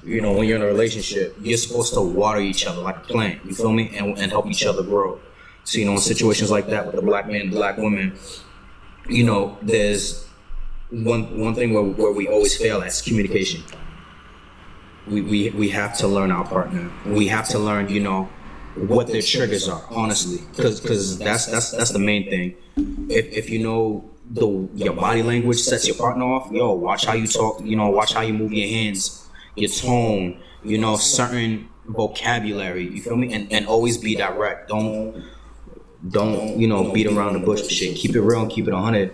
When you're in a relationship, you're supposed to water each other like a plant, you feel me? And help each other grow. So, in situations like that with the black man, black woman, there's one thing where we always fail at is communication. We have to learn our partner. We have to learn, what their triggers are, honestly. Because that's the main thing. If your body language sets your partner off, watch how you talk, watch how you move your hands, your tone, certain vocabulary, you feel me? And always be direct. Don't beat around the bush and shit. Keep it real and keep it 100.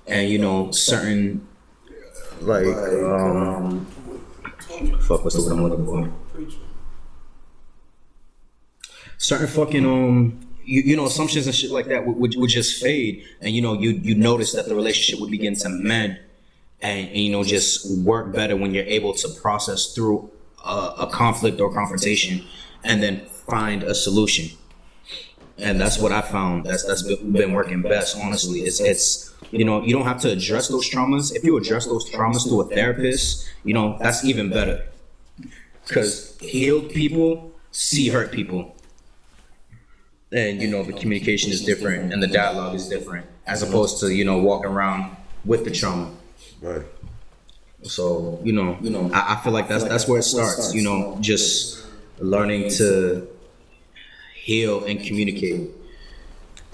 And certain what's the word I'm looking for? Certain fucking assumptions and shit like that would just fade, and you notice that the relationship would begin to mend. And just work better when you're able to process through a conflict or confrontation and then find a solution. And that's what I found that's been working best, honestly. It's you don't have to address those traumas. If you address those traumas to a therapist, that's even better. Because healed people see hurt people. And the communication is different and the dialogue is different, as opposed to walking around with the trauma. Right. So I feel like that's where it starts. Just learning to heal and communicate.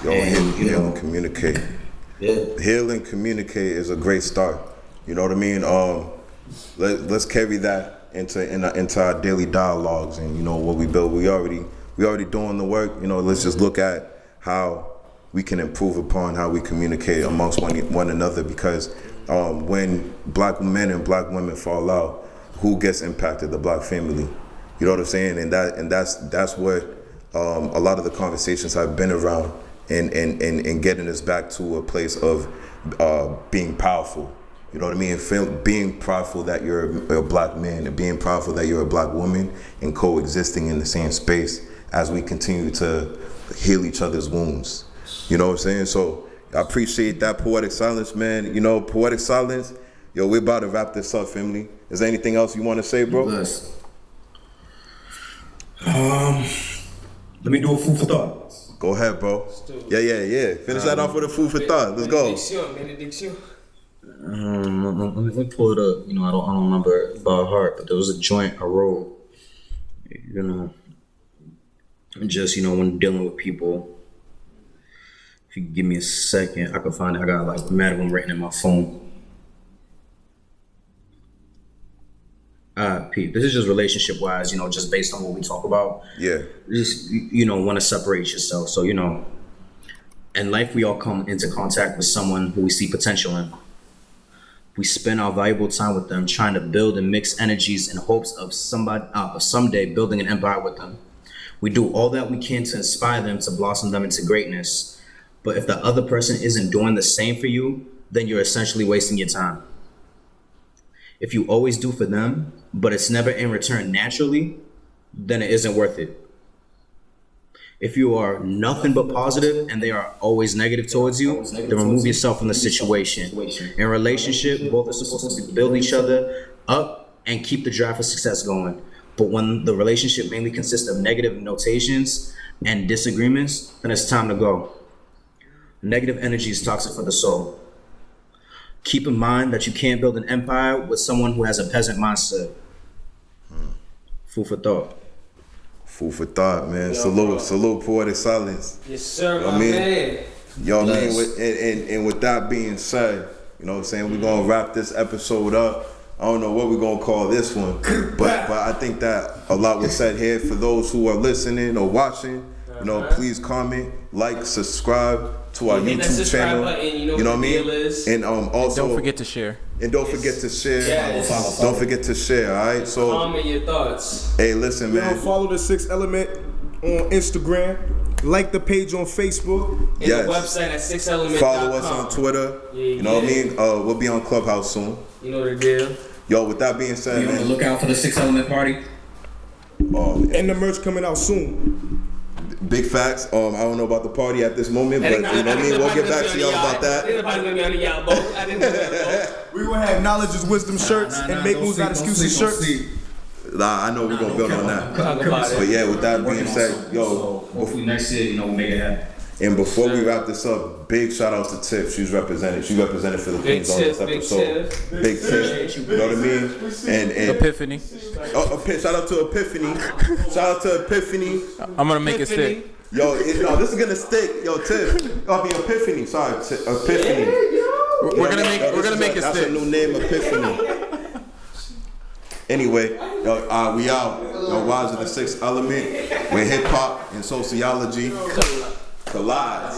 Heal and communicate. Yeah. Heal and communicate is a great start. You know what I mean? Let's carry that into our daily dialogues, and what we build. We already doing the work. Let's just look at how we can improve upon how we communicate amongst one another, because when black men and black women fall out, who gets impacted? The black family. You know what I'm saying? And that's what a lot of the conversations have been around, and getting us back to a place of being powerful. You know what I mean? Being proudful that you're a black man, and being proudful that you're a black woman, and coexisting in the same space as we continue to heal each other's wounds. You know what I'm saying? So I appreciate that poetic silence, man. Poetic silence. We're about to wrap this up, family. Is there anything else you want to say, bro? Yes. Let me do a food for thought. Go ahead, bro. Yeah. Finish that off with a food for thought. Let's go. Let me pull it up. I don't remember by heart, but there was a joint I wrote. Just when dealing with people. If you give me a second, I can find it. I got like mad of them written in my phone. Pete, this is just relationship wise, just based on what we talk about. Yeah. Just want to separate yourself. So in life we all come into contact with someone who we see potential in. We spend our valuable time with them trying to build and mix energies in hopes of someday building an empire with them. We do all that we can to inspire them, to blossom them into greatness. But if the other person isn't doing the same for you, then you're essentially wasting your time. If you always do for them, but it's never in return naturally, then it isn't worth it. If you are nothing but positive and they are always negative towards you, then remove yourself from the situation. In a relationship, both are supposed to build each other up and keep the drive for success going. But when the relationship mainly consists of negative notations and disagreements, then it's time to go. Negative energy is toxic for the soul. Keep in mind that you can't build an empire with someone who has a peasant mindset. Food for thought. Food for thought, man. Salute, poetic silence. Yes, sir, I my mean, man. Yo, man, and with that being said, we're gonna wrap this episode up. I don't know what we're gonna call this one, but I think that a lot was said here. For those who are listening or watching, please comment, like, subscribe to our YouTube channel. Button, you know what I mean? And also Don't forget to share. And don't forget to share. Yes. Don't forget to share. All right. So comment your thoughts. hey, listen, man. Follow the Sixth Element on Instagram. Like the page on Facebook. And the website at 6element.com. Follow us on Twitter. You know what I mean? We'll be on Clubhouse soon. You know the deal. Yo, with that being said, Be on the lookout for the 6 Element party. And the merch coming out soon. Big facts. I don't know about the party at this moment, but you know what I mean? We'll get back to y'all about that. We will have Knowledge is Wisdom shirts and Make Moves Not Excuses shirts. Nah, I know we're gonna build on that. But yeah, with that being said, yo, hopefully next year, we'll make it happen. And before we wrap this up, big shout out to Tiff. She represented Philippines on this episode. Big Tiff, you know what I mean? And Epiphany. Shout out to Epiphany. I'm gonna make it stick. Yo, this is gonna stick. Yo, Tiff. Epiphany. Sorry, Epiphany. We're gonna make it That's stick. a new name, Epiphany. Anyway, we out. Yo, Wives of the Sixth Element, where hip hop and sociology collide.